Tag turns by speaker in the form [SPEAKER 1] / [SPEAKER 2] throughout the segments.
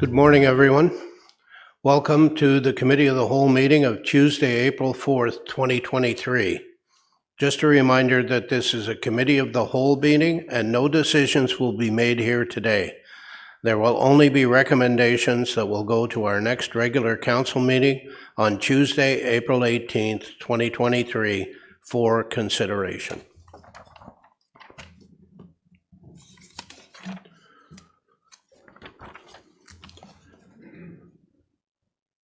[SPEAKER 1] Good morning, everyone. Welcome to the Committee of the Whole meeting of Tuesday, April 4th, 2023. Just a reminder that this is a Committee of the Whole meeting and no decisions will be made here today. There will only be recommendations that will go to our next regular council meeting on Tuesday, April 18th, 2023 for consideration.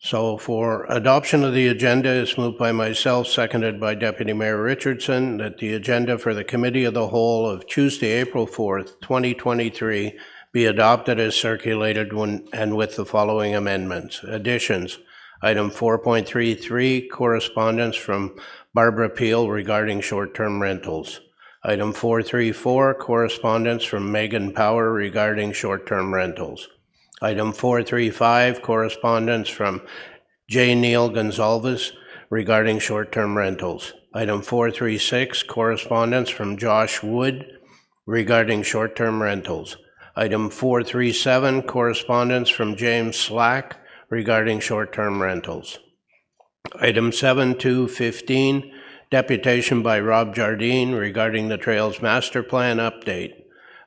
[SPEAKER 1] So for adoption of the agenda is moved by myself, seconded by Deputy Mayor Richardson, that the agenda for the Committee of the Whole of Tuesday, April 4th, 2023 be adopted as circulated and with the following amendments. Additions. Item 4.33, correspondence from Barbara Peel regarding short-term rentals. Item 434, correspondence from Megan Power regarding short-term rentals. Item 435, correspondence from J. Neil Gonzalez regarding short-term rentals. Item 436, correspondence from Josh Wood regarding short-term rentals. Item 437, correspondence from James Slack regarding short-term rentals. Item 7215, deputation by Rob Jardine regarding the Trails Master Plan update.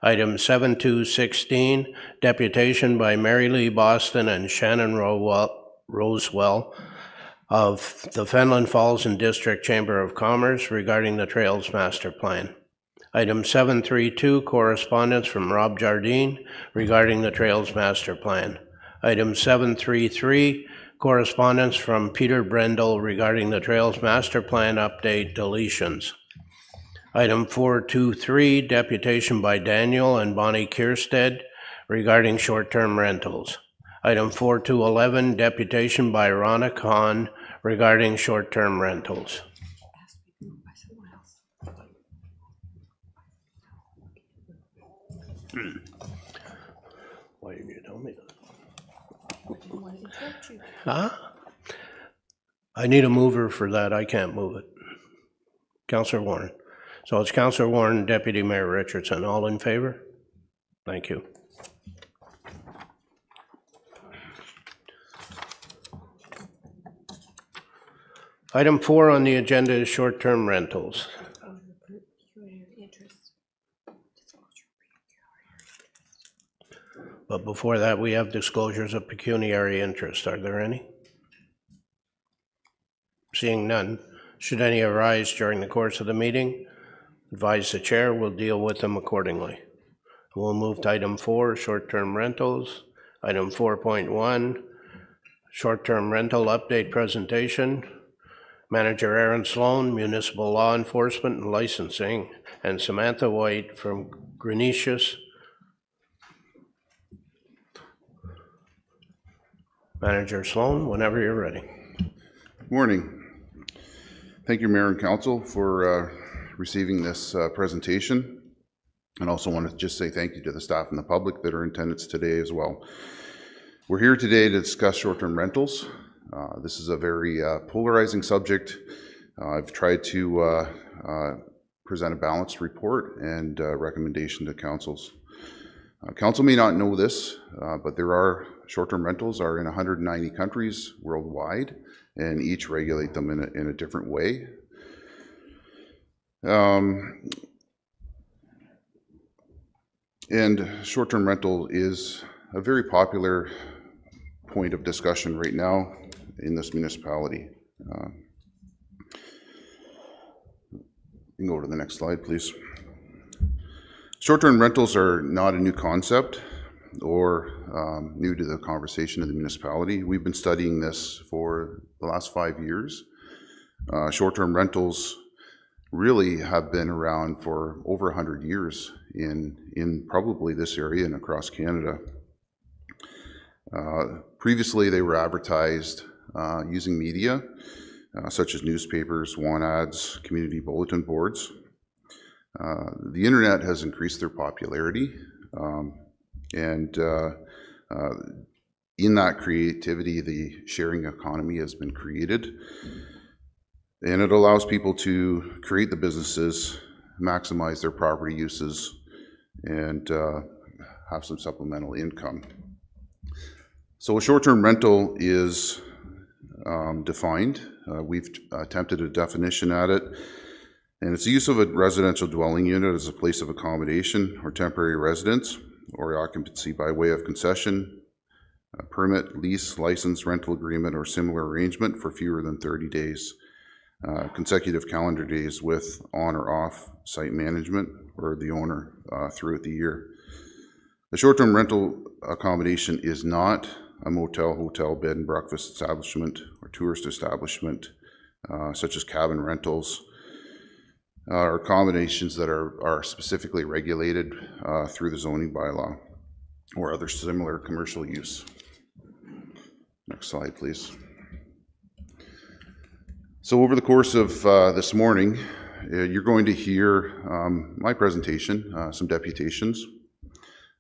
[SPEAKER 1] Item 7216, deputation by Mary Lee Boston and Shannon Rosewell of the Fenelon Falls and District Chamber of Commerce regarding the Trails Master Plan. Item 732, correspondence from Rob Jardine regarding the Trails Master Plan. Item 733, correspondence from Peter Brendel regarding the Trails Master Plan update deletions. Item 423, deputation by Daniel and Bonnie Kierstead regarding short-term rentals. Item 4211, deputation by Ronna Khan regarding short-term rentals. Why didn't you tell me that? Huh? I need a mover for that. I can't move it. Councillor Warren. So it's Councillor Warren, Deputy Mayor Richardson. All in favor? Thank you. Item 4 on the agenda is short-term rentals. But before that, we have disclosures of pecuniary interest. Are there any? Seeing none, should any arise during the course of the meeting, advise the chair, we'll deal with them accordingly. We'll move to item 4, short-term rentals. Item 4.1, short-term rental update presentation. Manager Aaron Sloan, Municipal Law Enforcement and Licensing, and Samantha White from Grenetius. Manager Sloan, whenever you're ready.
[SPEAKER 2] Morning. Thank you, Mayor and Council, for receiving this presentation. And also want to just say thank you to the staff and the public that are in attendance today as well. We're here today to discuss short-term rentals. This is a very polarizing subject. I've tried to present a balanced report and recommendation to councils. Council may not know this, but short-term rentals are in 190 countries worldwide, and each regulate them in a different way. And short-term rental is a very popular point of discussion right now in this municipality. You can go to the next slide, please. Short-term rentals are not a new concept or new to the conversation of the municipality. We've been studying this for the last 5 years. Short-term rentals really have been around for over 100 years in probably this area and across Canada. Previously, they were advertised using media, such as newspapers, want ads, community bulletin boards. The internet has increased their popularity, and in that creativity, the sharing economy has been created, and it allows people to create the businesses, maximize their property uses, and have some supplemental income. So a short-term rental is defined. We've attempted a definition at it, and it's the use of a residential dwelling unit as a place of accommodation or temporary residence or occupancy by way of concession, permit, lease, license, rental agreement, or similar arrangement for fewer than 30 days, consecutive calendar days with on or off site management or the owner throughout the year. A short-term rental accommodation is not a motel, hotel, bed and breakfast establishment or tourist establishment, such as cabin rentals, or accommodations that are specifically regulated through the zoning bylaw or other similar commercial use. Next slide, please. So over the course of this morning, you're going to hear my presentation, some deputations.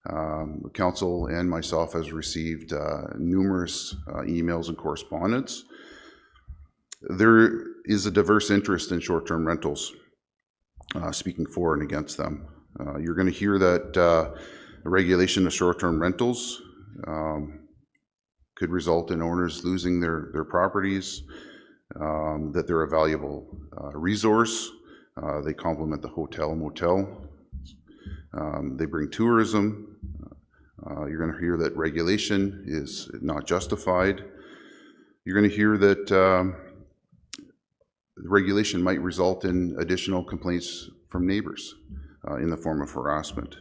[SPEAKER 2] The council and myself has received numerous emails and correspondence. There is a diverse interest in short-term rentals, speaking for and against them. You're going to hear that the regulation of short-term rentals could result in owners losing their properties, that they're a valuable resource. They complement the hotel, motel. They bring tourism. You're going to hear that regulation is not justified. You're going to hear that regulation might result in additional complaints from neighbors in the form of harassment.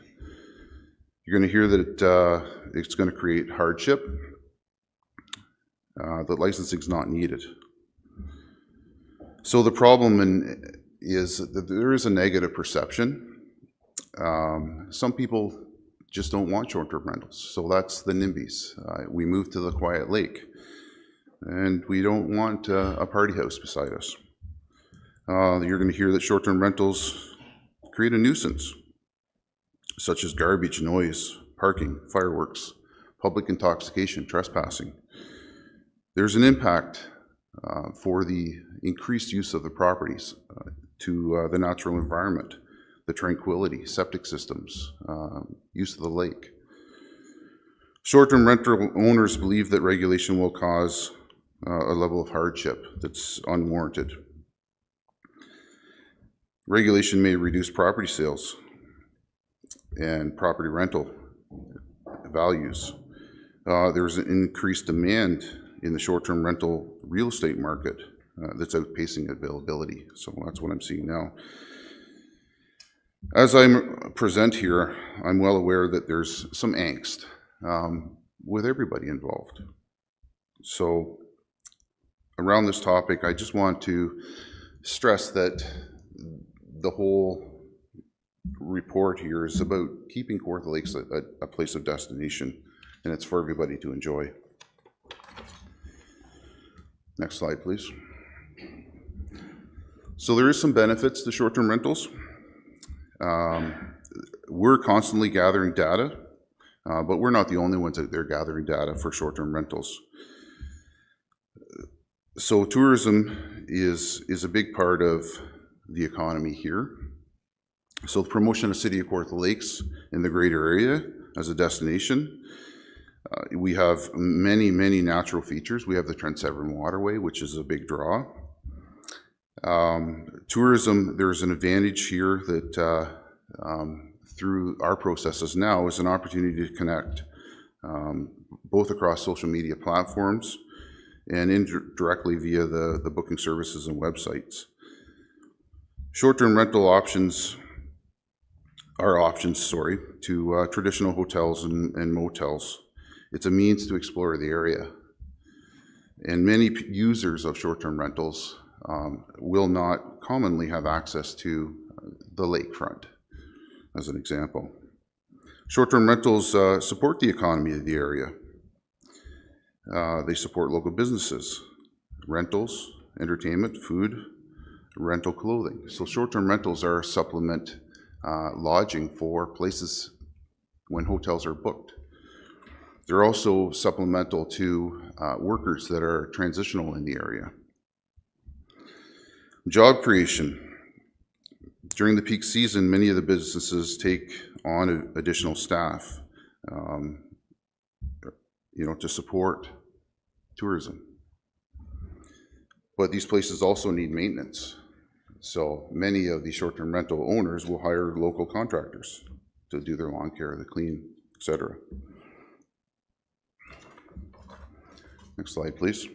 [SPEAKER 2] You're going to hear that it's going to create hardship, that licensing is not needed. So the problem is that there is a negative perception. Some people just don't want short-term rentals. So that's the NIMBYs. We moved to the Quiet Lake, and we don't want a party house beside us. You're going to hear that short-term rentals create a nuisance, such as garbage, noise, parking, fireworks, public intoxication, trespassing. There's an impact for the increased use of the properties to the natural environment, the tranquility, septic systems, use of the lake. Short-term rental owners believe that regulation will cause a level of hardship that's unwarranted. Regulation may reduce property sales and property rental values. There's an increased demand in the short-term rental real estate market that's outpacing availability. So that's what I'm seeing now. As I present here, I'm well aware that there's some angst with everybody involved. So around this topic, I just want to stress that the whole report here is about keeping Kawartha Lakes a place of destination, and it's for everybody to enjoy. Next slide, please. So there is some benefits to short-term rentals. We're constantly gathering data, but we're not the only ones out there gathering data for short-term rentals. So tourism is a big part of the economy here. So the promotion of City of Kawartha Lakes in the greater area as a destination. We have many, many natural features. We have the Trent Severn Waterway, which is a big draw. Tourism, there's an advantage here that through our processes now is an opportunity to connect both across social media platforms and indirectly via the booking services and websites. Short-term rental options are options, to traditional hotels and motels. It's a means to explore the area. And many users of short-term rentals will not commonly have access to the lakefront, as an example. Short-term rentals support the economy of the area. They support local businesses, rentals, entertainment, food, rental clothing. So short-term rentals are a supplement lodging for places when hotels are booked. They're also supplemental to workers that are transitional in the area. Job creation. During the peak season, many of the businesses take on additional staff. to support tourism. But these places also need maintenance. So many of the short-term rental owners will hire local contractors to do their lawn care, the clean, etc. Next slide, please.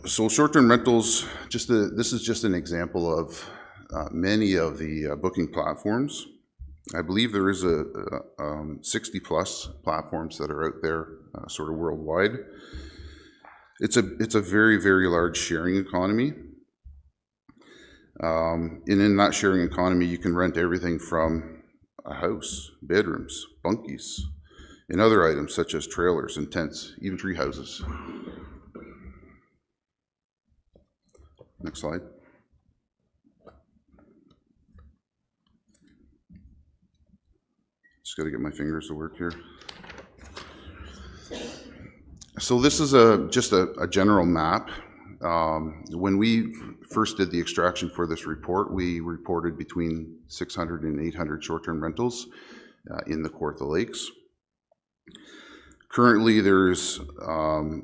[SPEAKER 2] So short-term rentals, this is just an example of many of the booking platforms. I believe there is 60 plus platforms that are out there sort of worldwide. It's a very, very large sharing economy. And in that sharing economy, you can rent everything from a house, bedrooms, bunkies, and other items such as trailers and tents, even tree houses. Next slide. Just got to get my fingers to work here. So this is just a general map. When we first did the extraction for this report, we reported between 600 and 800 short-term rentals in the Kawartha Lakes. Currently, there's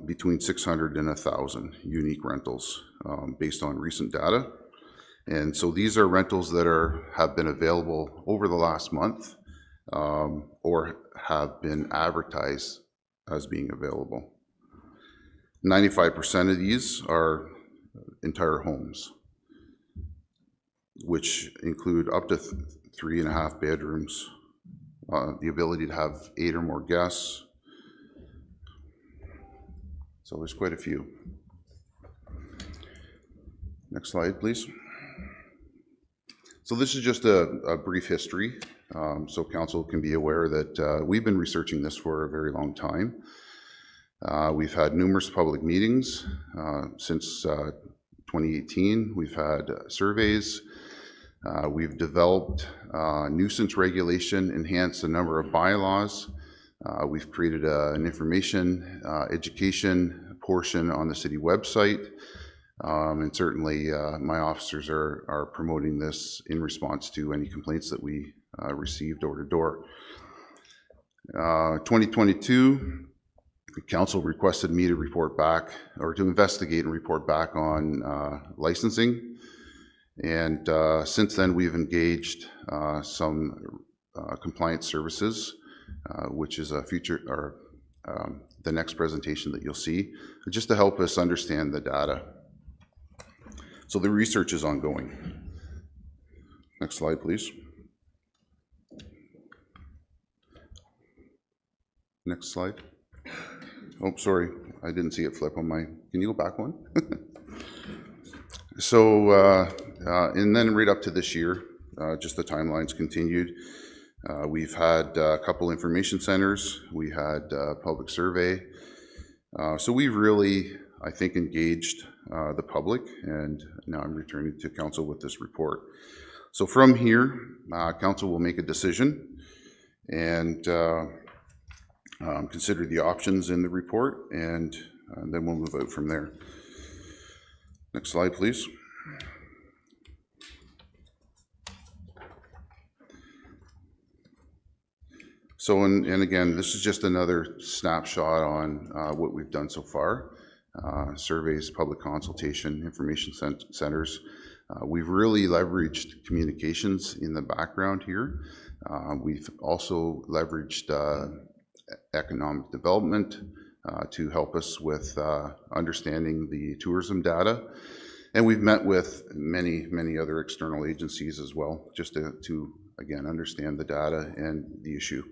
[SPEAKER 2] between 600 and 1,000 unique rentals based on recent data. And so these are rentals that have been available over the last month or have been advertised as being available. 95% of these are entire homes, which include up to 3.5 bedrooms, the ability to have 8 or more guests. So there's quite a few. Next slide, please. So this is just a brief history, so council can be aware that we've been researching this for a very long time. We've had numerous public meetings since 2018. We've had surveys. We've developed nuisance regulation, enhanced a number of bylaws. We've created an information education portion on the city website. And certainly my officers are promoting this in response to any complaints that we received door to door. 2022, the council requested me to report back or to investigate and report back on licensing. And since then, we've engaged some compliance services, which is a future or the next presentation that you'll see, just to help us understand the data. So the research is ongoing. Next slide, please. Next slide. Oh, sorry, I didn't see it flip on my, can you go back one? So, and then right up to this year, just the timelines continued. We've had a couple information centers. We had a public survey. So we've really, I think, engaged the public, and now I'm returning to council with this report. So from here, council will make a decision and consider the options in the report, and then we'll move out from there. Next slide, please. So, and again, this is just another snapshot on what we've done so far. Surveys, public consultation, information centers. We've really leveraged communications in the background here. We've also leveraged economic development to help us with understanding the tourism data. And we've met with many, many other external agencies as well, just to again, understand the data and the issue.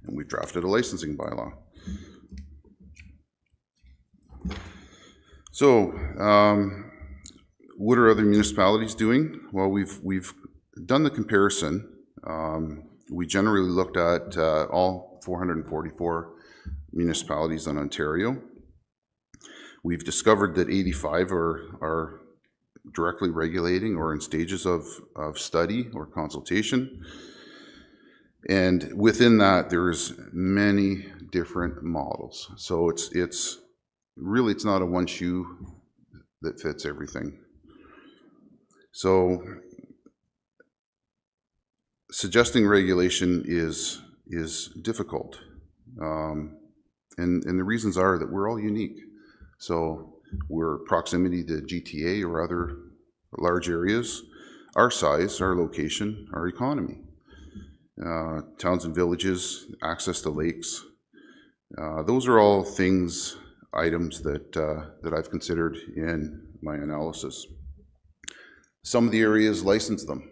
[SPEAKER 2] And we've drafted a licensing bylaw. So, what are other municipalities doing? Well, we've done the comparison. We generally looked at all 444 municipalities in Ontario. We've discovered that 85 are directly regulating or in stages of study or consultation. And within that, there's many different models. So it's really, it's not a one shoe that fits everything. So suggesting regulation is difficult. And the reasons are that we're all unique. So we're proximity to GTA or other large areas, our size, our location, our economy, towns and villages, access to lakes. Those are all things, items that I've considered in my analysis. Some of the areas license them.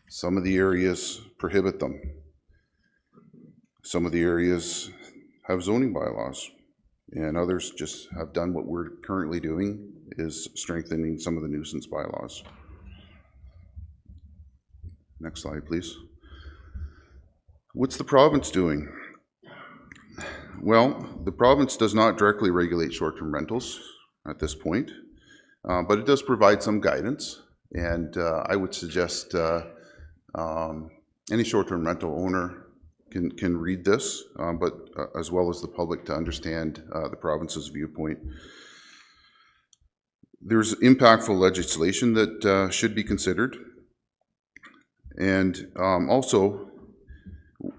[SPEAKER 2] Some of the areas prohibit them. Some of the areas have zoning bylaws, and others just have done what we're currently doing, is strengthening some of the nuisance bylaws. Next slide, please. What's the province doing? Well, the province does not directly regulate short-term rentals at this point, but it does provide some guidance, and I would suggest any short-term rental owner can read this, but as well as the public, to understand the province's viewpoint. There's impactful legislation that should be considered, and also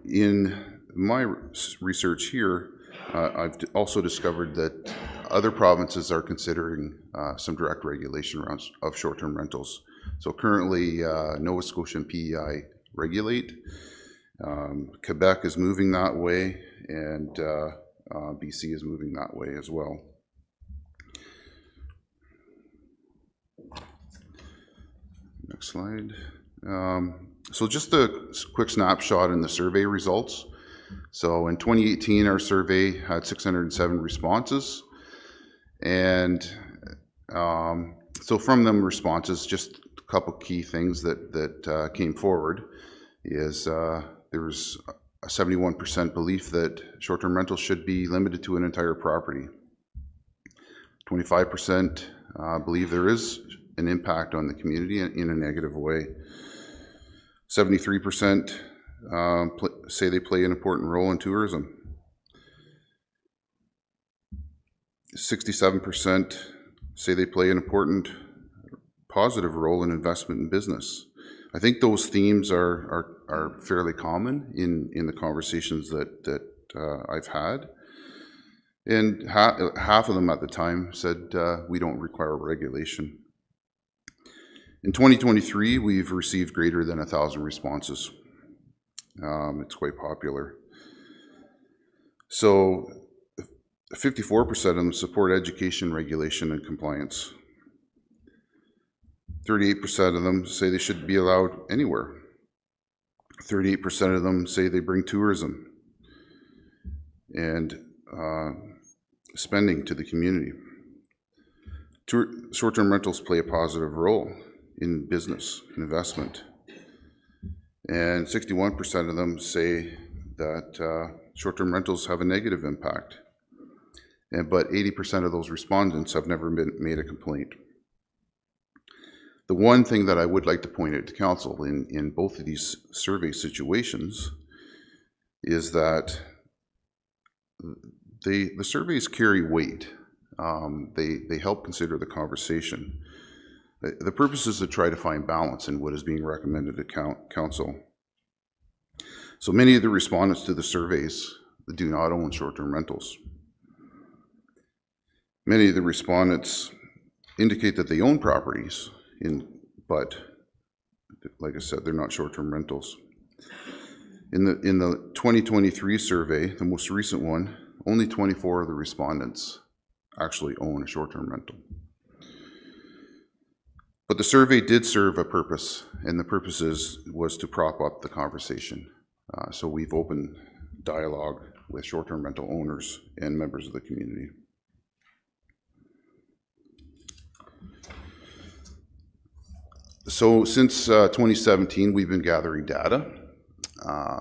[SPEAKER 2] in my research here, I've also discovered that other provinces are considering some direct regulation around of short-term rentals. So currently, Nova Scotia and PEI regulate. Quebec is moving that way, and BC is moving that way as well. Next slide. So just a quick snapshot in the survey results. So in 2018, our survey had 607 responses, and so from them responses, just a couple key things that came forward is there was a 71% belief that short-term rentals should be limited to an entire property. 25% believe there is an impact on the community in a negative way. 73% say they play an important role in tourism. 67% say they play an important positive role in investment in business. I think those themes are fairly common in the conversations that I've had. And half of them at the time said we don't require regulation. In 2023, we've received greater than 1,000 responses. It's quite popular. So 54% of them support education, regulation, and compliance. 38% of them say they should be allowed anywhere. 38% of them say they bring tourism and spending to the community. Short-term rentals play a positive role in business and investment. And 61% of them say that short-term rentals have a negative impact. But 80% of those respondents have never made a complaint. The one thing that I would like to point out to council in both of these survey situations is that the surveys carry weight. They help consider the conversation. The purpose is to try to find balance in what is being recommended to council. So many of the respondents to the surveys do not own short-term rentals. Many of the respondents indicate that they own properties, but like I said, they're not short-term rentals. In the 2023 survey, the most recent one, only 24 of the respondents actually own a short-term rental. But the survey did serve a purpose, and the purpose was to prop up the conversation. So we've opened dialogue with short-term rental owners and members of the community. So since 2017, we've been gathering data.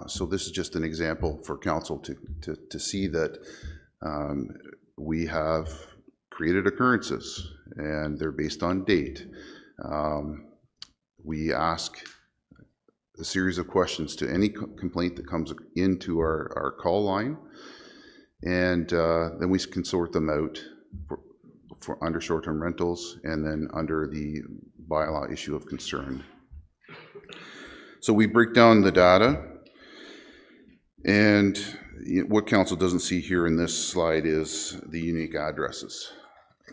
[SPEAKER 2] So this is just an example for council to see that we have created occurrences, and they're based on date. We ask a series of questions to any complaint that comes into our call line, and then we can sort them out for under short-term rentals and then under the bylaw issue of concern. So we break down the data, and What council doesn't see here in this slide is the unique addresses.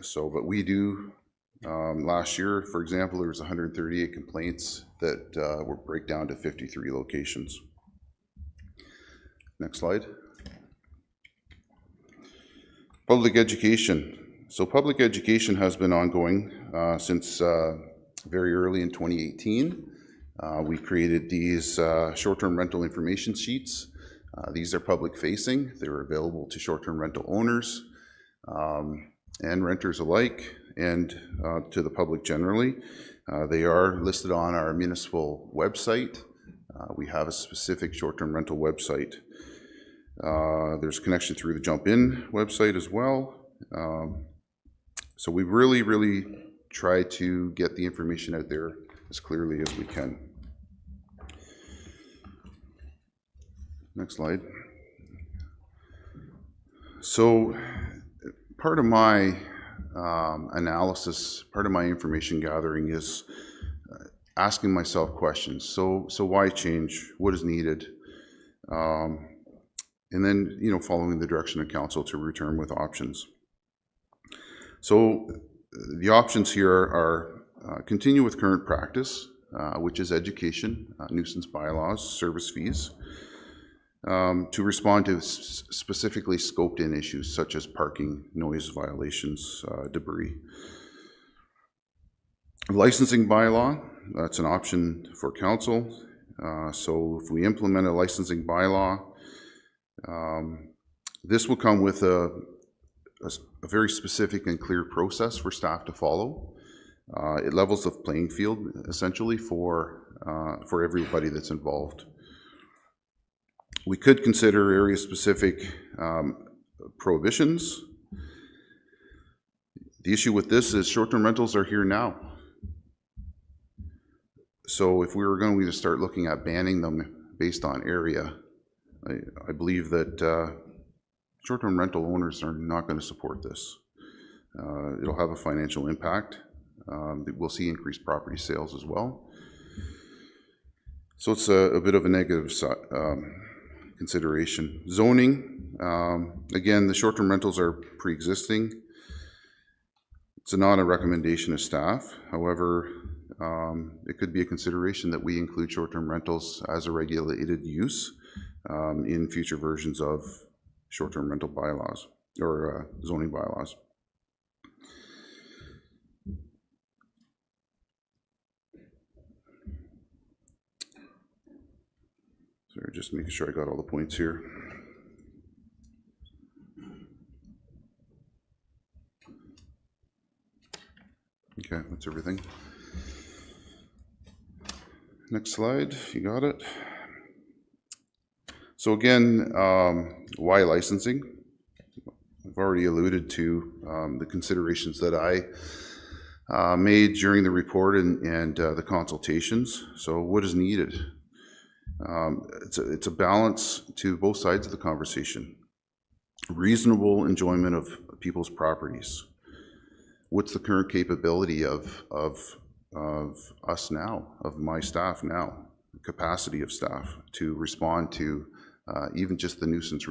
[SPEAKER 2] So, but we do, last year, for example, there was 138 complaints that were break down to 53 locations. Next slide. Public education. So public education has been ongoing since very early in 2018. We created these short-term rental information sheets. These are public facing. They're available to short-term rental owners and renters alike, and to the public generally. They are listed on our municipal website. We have a specific short-term rental website. There's connection through the Jump In website as well. So we really try to get the information out there as clearly as we can. Next slide. So part of my analysis, part of my information gathering is asking myself questions. So why change? What is needed? And then, following the direction of council to return with options. So the options here are continue with current practice, which is education, nuisance bylaws, service fees, to respond to specifically scoped in issues such as parking, noise violations, debris. Licensing bylaw, that's an option for council. So if we implement a licensing bylaw, this will come with a very specific and clear process for staff to follow. It levels the playing field essentially for everybody that's involved. We could consider area-specific prohibitions. The issue with this is short-term rentals are here now. So if we were going to start looking at banning them based on area, I believe that short-term rental owners are not going to support this. It'll have a financial impact. We'll see increased property sales as well. So it's a bit of a negative consideration. Zoning, again, the short-term rentals are pre-existing. It's not a recommendation of staff. However, it could be a consideration that we include short-term rentals as a regulated use in future versions of short-term rental bylaws or zoning bylaws. Sorry, just making sure I got all the points here. Okay, that's everything. Next slide, you got it. So again, why licensing? I've already alluded to the considerations that I made during the report and the consultations. So what is needed? It's a balance to both sides of the conversation. Reasonable enjoyment of people's properties. What's the current capability of us now, of my staff now, capacity of staff to respond to even just the nuisance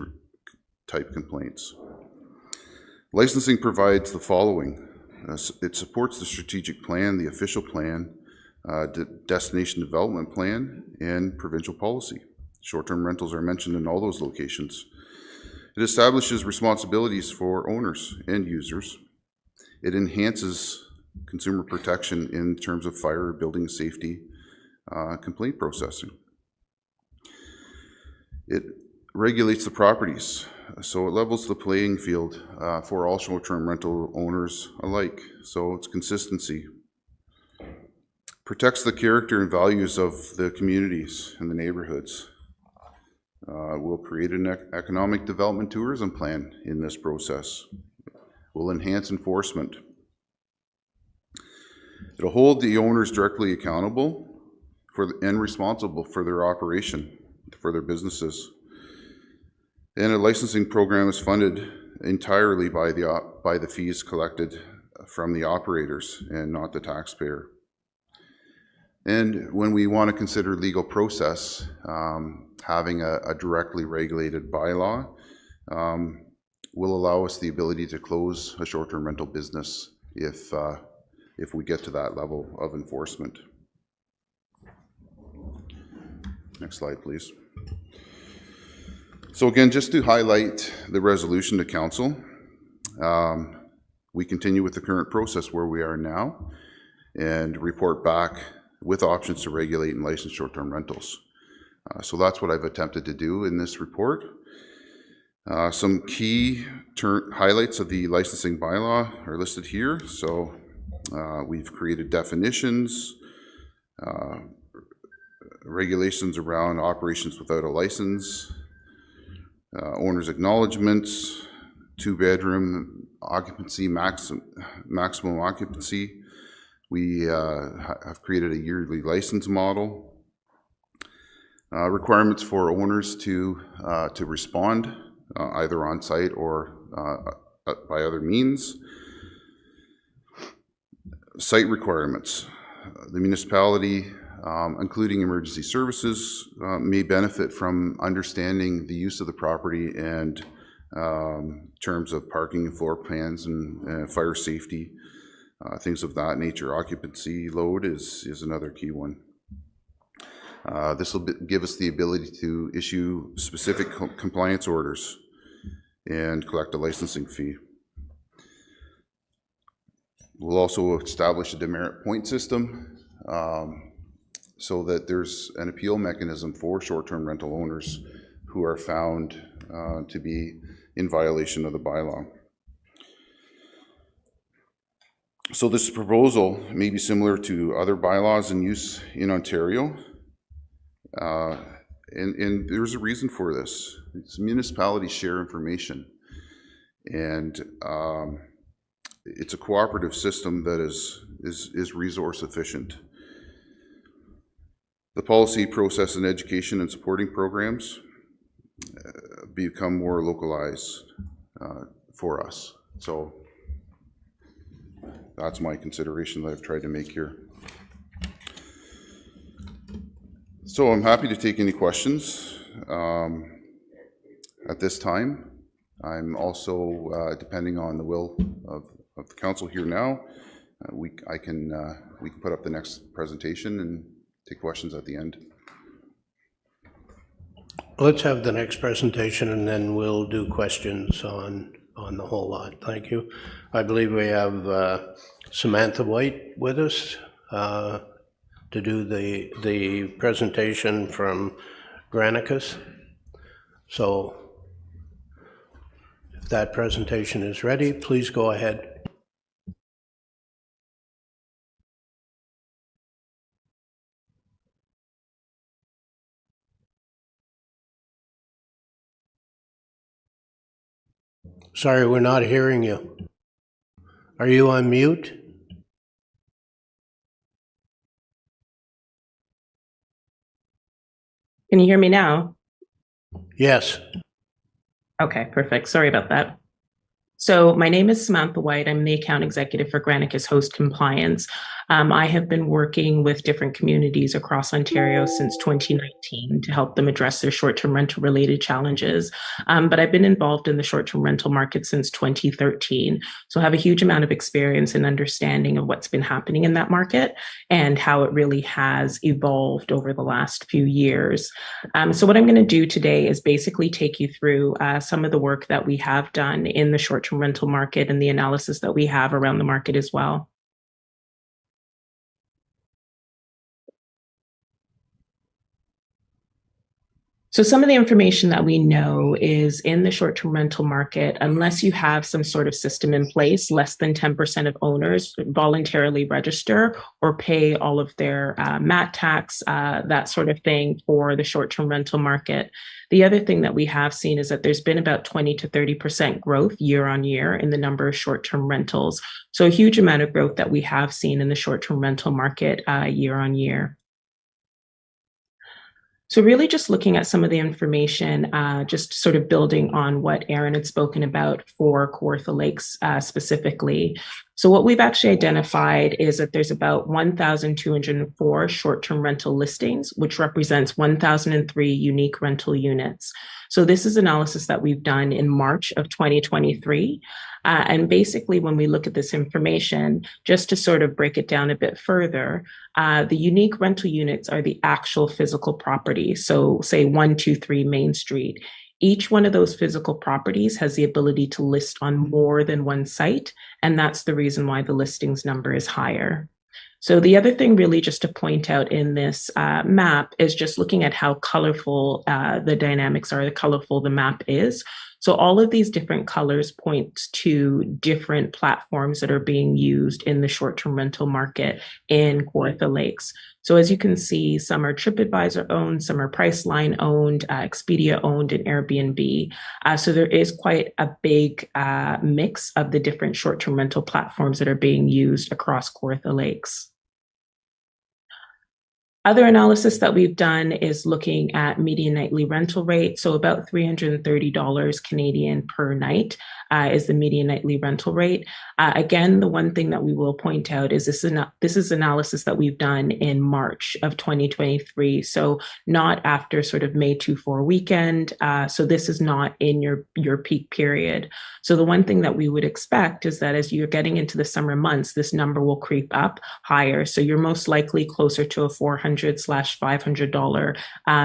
[SPEAKER 2] type complaints. Licensing provides the following. It supports the strategic plan, the official plan, destination development plan, and provincial policy. Short-term rentals are mentioned in all those locations. It establishes responsibilities for owners and users. It enhances consumer protection in terms of fire, building safety, complaint processing. It regulates the properties, so it levels the playing field for all short-term rental owners alike. So it's consistency. Protects the character and values of the communities and the neighborhoods. We'll create an economic development tourism plan in this process. We'll enhance enforcement. It'll hold the owners directly accountable and responsible for their operation, for their businesses. And a licensing program is funded entirely by the fees collected from the operators and not the taxpayer. And when we want to consider legal process, having a directly regulated bylaw will allow us the ability to close a short-term rental business if we get to that level of enforcement. Next slide, please. So again, just to highlight the resolution to council, we continue with the current process where we are now and report back with options to regulate and license short-term rentals. So that's what I've attempted to do in this report. Some key highlights of the licensing bylaw are listed here. So we've created definitions, regulations around operations without a license, owner's acknowledgements, 2-bedroom occupancy, maximum occupancy. We have created a yearly license model, requirements for owners to respond either on site or by other means. Site requirements. The municipality, including emergency services, may benefit from understanding the use of the property and terms of parking and floor plans and fire safety, things of that nature. Occupancy load is another key one. This will give us the ability to issue specific compliance orders and collect a licensing fee. We'll also establish a demerit point system so that there's an appeal mechanism for short-term rental owners who are found to be in violation of the bylaw. So this proposal may be similar to other bylaws in use in Ontario. And there's a reason for this. It's municipalities share information, and it's a cooperative system that is resource efficient. The policy process and education and supporting programs become more localized for us. So that's my consideration that I've tried to make here. So I'm happy to take any questions at this time. I'm also, depending on the will of the council here now, we can put up the next presentation and take questions at the end.
[SPEAKER 1] Let's have the next presentation and then we'll do questions on the whole lot. Thank you. I believe we have Samantha White with us to do the presentation from Granicus. So if that presentation is ready, please go ahead. Sorry, we're not hearing you. Are you on mute?
[SPEAKER 3] Can you hear me now?
[SPEAKER 1] Yes.
[SPEAKER 3] Okay, perfect. Sorry about that. So my name is Samantha White. I'm the account executive for Granicus Host Compliance. I have been working with different communities across Ontario since 2019 to help them address their short-term rental related challenges. But I've been involved in the short-term rental market since 2013. So I have a huge amount of experience and understanding of what's been happening in that market and how it really has evolved over the last few years. So what I'm going to do today is basically take you through some of the work that we have done in the short-term rental market and the analysis that we have around the market as well. So some of the information that we know is in the short-term rental market, unless you have some sort of system in place, less than 10% of owners voluntarily register or pay all of their MAT tax, that sort of thing for the short-term rental market. The other thing that we have seen is that there's been about 20 to 30% growth year on year in the number of short-term rentals. So a huge amount of growth that we have seen in the short-term rental market year on year. So really just looking at some of the information, just sort of building on what Aaron had spoken about for Kawartha Lakes specifically. So what we've actually identified is that there's about 1,204 short-term rental listings, which represents 1,003 unique rental units. So this is analysis that we've done in March of 2023. And basically, when we look at this information, just to sort of break it down a bit further, the unique rental units are the actual physical property. So say 123 Main Street. Each one of those physical properties has the ability to list on more than one site, and that's the reason why the listings number is higher. So the other thing really just to point out in this map is just looking at how colorful the dynamics are, how colorful the map is. So all of these different colors point to different platforms that are being used in the short-term rental market in Kawartha Lakes. So as you can see, some are TripAdvisor owned, some are Priceline owned, Expedia owned, and Airbnb. So there is quite a big mix of the different short-term rental platforms that are being used across Kawartha Lakes. Other analysis that we've done is looking at median nightly rental rate. So about $330 Canadian per night is the median nightly rental rate. Again, the one thing that we will point out is this is analysis that we've done in March of 2023. So not after sort of May 2-4 weekend. So this is not in your peak period. So the one thing that we would expect is that as you're getting into the summer months, this number will creep up higher. So you're most likely closer to a $400/$500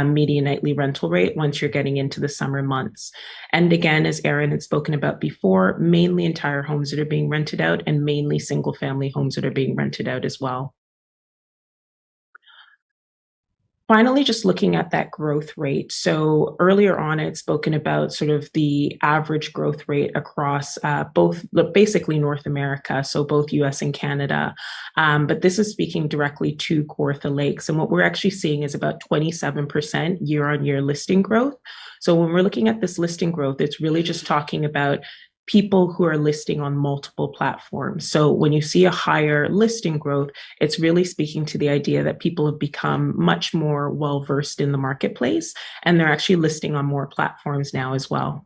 [SPEAKER 3] median nightly rental rate once you're getting into the summer months. And again, as Erin had spoken about before, mainly entire homes that are being rented out and mainly single family homes that are being rented out as well. Finally, just looking at that growth rate. So earlier on, I had spoken about sort of the average growth rate across both basically North America, so both US and Canada. But this is speaking directly to Kawartha Lakes. And what we're actually seeing is about 27% year-on-year listing growth. So when we're looking at this listing growth, it's really just talking about people who are listing on multiple platforms. So when you see a higher listing growth, it's really speaking to the idea that people have become much more well-versed in the marketplace, and they're actually listing on more platforms now as well.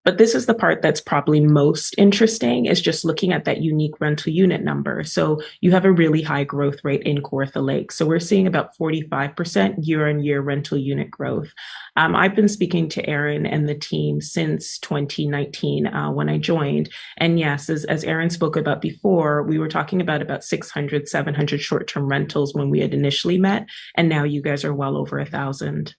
[SPEAKER 3] But this is the part that's probably most interesting, is just looking at that unique rental unit number. So you have a really high growth rate in Kawartha Lakes. So we're seeing about 45% year-on-year rental unit growth. I've been speaking to Erin and the team since 2019 when I joined. And yes, as Erin spoke about before, we were talking about 600, 700 short-term rentals when we had initially met. And now you guys are well over 1,000.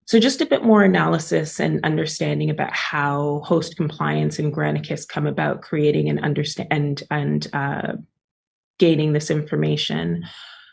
[SPEAKER 3] So just a bit more analysis and understanding about how host compliance and Granicus come about creating and gaining this information.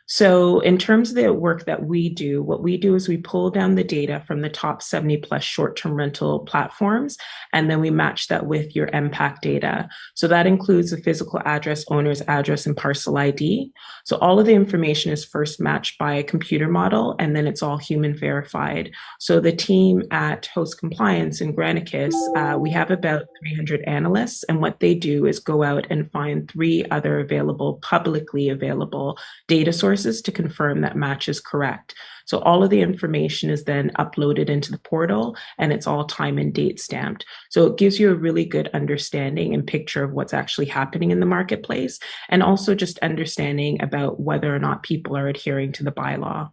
[SPEAKER 3] So in terms of the work that we do, what we do is we pull down the data from the top 70 plus short-term rental platforms, and then we match that with your MPAC data. So that includes the physical address, owner's address, and parcel ID. So all of the information is first matched by a computer model, and then it's all human verified. So the team at Host Compliance and Granicus, we have about 300 analysts, and what they do is go out and find 3 other publicly available data sources to confirm that match is correct. So all of the information is then uploaded into the portal, and it's all time and date stamped. So it gives you a really good understanding and picture of what's actually happening in the marketplace, and also just understanding about whether or not people are adhering to the bylaw.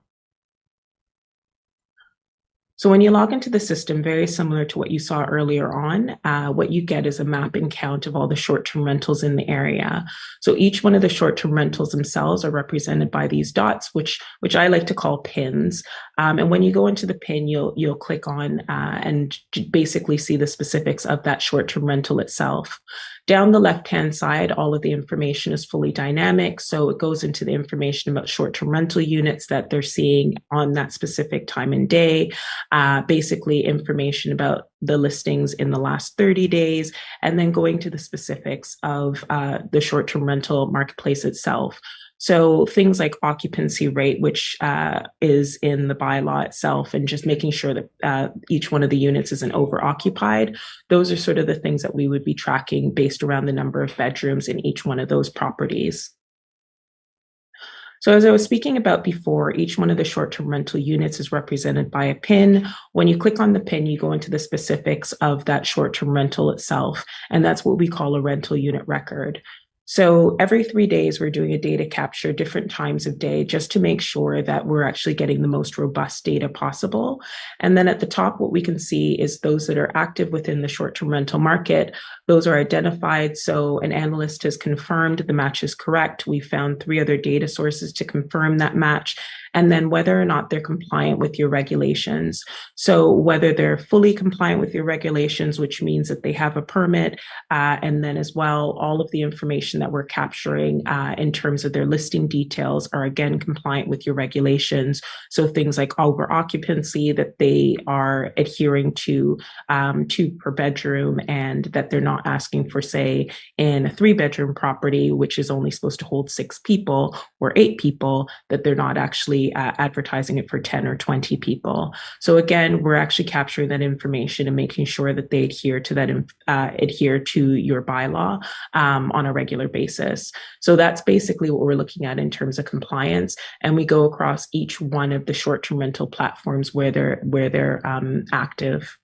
[SPEAKER 3] So when you log into the system, very similar to what you saw earlier on, what you get is a map and count of all the short-term rentals in the area. So each one of the short-term rentals themselves are represented by these dots, which I like to call pins. And when you go into the pin, you'll click on and basically see the specifics of that short-term rental itself. Down the left-hand side, all of the information is fully dynamic. So it goes into the information about short-term rental units that they're seeing on that specific time and day, basically information about the listings in the last 30 days, and then going to the specifics of the short-term rental marketplace itself. So things like occupancy rate, which is in the bylaw itself, and just making sure that each one of the units isn't over-occupied. Those are sort of the things that we would be tracking based around the number of bedrooms in each one of those properties. So as I was speaking about before, each one of the short-term rental units is represented by a PIN. When you click on the PIN, you go into the specifics of that short-term rental itself, and that's what we call a rental unit record. So every 3 days, we're doing a data capture, different times of day, just to make sure that we're actually getting the most robust data possible. And then at the top, what we can see is those that are active within the short-term rental market. Those are identified. So an analyst has confirmed the match is correct. We found 3 other data sources to confirm that match. And then whether or not they're compliant with your regulations. So whether they're fully compliant with your regulations, which means that they have a permit, and then as well, all of the information that we're capturing in terms of their listing details are again compliant with your regulations. So things like over occupancy, that they are adhering to 2 per bedroom, and that they're not asking for, say, in a 3-bedroom property, which is only supposed to hold 6 people or 8 people, that they're not actually advertising it for 10 or 20 people. So again, we're actually capturing that information and making sure that they adhere to that, adhere to your bylaw on a regular basis. So that's basically what we're looking at in terms of compliance. And we go across each one of the short-term rental platforms where they're active.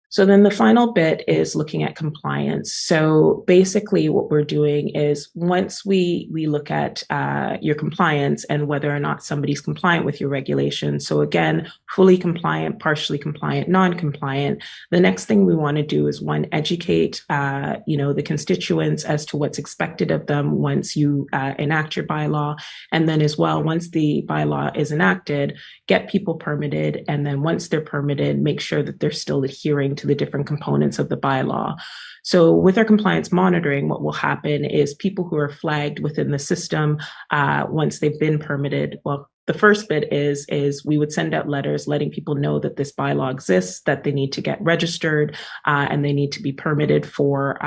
[SPEAKER 3] So then the final bit is looking at compliance. So basically what we're doing is once we look at your compliance and whether or not somebody's compliant with your regulations. So again, fully compliant, partially compliant, non-compliant. The next thing we want to do is educate the constituents as to what's expected of them once you enact your bylaw. And then as well, once the bylaw is enacted, get people permitted. And then once they're permitted, make sure that they're still adhering to the different components of the bylaw. So with our compliance monitoring, what will happen is people who are flagged within the system, once they've been permitted, well, the first bit is we would send out letters letting people know that this bylaw exists, that they need to get registered, and they need to be permitted for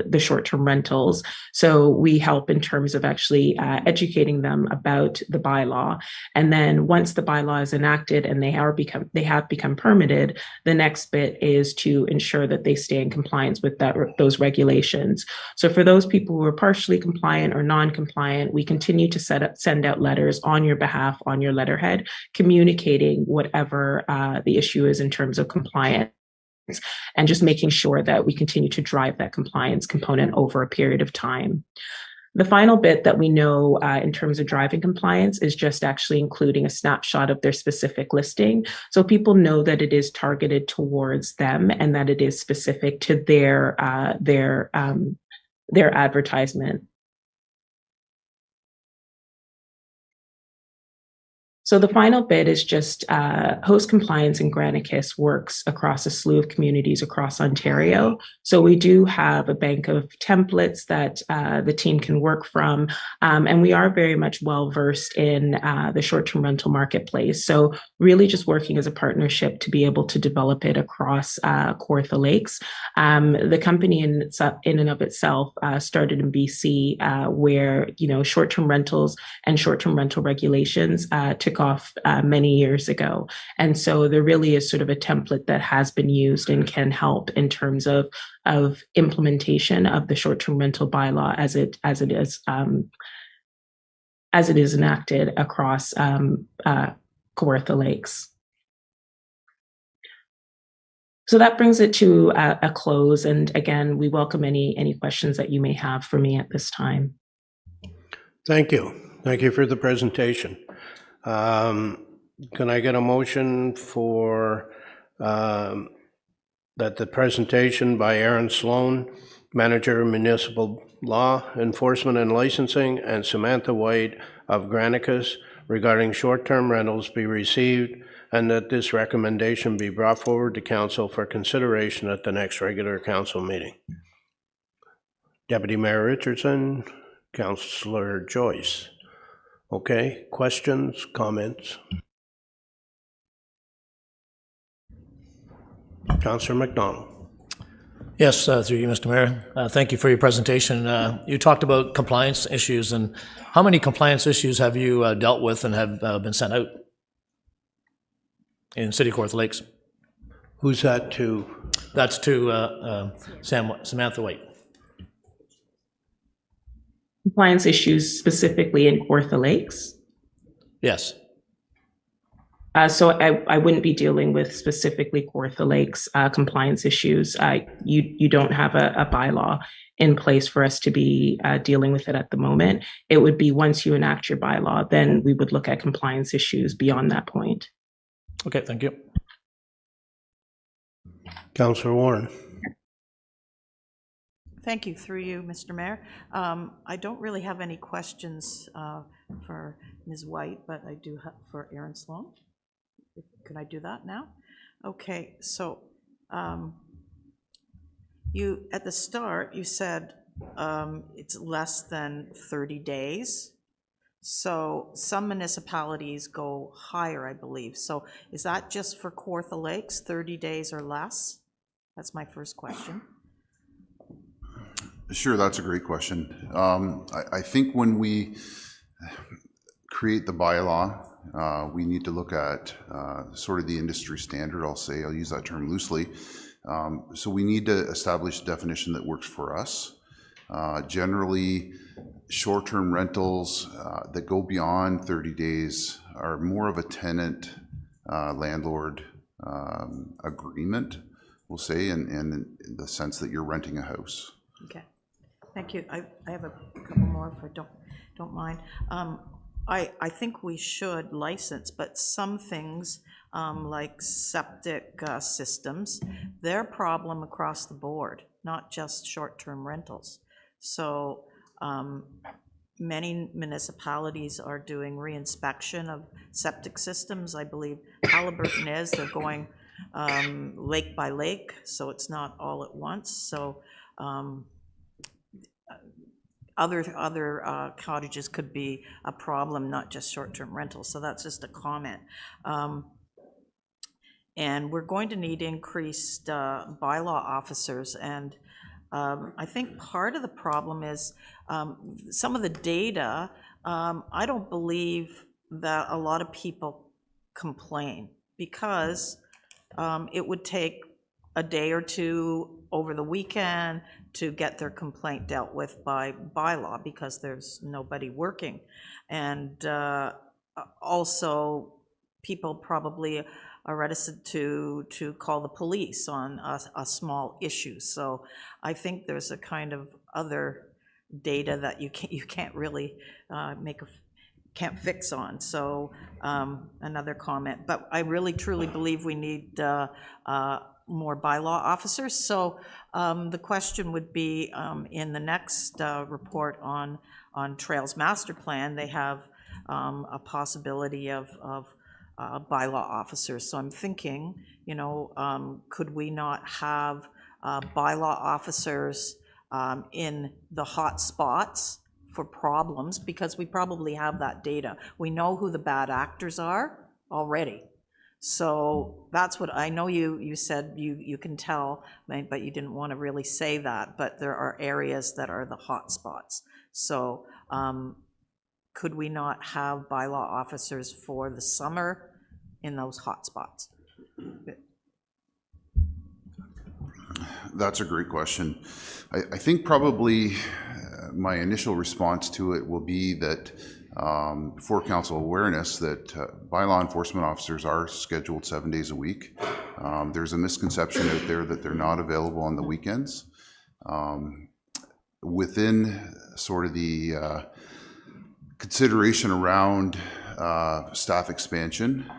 [SPEAKER 3] the short-term rentals. So we help in terms of actually educating them about the bylaw. And then once the bylaw is enacted and they have become permitted, the next bit is to ensure that they stay in compliance with those regulations. So for those people who are partially compliant or non-compliant, we continue to send out letters on your behalf, on your letterhead, communicating whatever the issue is in terms of compliance, and just making sure that we continue to drive that compliance component over a period of time. The final bit that we know in terms of driving compliance is just actually including a snapshot of their specific listing. So people know that it is targeted towards them and that it is specific to their advertisement. So the final bit is just host compliance in Granicus works across a slew of communities across Ontario. So we do have a bank of templates that the team can work from. And we are very much well-versed in the short-term rental marketplace. So really just working as a partnership to be able to develop it across Kawartha Lakes. The company in and of itself started in BC where, short-term rentals and short-term rental regulations took off many years ago. And so there really is sort of a template that has been used and can help in terms of implementation of the short-term rental bylaw as it is enacted across Kawartha Lakes. So that brings it to a close. And again, we welcome any questions that you may have for me at this time.
[SPEAKER 1] Thank you. Thank you for the presentation. Can I get a motion for that the presentation by Aaron Sloan, Manager of Municipal Law Enforcement and Licensing, and Samantha White of Granicus regarding short-term rentals be received, and that this recommendation be brought forward to council for consideration at the next regular council meeting? Deputy Mayor Richardson, Councillor Joyce. Okay, questions, comments? Councillor McDonald.
[SPEAKER 4] Yes, through you, Mr. Mayor. Thank you for your presentation. You talked about compliance issues, and how many compliance issues have you dealt with and have been sent out in City of Kawartha Lakes?
[SPEAKER 1] Who's that to?
[SPEAKER 4] That's to Samantha White.
[SPEAKER 3] Compliance issues specifically in Kawartha Lakes.
[SPEAKER 4] Yes.
[SPEAKER 3] So I wouldn't be dealing with specifically Kawartha Lakes compliance issues. You don't have a bylaw in place for us to be dealing with it at the moment. It would be once you enact your bylaw, then we would look at compliance issues beyond that point.
[SPEAKER 4] Okay, thank you.
[SPEAKER 1] Councillor Warren.
[SPEAKER 5] Thank you, through you, Mr. Mayor. I don't really have any questions for Ms. White, but I do have for Aaron Sloan. Can I do that now? Okay, so you, at the start, you said it's less than 30 days. So some municipalities go higher, I believe. So is that just for Kawartha Lakes, 30 days or less? That's my first question.
[SPEAKER 2] Sure, that's a great question. I think when we create the bylaw, we need to look at sort of the industry standard, I'll use that term loosely. So we need to establish a definition that works for us. Generally, short-term rentals that go beyond 30 days are more of a tenant landlord agreement, we'll say, in the sense that you're renting a house.
[SPEAKER 5] Okay, thank you. I have a couple more if I don't mind. I think we should license, but some things like septic systems, they're a problem across the board, not just short-term rentals. So many municipalities are doing reinspection of septic systems. I believe Halliburton is. They're going lake by lake, so it's not all at once. So other cottages could be a problem, not just short-term rentals. So that's just a comment. And we're going to need increased bylaw officers. And I think part of the problem is some of the data, I don't believe that a lot of people complain because it would take a day or two over the weekend to get their complaint dealt with by bylaw because there's nobody working. And also people probably are reticent to call the police on a small issue. So I think there's a kind of other data that you can't really can't fix on. So another comment, but I really truly believe we need more bylaw officers. So the question would be in the next report on Trails Master Plan, they have a possibility of bylaw officers. So I'm thinking, you know, could we not have bylaw officers in the hot spots for problems, because we probably have that data. We know who the bad actors are already. So that's what I know. You said you can tell, but you didn't want to really say that. But there are areas that are the hot spots. So could we not have bylaw officers for the summer in those hot spots?
[SPEAKER 2] That's a great question. I think probably my initial response to it will be that for council awareness that bylaw enforcement officers are scheduled 7 days a week. There's a misconception out there that they're not available on the weekends. Within sort of the consideration around staff expansion,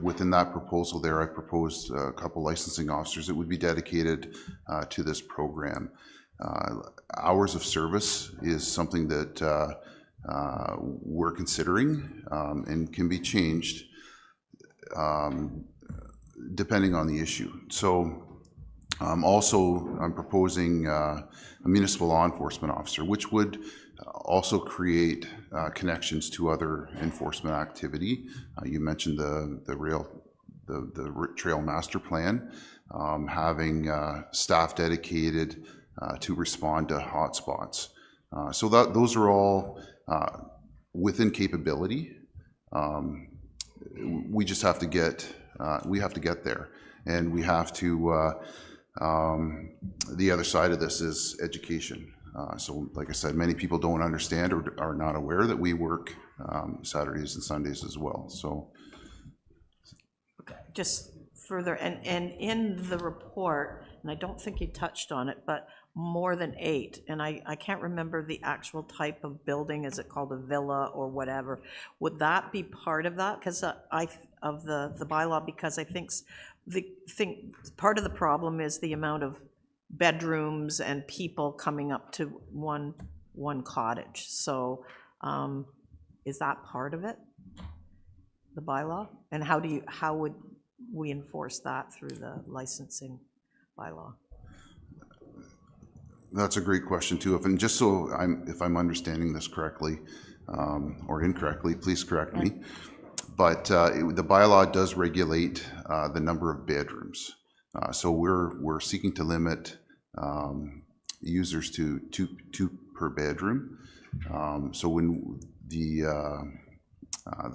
[SPEAKER 2] within that proposal there, I've proposed a couple licensing officers that would be dedicated to this program. Hours of service is something that we're considering and can be changed depending on the issue. So also I'm proposing a municipal law enforcement officer, which would also create connections to other enforcement activity. You mentioned the Trail Master Plan, having staff dedicated to respond to hotspots. So those are all within capability. We just have to get there, and we have to. The other side of this is education. So like I said, many people don't understand or are not aware that we work Saturdays and Sundays as well. So
[SPEAKER 5] Just further, and in the report, and I don't think you touched on it, but more than 8, and I can't remember the actual type of building, is it called a villa or whatever? Would that be part of that? Because of the bylaw, because I think part of the problem is the amount of bedrooms and people coming up to one cottage. So is that part of it, the bylaw? And how would we enforce that through the licensing bylaw?
[SPEAKER 2] that's a great question too. And just so if I'm understanding this correctly or incorrectly, please correct me. But the bylaw does regulate the number of bedrooms. So we're seeking to limit users to two per bedroom. So when the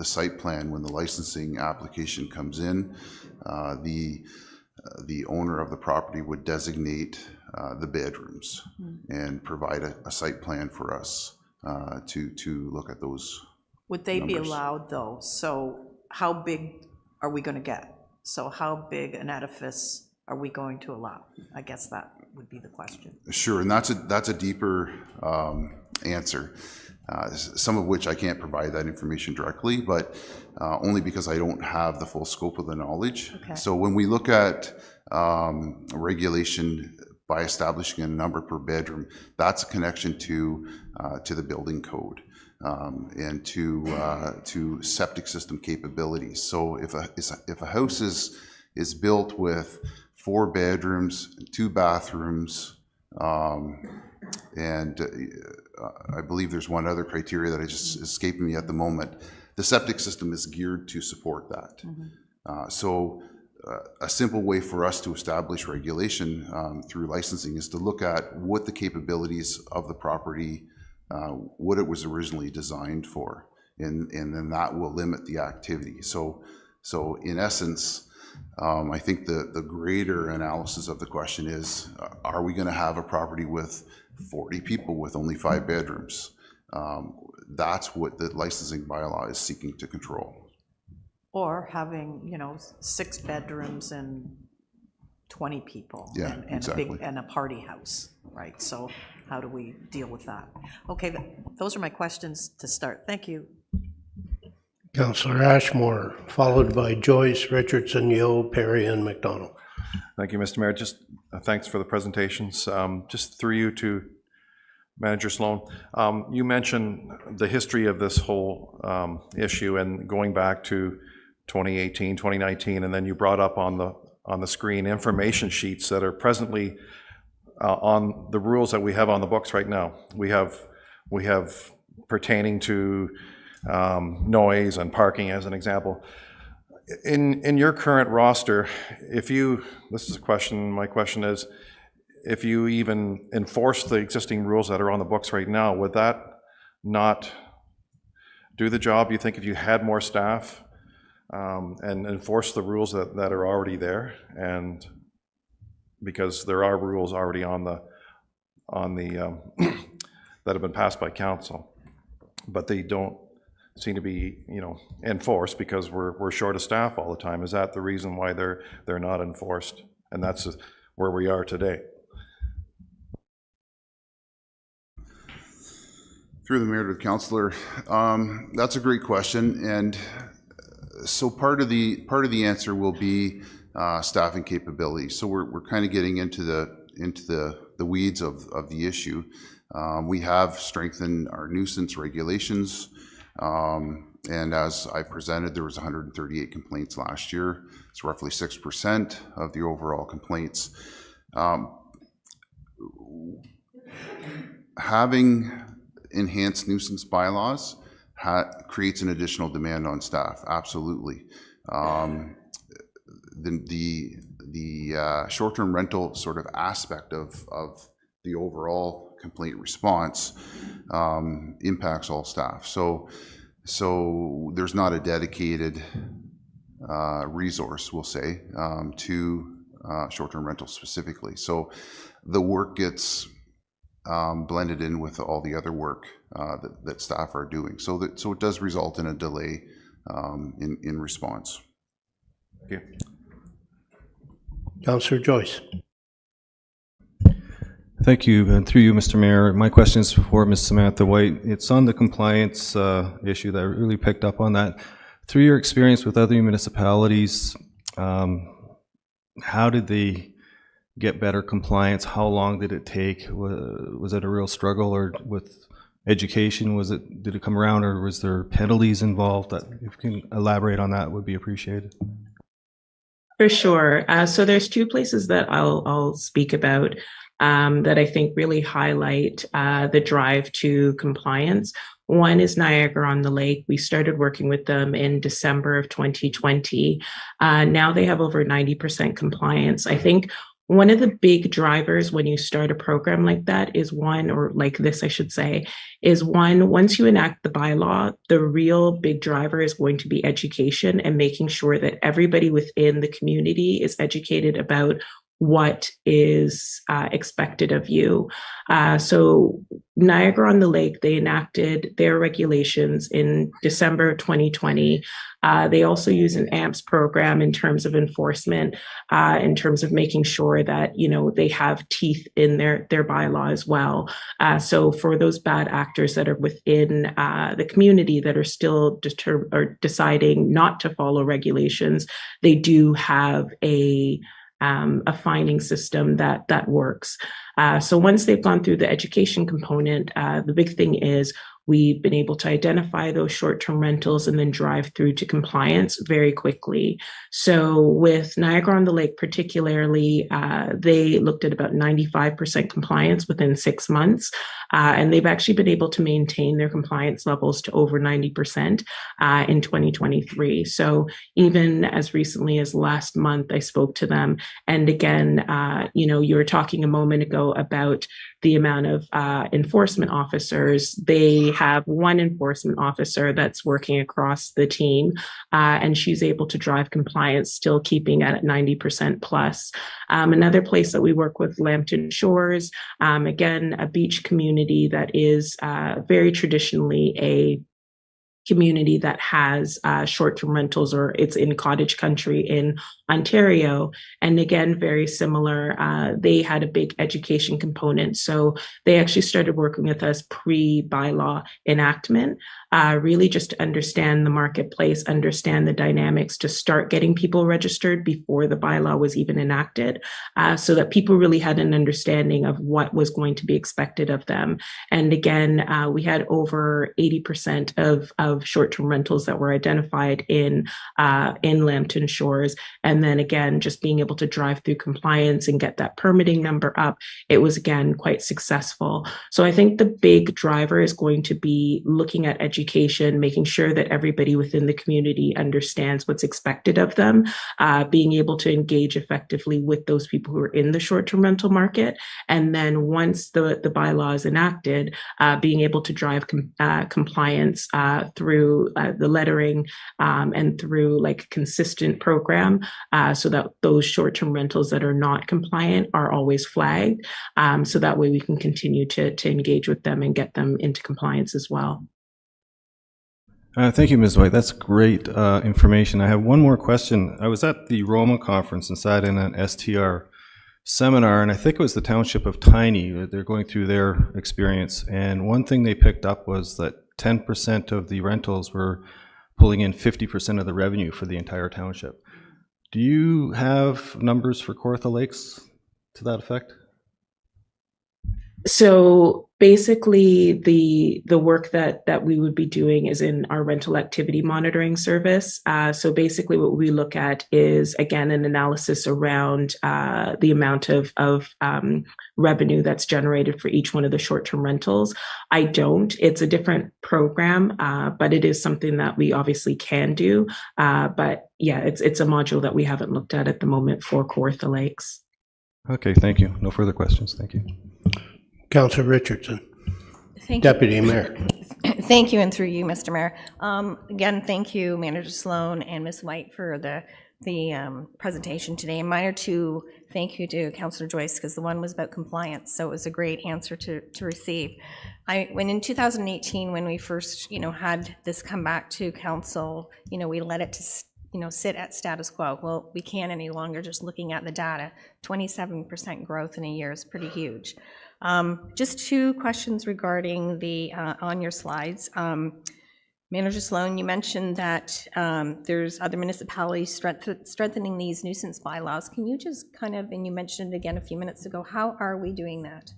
[SPEAKER 2] site plan, when the licensing application comes in, the owner of the property would designate the bedrooms and provide a site plan for us to look at those.
[SPEAKER 5] Would they be
[SPEAKER 2] numbers.
[SPEAKER 5] allowed, though? So how big are we going to get? So how big an edifice are we going to allow? I guess that would be the question.
[SPEAKER 2] Sure, and that's a deeper answer, some of which I can't provide that information directly, but only because I don't have the full scope of the knowledge.
[SPEAKER 5] Okay.
[SPEAKER 2] So when we look at regulation by establishing a number per bedroom, that's a connection to the building code. And to septic system capabilities. So if a house is built with 4 bedrooms, 2 bathrooms, and I believe there's one other criteria that is escaping me at the moment, the septic system is geared to support that. So a simple way for us to establish regulation through licensing is to look at what the capabilities of the property, what it was originally designed for, and then that will limit the activity. So in essence, I think the greater analysis of the question is, are we going to have a property with 40 people with only 5 bedrooms? That's what the licensing bylaw is seeking to control.
[SPEAKER 5] Or having, 6 bedrooms and 20 people.
[SPEAKER 2] Yeah,
[SPEAKER 5] and
[SPEAKER 2] exactly.
[SPEAKER 5] And a party house, right? So how do we deal with that? Okay, those are my questions to start. Thank you.
[SPEAKER 1] Councillor Ashmore, followed by Joyce, Richardson, Yeo, Perry, and McDonald.
[SPEAKER 6] Thank you, Mr. Mayor. Just thanks for the presentations. Just through you to Manager Sloan. You mentioned the history of this whole issue and going back to 2018, 2019, and then you brought up on the screen information sheets that are presently on the rules that we have on the books right now. We have pertaining to noise and parking as an example. In your current roster, this is a question, my question is, if you even enforce the existing rules that are on the books right now, would that not do the job, you think, if you had more staff and enforce the rules that are already there? And because there are rules already on the that have been passed by council, but they don't seem to be enforced because we're short of staff all the time. Is that the reason why they're not enforced? And that's where we are today.
[SPEAKER 2] Through the mayor to the councillor, that's a great question, and so part of the answer will be staffing capability. So we're kind of getting into the weeds of the issue. We have strengthened our nuisance regulations, and as I presented, there was 138 complaints last year. It's roughly 6% of the overall complaints. Having enhanced nuisance bylaws creates an additional demand on staff, absolutely. The short-term rental sort of aspect of the overall complaint response impacts all staff. So there's not a dedicated resource, we'll say, to short-term rental specifically. So the work gets blended in with all the other work that staff are doing. So it does result in a delay in response.
[SPEAKER 6] Thank you.
[SPEAKER 1] Councillor Joyce.
[SPEAKER 7] Thank you, and through you, Mr. Mayor. My question is for Ms. Samantha White. It's on the compliance issue that I really picked up on that. Through your experience with other municipalities, how did they get better compliance? How long did it take? Was it a real struggle, or with education, did it come around, or was there penalties involved? If you can elaborate on that, would be appreciated.
[SPEAKER 3] For sure. So there's two places that I'll speak about that I think really highlight the drive to compliance. One is Niagara-on-the-Lake. We started working with them in December of 2020. Now they have over 90% compliance. I think one of the big drivers when you start a program like that is or like this, I should say, once you enact the bylaw, the real big driver is going to be education and making sure that everybody within the community is educated about what is expected of you. So Niagara-on-the-Lake, they enacted their regulations in December 2020. They also use an AMPS program in terms of enforcement, in terms of making sure that, they have teeth in their bylaw as well. So for those bad actors that are within the community that are still deciding not to follow regulations, they do have a fining system that works. So once they've gone through the education component, the big thing is we've been able to identify those short-term rentals and then drive through to compliance very quickly. So with Niagara-on-the-Lake particularly, they looked at about 95% compliance within 6 months. And they've actually been able to maintain their compliance levels to over 90% in 2023. So even as recently as last month, I spoke to them. And again, you were talking a moment ago about the amount of enforcement officers. They have one enforcement officer that's working across the team, and she's able to drive compliance, still keeping at 90% plus. Another place that we work with, Lambton Shores, again, a beach community that is very traditionally a community that has short-term rentals, or it's in cottage country in Ontario. And again, very similar, they had a big education component. So they actually started working with us pre-bylaw enactment, really just to understand the marketplace, understand the dynamics, to start getting people registered before the bylaw was even enacted, so that people really had an understanding of what was going to be expected of them. And again, we had over 80% of short-term rentals that were identified in Lambton Shores. And then again, just being able to drive through compliance and get that permitting number up, it was again quite successful. So I think the big driver is going to be looking at education, making sure that everybody within the community understands what's expected of them, being able to engage effectively with those people who are in the short-term rental market. And then once the bylaw is enacted, being able to drive compliance through the lettering and through like consistent program, so that those short-term rentals that are not compliant are always flagged. So that way we can continue to engage with them and get them into compliance as well.
[SPEAKER 7] Thank you, Ms. White. That's great information. I have one more question. I was at the Roma conference and sat in an STR seminar, and I think it was the township of Tiny. They're going through their experience, and one thing they picked up was that 10% of the rentals were pulling in 50% of the revenue for the entire township. Do you have numbers for Kawartha Lakes to that effect?
[SPEAKER 3] So basically, the work that we would be doing is in our rental activity monitoring service. So basically, what we look at is, again, an analysis around the amount of revenue that's generated for each one of the short-term rentals. I don't. It's a different program, but it is something that we obviously can do. But yeah, it's a module that we haven't looked at the moment for Kawartha Lakes.
[SPEAKER 7] Okay, thank you. No further questions. Thank you.
[SPEAKER 1] Councillor Richardson.
[SPEAKER 8] Thank you.
[SPEAKER 1] Deputy Mayor.
[SPEAKER 8] Thank you, and through you, Mr. Mayor. Again, thank you, Manager Sloan and Ms. White, for the the presentation today. And mine are to thank you to Councillor Joyce, because the one was about compliance, so it was a great answer to receive. When in 2018, when we first, had this come back to council, we let it to sit at status quo. Well, we can't any longer, just looking at the data. 27% growth in a year is pretty huge. Just two questions regarding the, on your slides. Manager Sloan, you mentioned that there's other municipalities strengthening these nuisance bylaws. Can you just and you mentioned it again a few minutes ago, how are we doing that?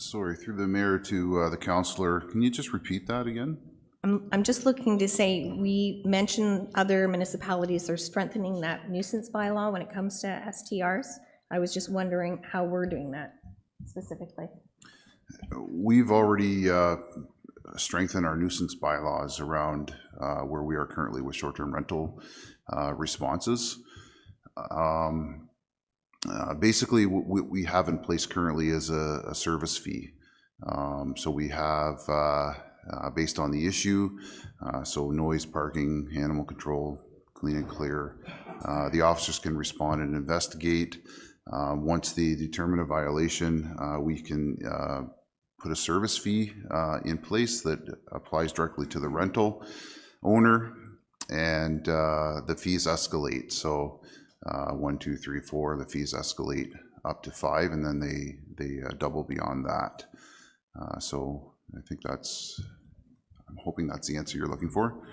[SPEAKER 2] Sorry, through the mayor to the councillor, can you just repeat that again?
[SPEAKER 8] I'm just looking to say, we mentioned other municipalities are strengthening that nuisance bylaw when it comes to STRs. I was just wondering how we're doing that specifically.
[SPEAKER 2] We've already strengthened our nuisance bylaws around where we are currently with short-term rental responses. Basically, what we have in place currently is a service fee. So we have, based on the issue, so noise, parking, animal control, clean and clear, the officers can respond and investigate. Once they determine a violation, we can put a service fee in place that applies directly to the rental owner, and the fees escalate. So 1, 2, 3, 4, the fees escalate up to 5, and then they double beyond that. So I think I'm hoping that's the answer you're looking for.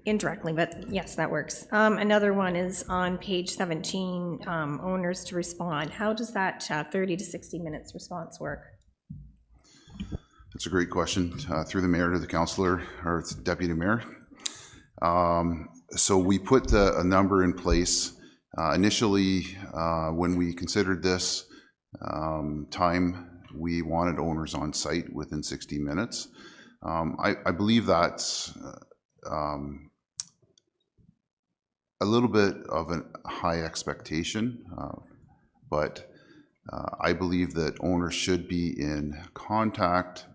[SPEAKER 8] Indirectly, but yes, that works. Another one is on page 17, owners to respond. How does that 30 to 60 minutes response work?
[SPEAKER 2] That's a great question. Through the mayor to the councillor or deputy mayor. So we put a number in place. Initially, when we considered this time, we wanted owners on site within 60 minutes. I believe that's a little bit of a high expectation, but I believe that owners should be in contact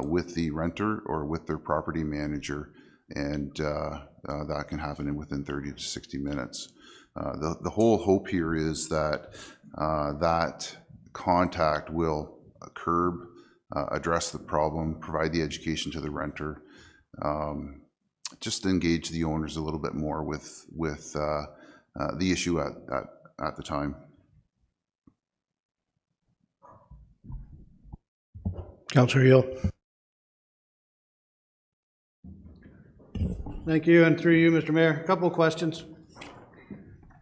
[SPEAKER 2] with the renter or with their property manager, and that can happen within 30 to 60 minutes. The whole hope here is that that contact will curb, address the problem, provide the education to the renter, just engage the owners a little bit more with the issue at the time.
[SPEAKER 1] Councillor Hill.
[SPEAKER 9] Thank you, and through you, Mr. Mayor, a couple of questions.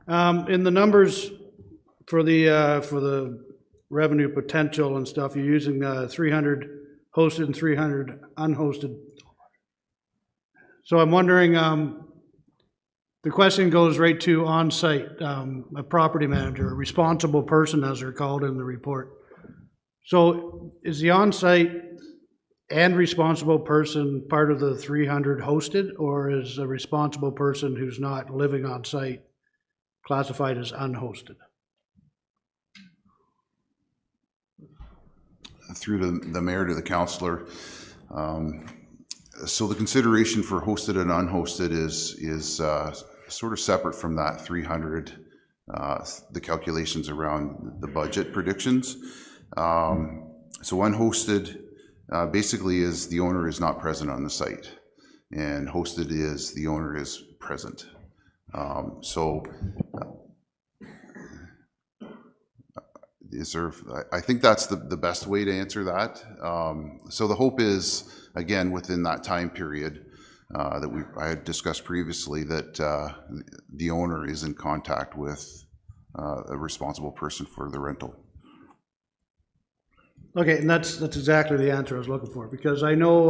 [SPEAKER 9] In the numbers for the revenue potential and stuff, you're using 300 hosted and 300 unhosted. So I'm wondering, the question goes right to on-site, a property manager, a responsible person, as they're called in the report. So is the on-site and responsible person part of the 300 hosted, or is a responsible person who's not living on site classified as unhosted?
[SPEAKER 2] Through the mayor to the councillor, so the consideration for hosted and unhosted is sort of separate from that 300, the calculations around the budget predictions. So unhosted basically is the owner is not present on the site, and hosted is the owner is present. I think that's the best way to answer that. So the hope is, again, within that time period that I had discussed previously, that the owner is in contact with a responsible person for the rental.
[SPEAKER 9] Okay, and that's exactly the answer I was looking for, because I know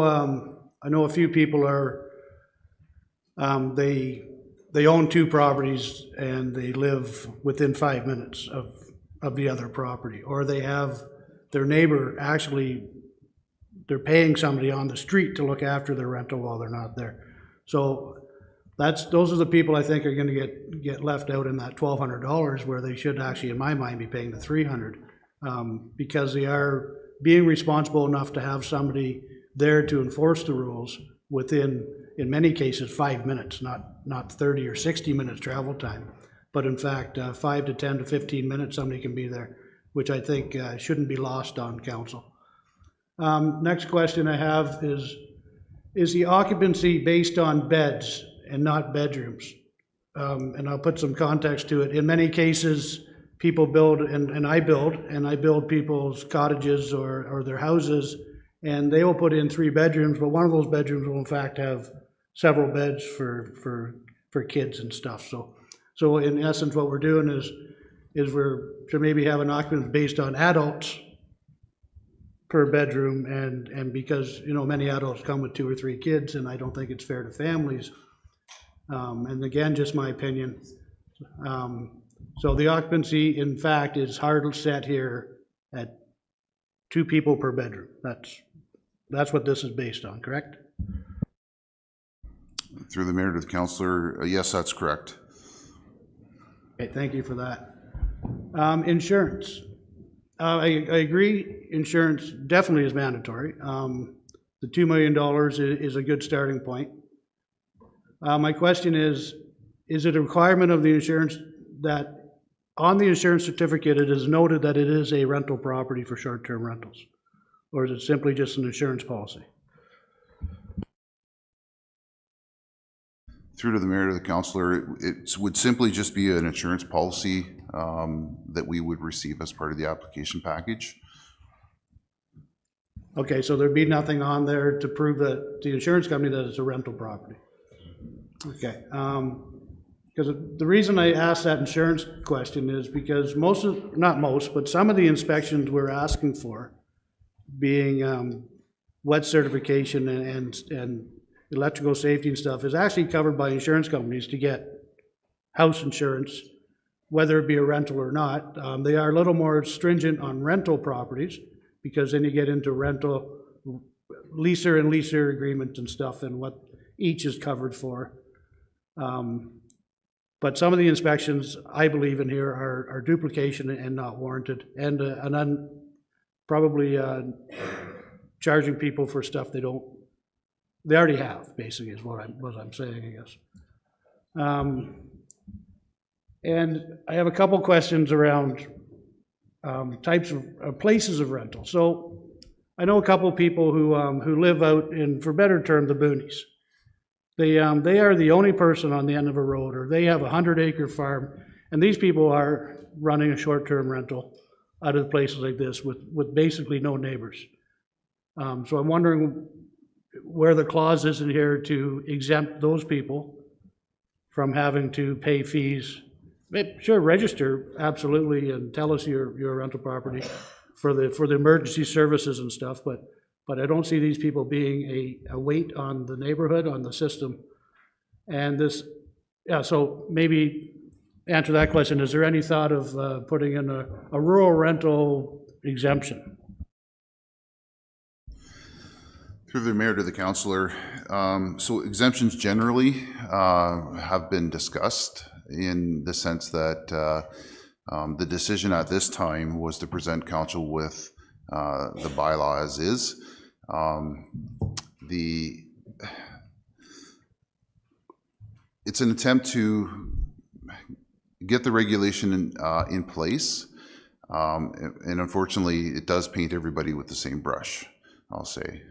[SPEAKER 9] a few people are they own 2 properties and they live within 5 minutes of the other property, or they have their neighbor actually, they're paying somebody on the street to look after their rental while they're not there. So those are the people I think are going to get left out in that $1,200, where they should actually, in my mind, be paying the $300, because they are being responsible enough to have somebody there to enforce the rules within, in many cases, 5 minutes, not 30 or 60 minutes travel time, but in fact, 5 to 10 to 15 minutes, somebody can be there, which I think shouldn't be lost on council. Next question I have is the occupancy based on beds and not bedrooms? And I'll put some context to it. In many cases, people build, and I build people's cottages or their houses, and they will put in 3 bedrooms, but one of those bedrooms will in fact have several beds for kids and stuff. So in essence, what we're doing is we're to maybe have an occupancy based on adults per bedroom, and because, you know, many adults come with 2 or 3 kids, and I don't think it's fair to families. And again, just my opinion. So the occupancy, in fact, is hard set here at 2 people per bedroom. That's what this is based on, correct?
[SPEAKER 2] Through the mayor to the councillor, yes, that's correct.
[SPEAKER 9] Okay, thank you for that. Insurance. I agree, insurance definitely is mandatory. The $2 million is a good starting point. My question is it a requirement of the insurance that on the insurance certificate it is noted that it is a rental property for short-term rentals? Or is it simply just an insurance policy?
[SPEAKER 2] Through to the mayor to the councillor, it would simply just be an insurance policy that we would receive as part of the application package.
[SPEAKER 9] Okay, so there'd be nothing on there to prove that the insurance company that it's a rental property. Okay, because the reason I asked that insurance question is because not most, but some of the inspections we're asking for, being wet certification and electrical safety and stuff, is actually covered by insurance companies to get house insurance, whether it be a rental or not. They are a little more stringent on rental properties, because then you get into rental leaser and leaser agreements and stuff and what each is covered for. But some of the inspections I believe in here are duplication and not warranted, and probably charging people for stuff they already have, basically, is what I'm saying, I guess. And I have a couple questions around types of places of rental. So I know a couple of people who live out in, for better term, the boonies. They are the only person on the end of a road, or they have a 100-acre farm, and these people are running a short-term rental out of places like this with basically no neighbors. So I'm wondering where the clause is in here to exempt those people from having to pay fees. Sure, register, absolutely, and tell us your rental property for the emergency services and stuff, but I don't see these people being a weight on the neighborhood, on the system. And this, yeah, so maybe answer that question. Is there any thought of putting in a rural rental exemption?
[SPEAKER 2] Through the mayor to the councillor, so exemptions generally have been discussed in the sense that the decision at this time was to present council with the bylaw as is. It's an attempt to get the regulation in place, and unfortunately it does paint everybody with the same brush, I'll say.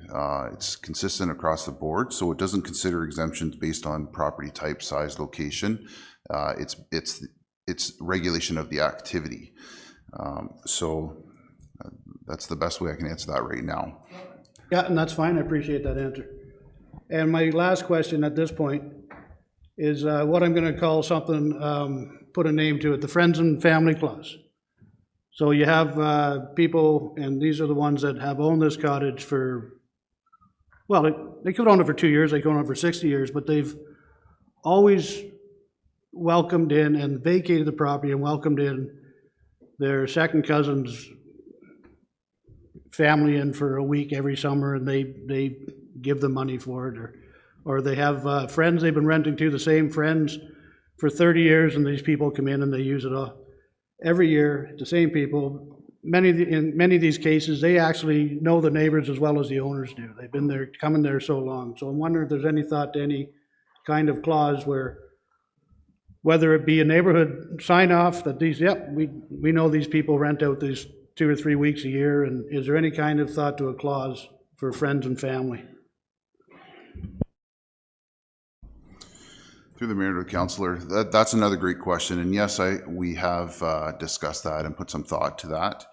[SPEAKER 2] It's consistent across the board, so it doesn't consider exemptions based on property type, size, location. It's regulation of the activity. So that's the best way I can answer that right now.
[SPEAKER 9] Yeah, and that's fine. I appreciate that answer. And my last question at this point is what I'm going to call something, put a name to it, the Friends and Family Clause. So you have people, and these are the ones that have owned this cottage for, well, they could own it for 2 years, they could own it for 60 years, but they've always welcomed in and vacated the property and welcomed in their second cousin's family in for a week every summer, and they give them money for it, or they have friends they've been renting to, the same friends for 30 years, and these people come in and they use it all every year, the same people, in many of these cases, they actually know the neighbors as well as the owners do. They've been there, coming there so long. So I'm wondering if there's any thought to any kind of clause where, whether it be a neighborhood sign off that these, yep, we know these people rent out these 2 or 3 weeks a year, and is there any kind of thought to a clause for friends and family?
[SPEAKER 2] Through the mayor to the councillor, that's another great question, and yes, we have discussed that and put some thought to that.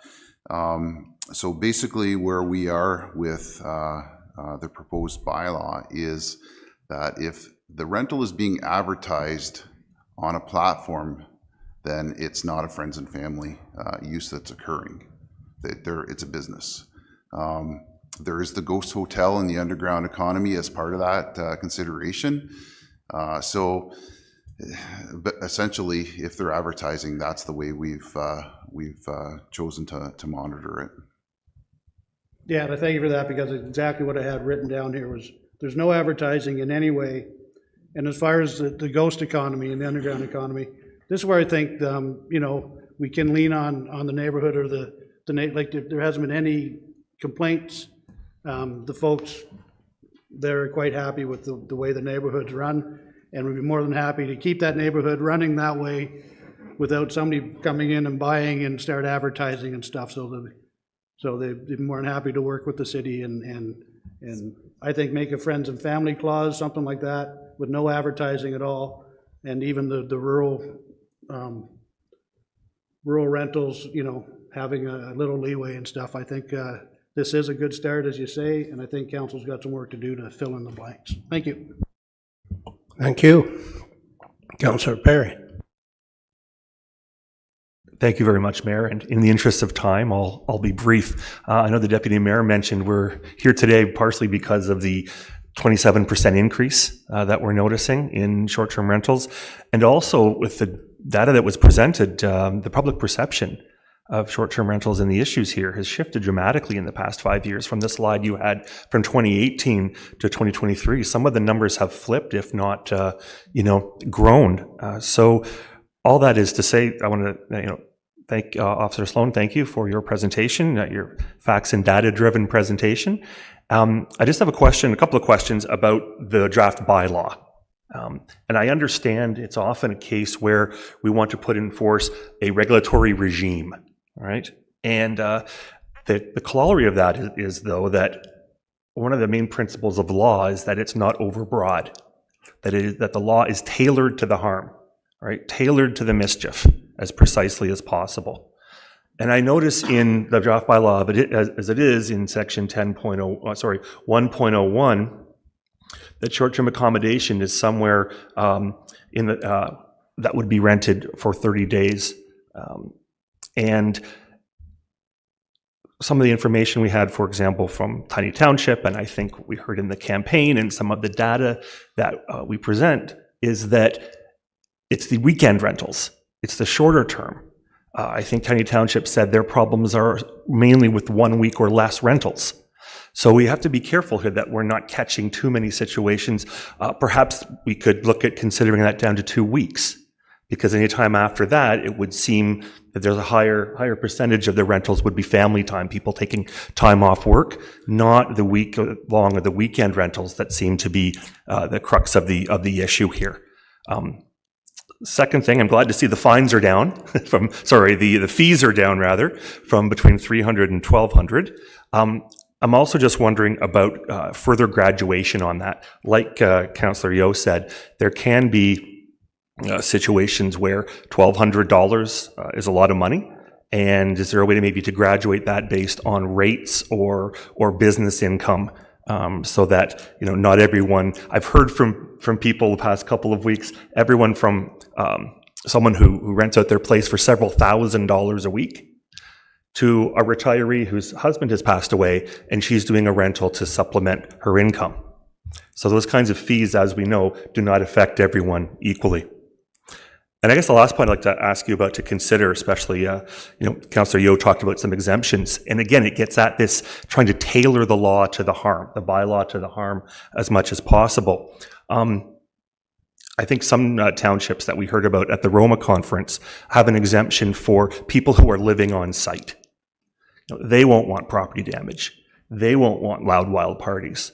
[SPEAKER 2] So basically, where we are with the proposed bylaw is that if the rental is being advertised on a platform, then it's not a friends and family use that's occurring. It's a business. There is the ghost hotel in the underground economy as part of that consideration. But essentially, if they're advertising, that's the way we've chosen to monitor it.
[SPEAKER 9] Yeah, and I thank you for that, because it's exactly what I had written down here was, there's no advertising in any way. And as far as the ghost economy and the underground economy, this is where I think, you know, we can lean on the neighborhood or like there hasn't been any complaints. The folks, they're quite happy with the way the neighborhood's run, and we'd be more than happy to keep that neighborhood running that way without somebody coming in and buying and start advertising and stuff. So they'd be more than happy to work with the city and I think make a friends and family clause, something like that, with no advertising at all, and even the rural rentals, you know, having a little leeway and stuff. I think this is a good start, as you say, and I think council's got some work to do to fill in the blanks. Thank you.
[SPEAKER 1] Thank you. Councillor Perry.
[SPEAKER 10] Thank you very much, Mayor. And in the interest of time, I'll be brief. I know the Deputy Mayor mentioned we're here today partially because of the 27% increase that we're noticing in short-term rentals, and also with the data that was presented, the public perception of short-term rentals and the issues here has shifted dramatically in the past 5 years. From the slide you had from 2018 to 2023, some of the numbers have flipped, if not, grown. So all that is to say, I want to, thank Officer Sloan. Thank you for your presentation, your facts and data-driven presentation. I just have a couple of questions about the draft bylaw. And I understand it's often a case where we want to put in force a regulatory regime, right? And the corollary of that is, though, that one of the main principles of law is that it's not overbroad, that the law is tailored to the harm, right? Tailored to the mischief as precisely as possible. And I notice in the draft bylaw, but as it is in section 1.01, that short-term accommodation is somewhere that would be rented for 30 days. And some of the information we had, for example, from Tiny Township, and I think we heard in the campaign and some of the data that we present, is that it's the weekend rentals. It's the shorter term. I think Tiny Township said their problems are mainly with 1 week or less rentals. So we have to be careful here that we're not catching too many situations. Perhaps we could look at considering that down to 2 weeks, because any time after that, it would seem that there's a higher percentage of the rentals would be family time, people taking time off work, not the week long or the weekend rentals that seem to be the crux of the issue here. Second thing, I'm glad to see the fines are down the fees are down rather, from between $300 and $1,200. I'm also just wondering about further graduation on that. Like Councillor Yeo said, there can be situations where $1,200 is a lot of money. And is there a way to maybe to graduate that based on rates or business income? So that, not everyone, I've heard from people the past couple of weeks, everyone from someone who rents out their place for several $1,000s a week to a retiree whose husband has passed away and she's doing a rental to supplement her income. So those kinds of fees, as we know, do not affect everyone equally. And I guess the last point I'd like to ask you about to consider, especially, Councillor Yeo talked about some exemptions. And again, it gets at this trying to tailor the law to the harm, the bylaw to the harm as much as possible. I think some townships that we heard about at the Roma conference have an exemption for people who are living on site. They won't want property damage. They won't want loud, wild parties.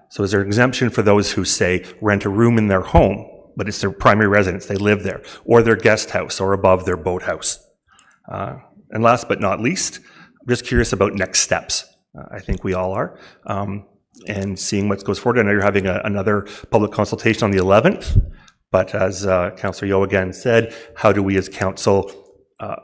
[SPEAKER 10] So is there an exemption for those who, say, rent a room in their home, but it's their primary residence, they live there, or their guest house, or above their boathouse? And last but not least, I'm just curious about next steps. I think we all are. And seeing what goes forward. I know you're having another public consultation on the 11th, but as Councillor Yeo again said, how do we as council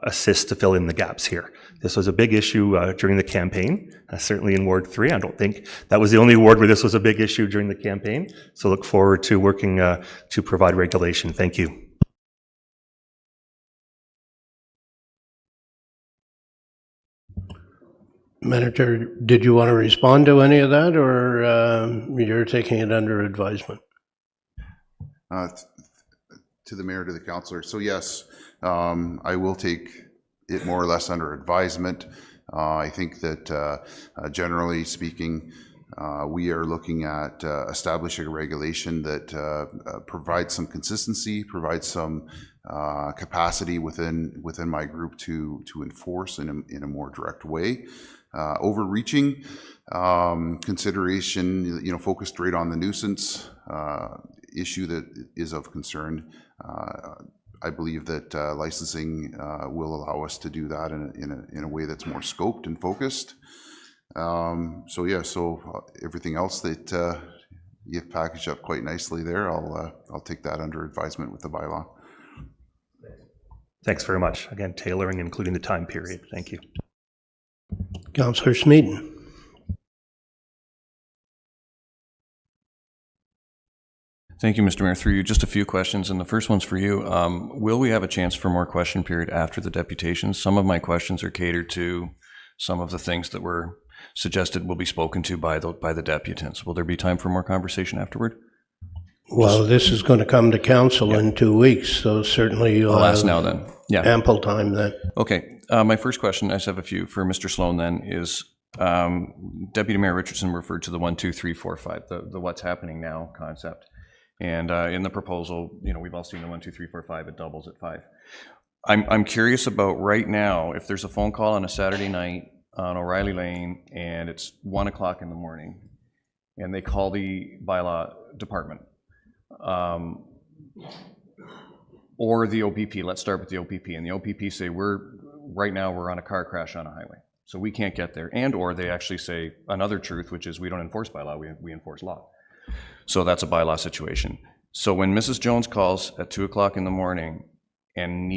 [SPEAKER 10] assist to fill in the gaps here? This was a big issue during the campaign, certainly in Ward 3. I don't think that was the only ward where this was a big issue during the campaign. So look forward to working to provide regulation. Thank you.
[SPEAKER 1] Manager, did you want to respond to any of that, or you're taking it under advisement?
[SPEAKER 2] To the mayor, to the councillor. So yes, I will take it more or less under advisement. I think that generally speaking, we are looking at establishing a regulation that provides some consistency, provides some capacity within my group to enforce in a more direct way. Overreaching consideration, focused right on the nuisance issue that is of concern. I believe that licensing will allow us to do that in a way that's more scoped and focused. So everything else that you've packaged up quite nicely there, I'll take that under advisement with the bylaw.
[SPEAKER 10] Thanks very much. Again, tailoring, including the time period. Thank you.
[SPEAKER 1] Councillor Smeaton.
[SPEAKER 11] Thank you, Mr. Mayor. Through you, just a few questions, and the first one's for you. Will we have a chance for more question period after the deputations? Some of my questions are catered to some of the things that were suggested will be spoken to by the deputants. Will there be time for more conversation afterward?
[SPEAKER 1] Well, this is going to come to council in 2 weeks, so certainly you'll
[SPEAKER 11] I'll ask
[SPEAKER 1] have
[SPEAKER 11] now then. Yeah.
[SPEAKER 1] ample time then.
[SPEAKER 11] Okay. My first question, I just have a few for Mr. Sloan then, is Deputy Mayor Richardson referred to the 1, 2, 3, 4, 5, the what's happening now concept. And in the proposal, we've all seen the 1, 2, 3, 4, 5, it doubles at 5. I'm curious about right now, if there's a phone call on a Saturday night on O'Reilly Lane and it's 1 o'clock in the morning and they call the bylaw department, or the OPP, let's start with the OPP, and the OPP say, right now we're on a car crash on a highway, so we can't get there, and or they actually say another truth, which is we don't enforce bylaw, we enforce law. So that's a bylaw situation. So when Mrs. Jones calls at 2 o'clock in the morning and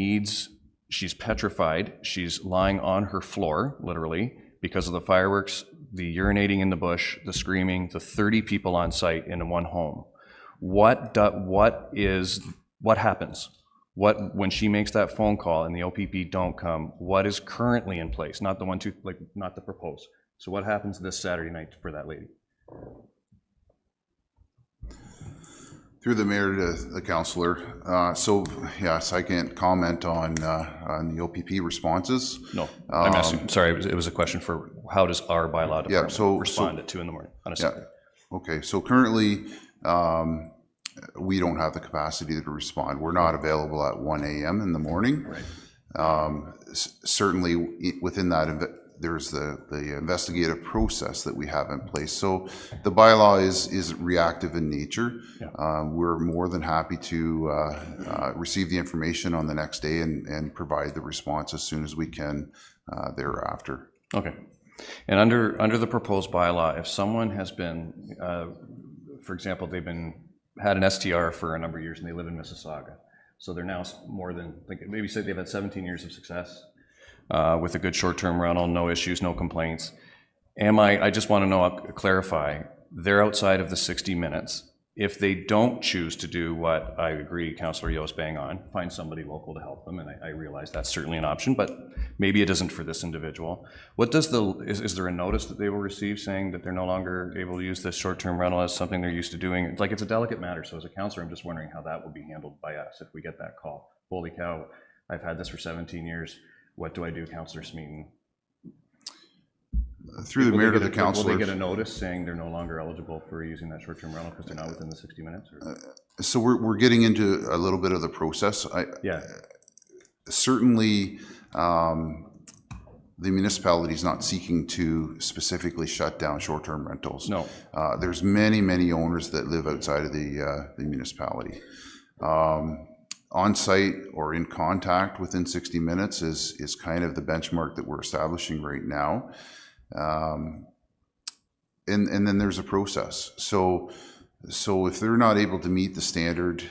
[SPEAKER 11] she's petrified, she's lying on her floor, literally, because of the fireworks, the urinating in the bush, the screaming, the 30 people on site in one home. What happens? When she makes that phone call and the OPP don't come, what is currently in place? Not the 1, 2, not the proposed. So what happens this Saturday night for that lady?
[SPEAKER 2] Through the mayor to the councillor. So yes, I can't comment on the OPP responses.
[SPEAKER 11] No, I'm asking, sorry, it was a question for how does our bylaw department respond at 2 in the morning on a Saturday?
[SPEAKER 2] Okay, so currently we don't have the capacity to respond. We're not available at 1 a.m. in the morning. Right. Certainly within that, there's the investigative process that we have in place. So the bylaw is reactive in nature. Yeah. We're more than happy to receive the information on the next day and provide the response as soon as we can thereafter.
[SPEAKER 11] Okay. And under the proposed bylaw, if someone has been, for example, had an STR for a number of years and they live in Mississauga, so they're now more than, maybe say they've had 17 years of success with a good short-term rental, no issues, no complaints. I just want to clarify, they're outside of the 60 minutes. If they don't choose to do what I agree Councillor Yo's bang on, find somebody local to help them, and I realize that's certainly an option, but maybe it isn't for this individual. What does is there a notice that they will receive saying that they're no longer able to use this short-term rental as something they're used to doing? It's a delicate matter, so as a councillor, I'm just wondering how that will be handled by us if we get that call. Holy cow, I've had this for 17 years. What do I do, Councillor Smeaton?
[SPEAKER 2] Through the mayor to the councillor.
[SPEAKER 11] Will they get a notice saying they're no longer eligible for using that short-term rental because they're not within the 60 minutes?
[SPEAKER 2] So we're getting into a little bit of the process.
[SPEAKER 11] Yeah.
[SPEAKER 2] Certainly, the municipality is not seeking to specifically shut down short-term rentals.
[SPEAKER 11] No.
[SPEAKER 2] There's many, many owners that live outside of the municipality. On-site or in contact within 60 minutes is kind of the benchmark that we're establishing right now. And then there's a process. So if they're not able to meet the standard,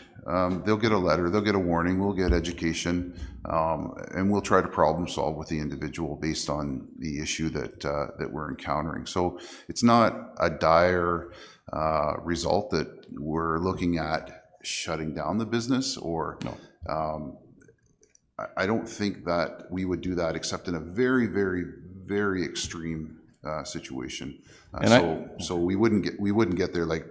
[SPEAKER 2] they'll get a letter, they'll get a warning, we'll get education, and we'll try to problem solve with the individual based on the issue that we're encountering. So it's not a dire result that we're looking at shutting down the business, or I don't think that we would do that except in a very, very, very extreme situation. So we wouldn't get there. Like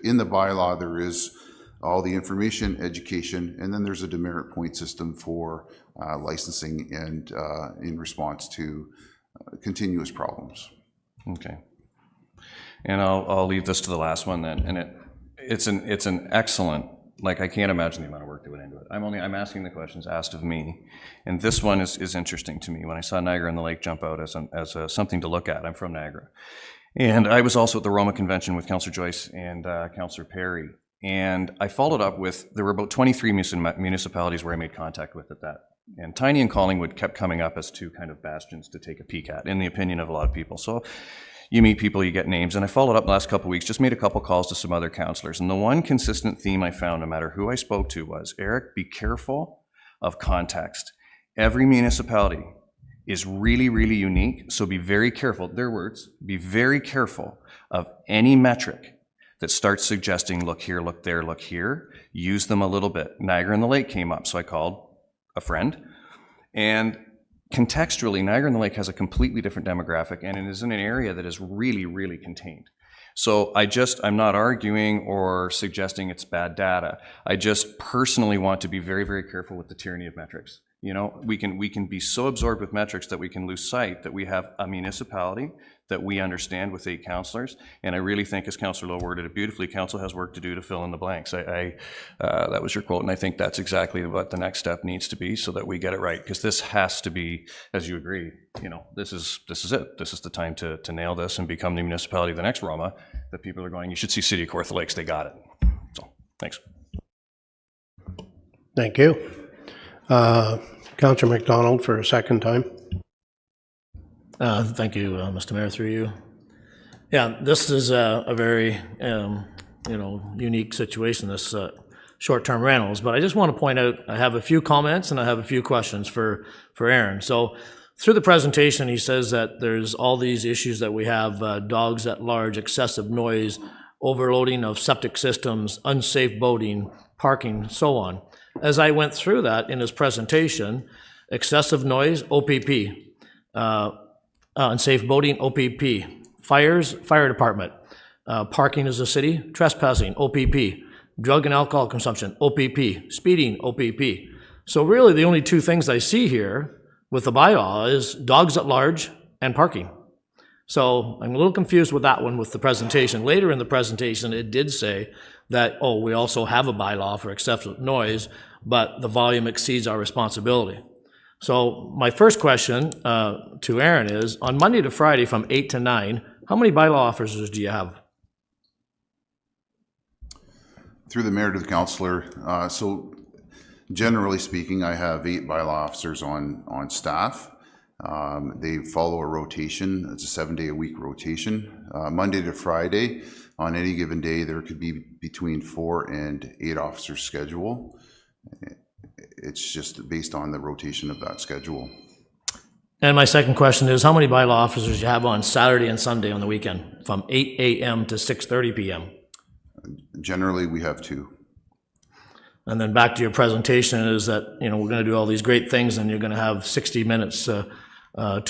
[SPEAKER 2] in the bylaw, there is all the information, education, and then there's a demerit point system for licensing and in response to continuous problems.
[SPEAKER 11] Okay. And I'll leave this to the last one then. And it's an excellent, like, I can't imagine the amount of work that went into it. I'm asking the questions asked of me. And this one is interesting to me. When I saw Niagara on the Lake jump out as something to look at, I'm from Niagara. And I was also at the Roma Convention with Councillor Joyce and Councillor Perry. And I followed up with, there were about 23 municipalities where I made contact with at that. And Tiny and Collingwood kept coming up as two kind of bastions to take a peek at, in the opinion of a lot of people. So you meet people, you get names, and I followed up the last couple of weeks, just made a couple calls to some other councillors. And the one consistent theme I found, no matter who I spoke to, was, Eric, be careful of context. Every municipality is really, really unique, so be very careful, their words, be very careful of any metric that starts suggesting, look here, look there, look here. Use them a little bit. Niagara and the Lake came up, so I called a friend. And contextually, Niagara and the Lake has a completely different demographic, and it is in an area that is really, really contained. So I'm not arguing or suggesting it's bad data. I just personally want to be very, very careful with the tyranny of metrics. You know, we can be so absorbed with metrics that we can lose sight that we have a municipality that we understand with 8 councillors. And I really think, as Councillor Lowe worded it beautifully, council has work to do to fill in the blanks. That was your quote, and I think that's exactly what the next step needs to be so that we get it right. Because this has to be, as you agree, you know, this is it. This is the time to nail this and become the municipality of the next Roma that people are going, you should see City of Kawartha Lakes, they got it. So, thanks.
[SPEAKER 1] Thank you. Councillor McDonald for a second time.
[SPEAKER 4] Thank you, Mr. Mayor, through you. Yeah, this is a very, unique situation, this short-term rentals. But I just want to point out, I have a few comments and I have a few questions for Aaron. So through the presentation, he says that there's all these issues that we have, dogs at large, excessive noise, overloading of septic systems, unsafe boating, parking, so on. As I went through that in his presentation, excessive noise, OPP. Unsafe boating, OPP. Fires, fire department. Parking as a city, trespassing, OPP. Drug and alcohol consumption, OPP. Speeding, OPP. So really the only two things I see here with the bylaw is dogs at large and parking. So I'm a little confused with that one with the presentation. Later in the presentation, it did say that, we also have a bylaw for excessive noise, but the volume exceeds our responsibility. So my first question to Aaron is, on Monday to Friday from 8 to 9, how many bylaw officers do you have?
[SPEAKER 2] Through the mayor to the councillor, so generally speaking, I have 8 bylaw officers on staff. They follow a rotation. It's a 7-day-a-week rotation. Monday to Friday, on any given day, there could be between 4 and 8 officers schedule. It's just based on the rotation of that schedule.
[SPEAKER 4] And my second question is, how many bylaw officers do you have on Saturday and Sunday on the weekend, from 8 a.m. to 6:30 p.m.?
[SPEAKER 2] Generally, we have 2.
[SPEAKER 4] And then back to your presentation is that, we're going to do all these great things and you're going to have 60 minutes to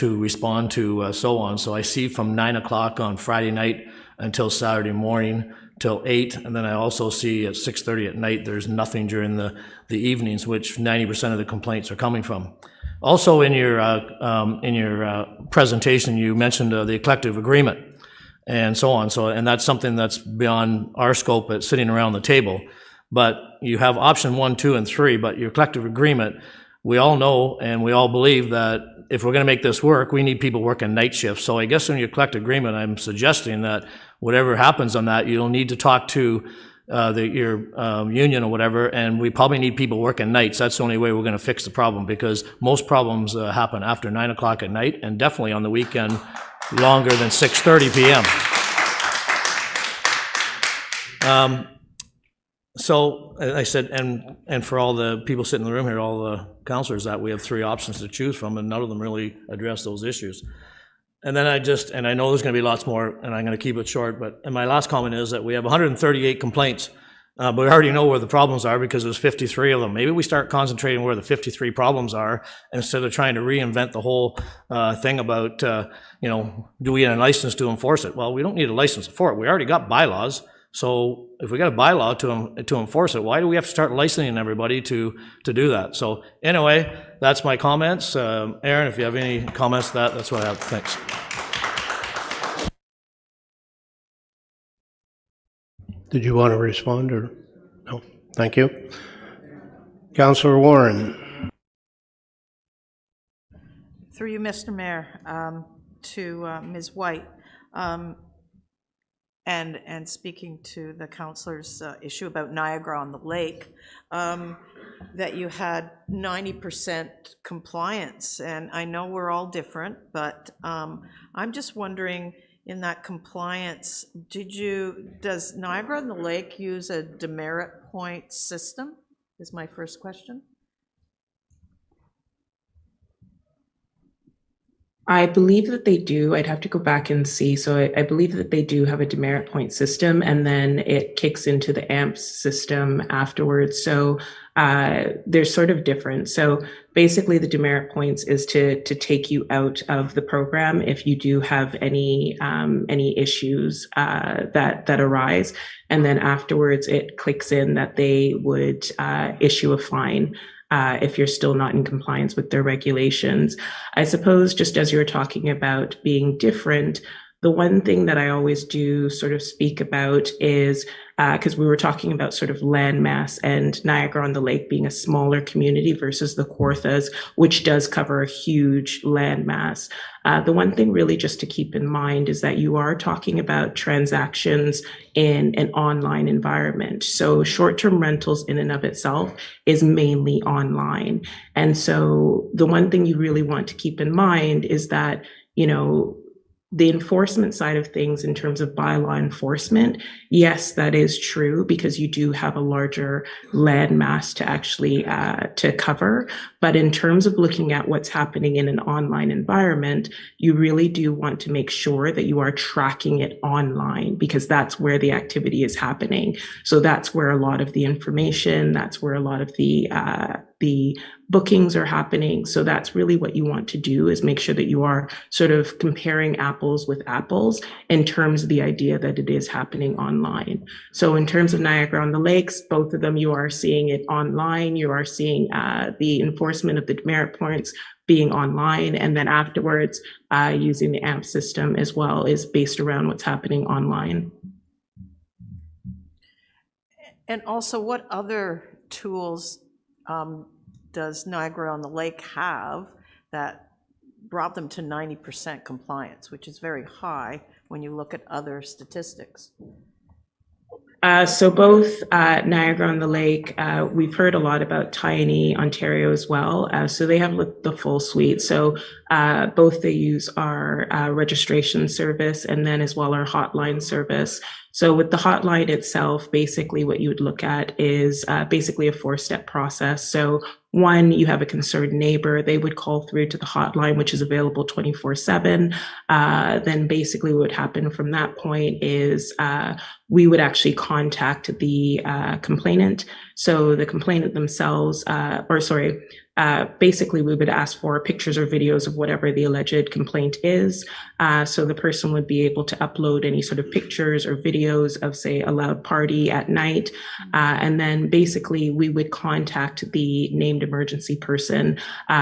[SPEAKER 4] respond to so on. So I see from 9 o'clock on Friday night until Saturday morning till 8, and then I also see at 6:30 at night there's nothing during the evenings, which 90% of the complaints are coming from. Also in your presentation you mentioned the collective agreement and so on. And that's something that's beyond our scope at sitting around the table. But you have option 1, 2, and 3, but your collective agreement, we all know and we all believe that if we're gonna make this work, we need people working night shifts. So I guess in your collective agreement, I'm suggesting that whatever happens on that, you'll need to talk to your union or whatever, and we probably need people working nights. That's the only way we're gonna fix the problem, because most problems happen after 9 o'clock at night, and definitely on the weekend, longer than 6:30 PM. So I said, and for all the people sitting in the room here, all the counselors, that we have 3 options to choose from, and none of them really address those issues. And then and I know there's gonna be lots more, and I'm gonna keep it short, and my last comment is that we have 138 complaints, but we already know where the problems are because there's 53 of them. Maybe we start concentrating where the 53 problems are instead of trying to reinvent the whole thing about, do we need a license to enforce it? Well, we don't need a license for it. We already got bylaws. So if we got a bylaw to enforce it, why do we have to start licensing everybody to do that? So anyway, that's my comments. Aaron, if you have any comments to that, that's what I have. Thanks.
[SPEAKER 1] Did you want to respond or no? Thank you. Councillor Warren.
[SPEAKER 5] Through you, Mr. Mayor, to Ms. White, and speaking to the councillor's issue about Niagara on the Lake, that you had 90% compliance, and I know we're all different, but I'm just wondering, in that compliance, does Niagara on the Lake use a demerit point system, is my first question.
[SPEAKER 3] I believe that they do. I'd have to go back and see. So I believe that they do have a demerit point system, and then it kicks into the AMPS system afterwards. So they're sort of different. So basically the demerit points is to take you out of the program if you do have any issues that arise. And then afterwards it clicks in that they would issue a fine if you're still not in compliance with their regulations. I suppose, just as you were talking about being different, the one thing that I always do sort of speak about is, because we were talking about sort of land mass and Niagara on the Lake being a smaller community versus the Kawarthas, which does cover a huge land mass. The one thing really just to keep in mind is that you are talking about transactions in an online environment. So short-term rentals in and of itself is mainly online. And so the one thing you really want to keep in mind is that, the enforcement side of things in terms of bylaw enforcement, yes, that is true because you do have a larger land mass to actually to cover. But in terms of looking at what's happening in an online environment, you really do want to make sure that you are tracking it online because that's where the activity is happening. So that's where a lot of the information, that's where a lot of the bookings are happening. So that's really what you want to do, is make sure that you are sort of comparing apples with apples in terms of the idea that it is happening online. So in terms of Niagara on the Lakes, both of them, you are seeing it online. You are seeing the enforcement of the demerit points being online. And then afterwards, using the AMP system as well is based around what's happening online.
[SPEAKER 5] And also, what other tools does Niagara on the Lake have that brought them to 90% compliance, which is very high when you look at other statistics?
[SPEAKER 3] So both Niagara on the Lake, we've heard a lot about Tiny, Ontario as well. So they have the full suite. So both they use our registration service and then as well our hotline service. So with the hotline itself, basically what you would look at is basically a 4-step process. So one, you have a concerned neighbor, they would call through to the hotline, which is available 24/7. Then basically what would happen from that point is we would actually contact the complainant. So the complainant themselves, basically we would ask for pictures or videos of whatever the alleged complaint is. So the person would be able to upload any sort of pictures or videos of, say, a loud party at night. And then basically we would contact the named emergency person.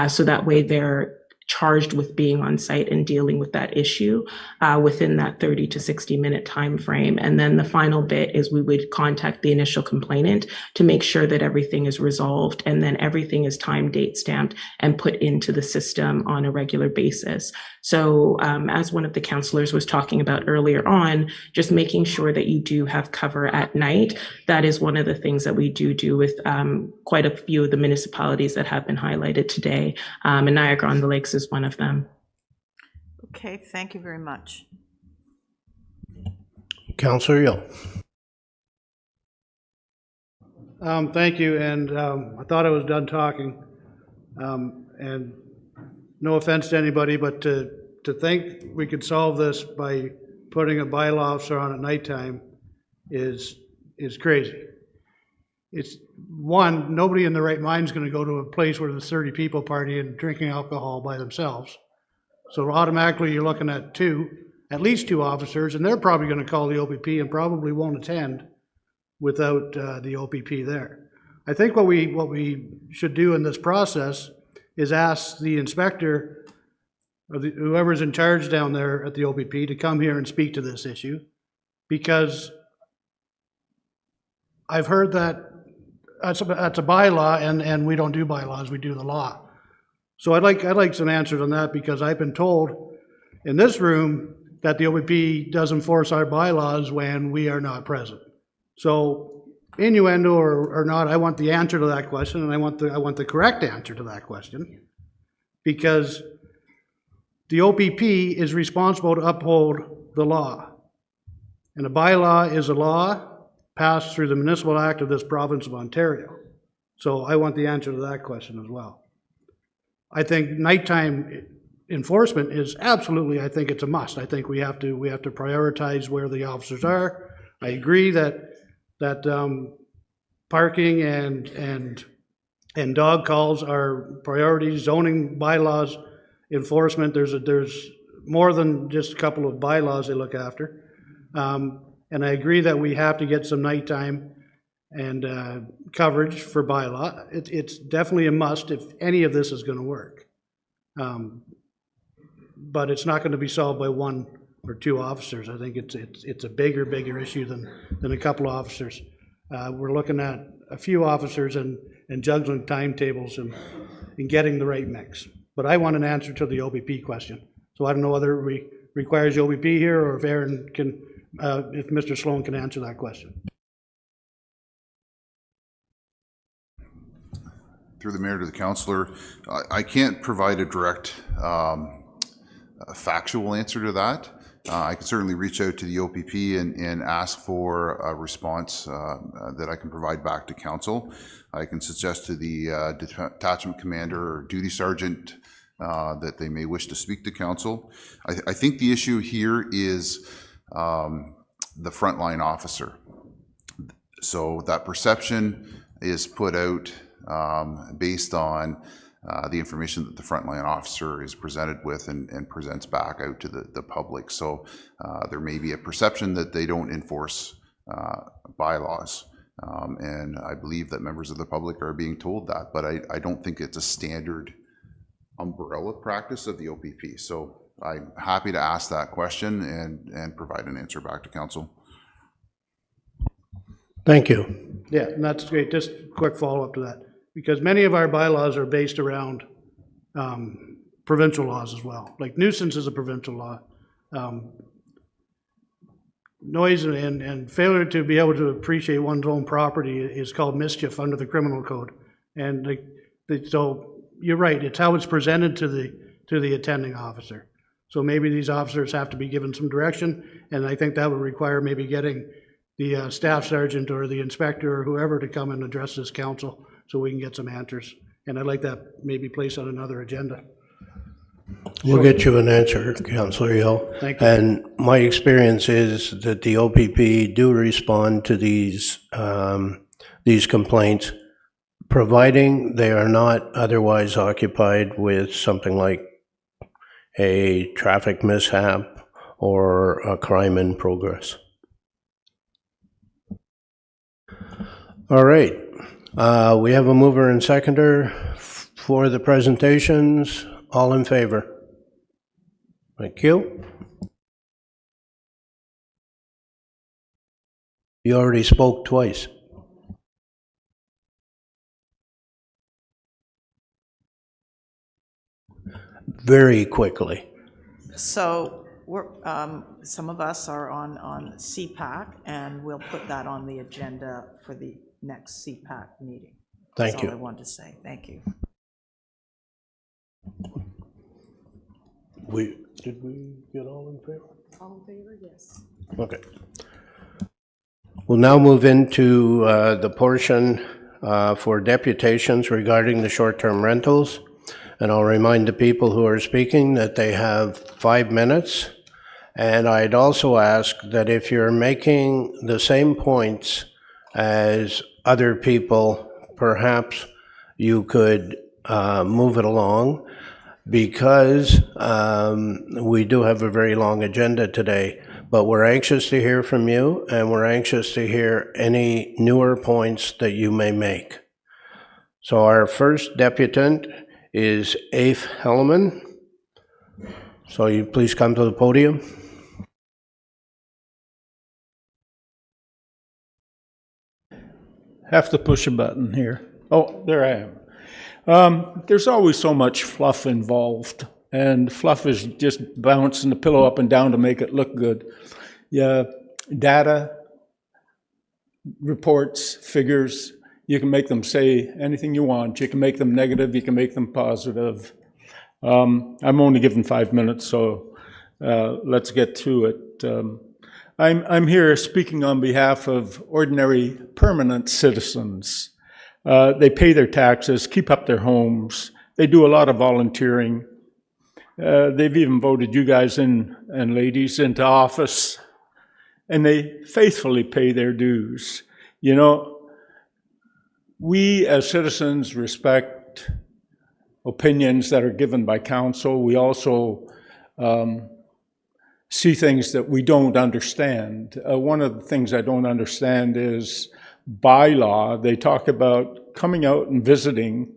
[SPEAKER 3] So that way they're charged with being on site and dealing with that issue within that 30 to 60 minute time frame. And then the final bit is we would contact the initial complainant to make sure that everything is resolved, and then everything is time date stamped and put into the system on a regular basis. So as one of the counselors was talking about earlier on, just making sure that you do have cover at night. That is one of the things that we do with quite a few of the municipalities that have been highlighted today. And Niagara-on-the-Lakes is one of them.
[SPEAKER 5] Okay, thank you very much.
[SPEAKER 1] Councillor Hill.
[SPEAKER 9] Thank you, and I thought I was done talking. And no offense to anybody, but to think we could solve this by putting a bylaw officer on at nighttime is crazy. It's one, nobody in their right mind is going to go to a place where there's 30 people partying and drinking alcohol by themselves. So automatically you're looking at at least two officers, and they're probably going to call the OPP and probably won't attend without the OPP there. I think what we should do in this process is ask the inspector or whoever's in charge down there at the OPP to come here and speak to this issue, because I've heard that that's a bylaw, and we don't do bylaws, we do the law. So I'd like some answers on that, because I've been told in this room that the OPP does enforce our bylaws when we are not present. So innuendo or not, I want the answer to that question, and I want the correct answer to that question, because the OPP is responsible to uphold the law. And a bylaw is a law passed through the municipal act of this province of Ontario. So I want the answer to that question as well. I think nighttime enforcement is absolutely, I think it's a must. I think we have to prioritize where the officers are. I agree that parking and dog calls are priorities. Zoning bylaws enforcement, there's more than just a couple of bylaws they look after. And I agree that we have to get some nighttime and coverage for bylaw. It's definitely a must if any of this is going to work. But it's not going to be solved by one or two officers. I think it's a bigger issue than a couple of officers. We're looking at a few officers and juggling timetables and getting the right mix. But I want an answer to the OPP question. So I don't know whether it requires the OPP here, or if Aaron can, if Mr. Sloan can answer that question.
[SPEAKER 2] Through the mayor to the councillor, I can't provide a direct a factual answer to that. I can certainly reach out to the OPP and ask for a response that I can provide back to council. I can suggest to the detachment commander or duty sergeant that they may wish to speak to council. I think the issue here is the frontline officer. So that perception is put out based on the information that the frontline officer is presented with and presents back out to the public. So there may be a perception that they don't enforce bylaws. And I believe that members of the public are being told that, but I don't think it's a standard umbrella practice of the OPP. So I'm happy to ask that question and provide an answer back to council.
[SPEAKER 1] Thank you.
[SPEAKER 9] Yeah, and that's great. Just a quick follow-up to that, because many of our bylaws are based around provincial laws as well. Like nuisance is a provincial law. Noise and failure to be able to appreciate one's own property is called mischief under the criminal code. And so you're right, it's how it's presented to the attending officer. So maybe these officers have to be given some direction, and I think that would require maybe getting the staff sergeant or the inspector or whoever to come and address this council so we can get some answers. And I'd like that maybe placed on another agenda.
[SPEAKER 1] We'll get you an answer, Councillor Hill.
[SPEAKER 9] Thank you.
[SPEAKER 1] And my experience is that the OPP do respond to these complaints, providing they are not otherwise occupied with something like a traffic mishap or a crime in progress. All right. We have a mover and seconder for the presentations. All in favor? Thank you. You already spoke twice. Very quickly.
[SPEAKER 5] So we're, some of us are on CPAC, and we'll put that on the agenda for the next CPAC meeting.
[SPEAKER 1] Thank
[SPEAKER 5] That's
[SPEAKER 1] you.
[SPEAKER 5] all I wanted to say. Thank you.
[SPEAKER 1] Did we get all in favor?
[SPEAKER 5] All in favor, yes.
[SPEAKER 1] Okay. We'll now move into the portion for deputations regarding the short-term rentals. And I'll remind the people who are speaking that they have 5 minutes. And I'd also ask that if you're making the same points as other people, perhaps you could move it along, because we do have a very long agenda today. But we're anxious to hear from you, and we're anxious to hear any newer points that you may make. So our first deputant is Afe Hellman. So you please come to the podium.
[SPEAKER 12] Have to push a button here. Oh, there I am. There's always so much fluff involved, and fluff is just bouncing the pillow up and down to make it look good. Yeah, data, reports, figures, you can make them say anything you want. You can make them negative, you can make them positive. I'm only given 5 minutes, so let's get to it. I'm here speaking on behalf of ordinary permanent citizens. They pay their taxes, keep up their homes. They do a lot of volunteering. They've even voted you guys in and ladies into office, and they faithfully pay their dues. You know, we as citizens respect opinions that are given by council. We also see things that we don't understand. One of the things I don't understand is bylaw. They talk about coming out and visiting.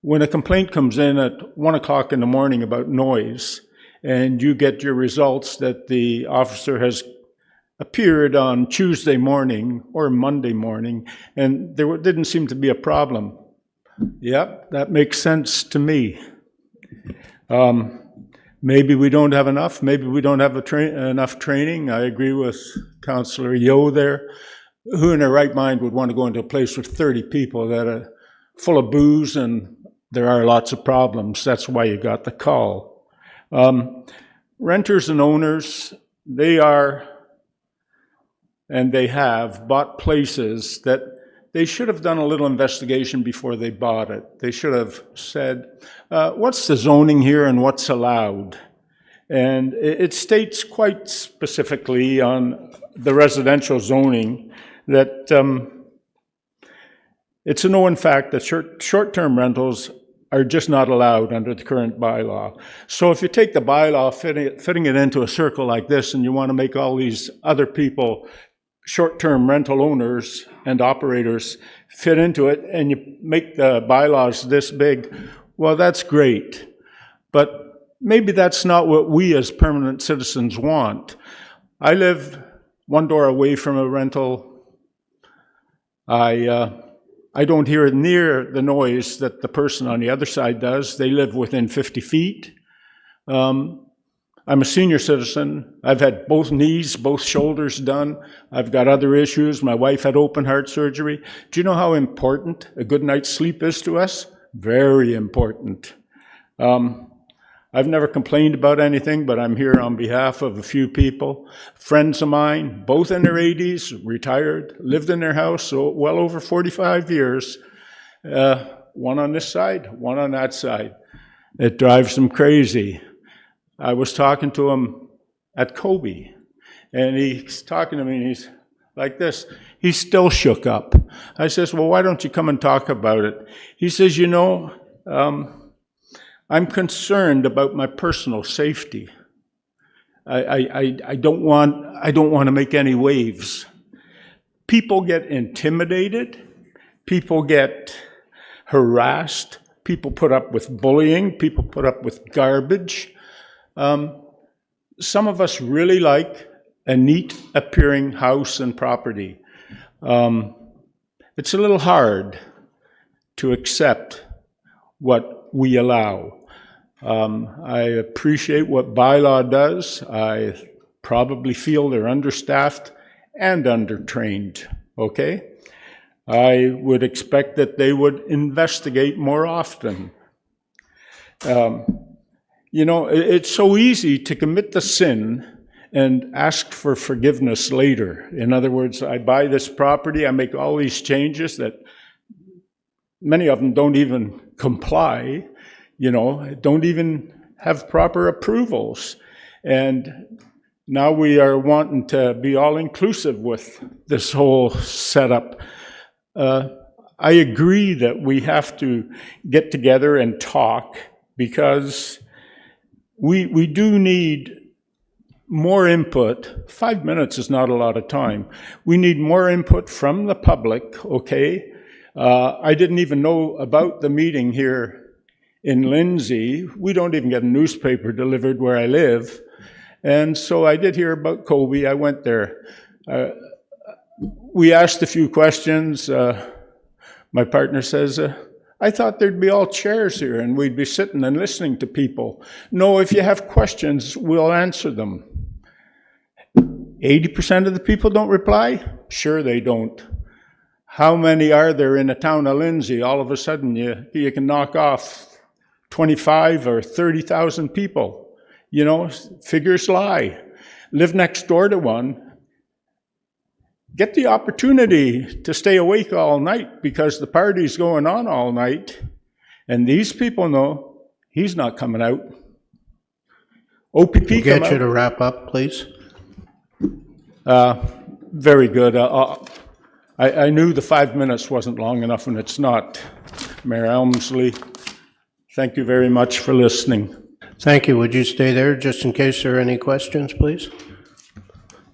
[SPEAKER 12] When a complaint comes in at 1 o'clock in the morning about noise, and you get your results that the officer has appeared on Tuesday morning or Monday morning, and there didn't seem to be a problem. Yep, that makes sense to me. Maybe we don't have enough. Maybe we don't have enough training. I agree with Councillor Yeo there. Who in their right mind would want to go into a place with 30 people that are full of booze, and there are lots of problems? That's why you got the call. Renters and owners, they are, and they have bought places that they should have done a little investigation before they bought it. They should have said, what's the zoning here and what's allowed? And it states quite specifically on the residential zoning that it's a known fact that short-term rentals are just not allowed under the current bylaw. So if you take the bylaw, fitting it into a circle like this, and you want to make all these other people short-term rental owners and operators fit into it, and you make the bylaws this big, well, that's great. But maybe that's not what we as permanent citizens want. I live one door away from a rental. I don't hear near the noise that the person on the other side does. They live within 50 feet. I'm a senior citizen. I've had both knees, both shoulders done. I've got other issues. My wife had open heart surgery. Do you know how important a good night's sleep is to us? Very important. I've never complained about anything, but I'm here on behalf of a few people. Friends of mine, both in their 80s, retired, lived in their house so well over 45 years. One on this side, one on that side. It drives them crazy. I was talking to him at Kobe, and he's talking to me, and he's like this. He's still shook up. I says, well, why don't you come and talk about it? He says, you know, I'm concerned about my personal safety. I don't want to make any waves. People get intimidated. People get harassed. People put up with bullying. People put up with garbage. Some of us really like a neat appearing house and property. It's a little hard to accept what we allow. I appreciate what bylaw does. I probably feel they're understaffed and undertrained, okay? I would expect that they would investigate more often. You know, it's so easy to commit the sin and ask for forgiveness later. In other words, I buy this property, I make all these changes that many of them don't even comply, you know, don't even have proper approvals. And now we are wanting to be all inclusive with this whole setup. I agree that we have to get together and talk, because we do need more input. 5 minutes is not a lot of time. We need more input from the public, okay? I didn't even know about the meeting here in Lindsay. We don't even get a newspaper delivered where I live. And so I did hear about Kobe. I went there. We asked a few questions. My partner says, I thought there'd be all chairs here and we'd be sitting and listening to people. No, if you have questions, we'll answer them. 80% of the people don't reply? Sure they don't. How many are there in a town of Lindsay? All of a sudden you can knock off 25 or 30,000 people. You know, figures lie. Live next door to one. Get the opportunity to stay awake all night because the party's going on all night. And these people know he's not coming out. OPP
[SPEAKER 1] We'll get you to wrap up, please.
[SPEAKER 12] Very good. I knew the 5 minutes wasn't long enough, and it's not. Mayor Elmsley, thank you very much for listening.
[SPEAKER 1] Thank you. Would you stay there just in case there are any questions, please?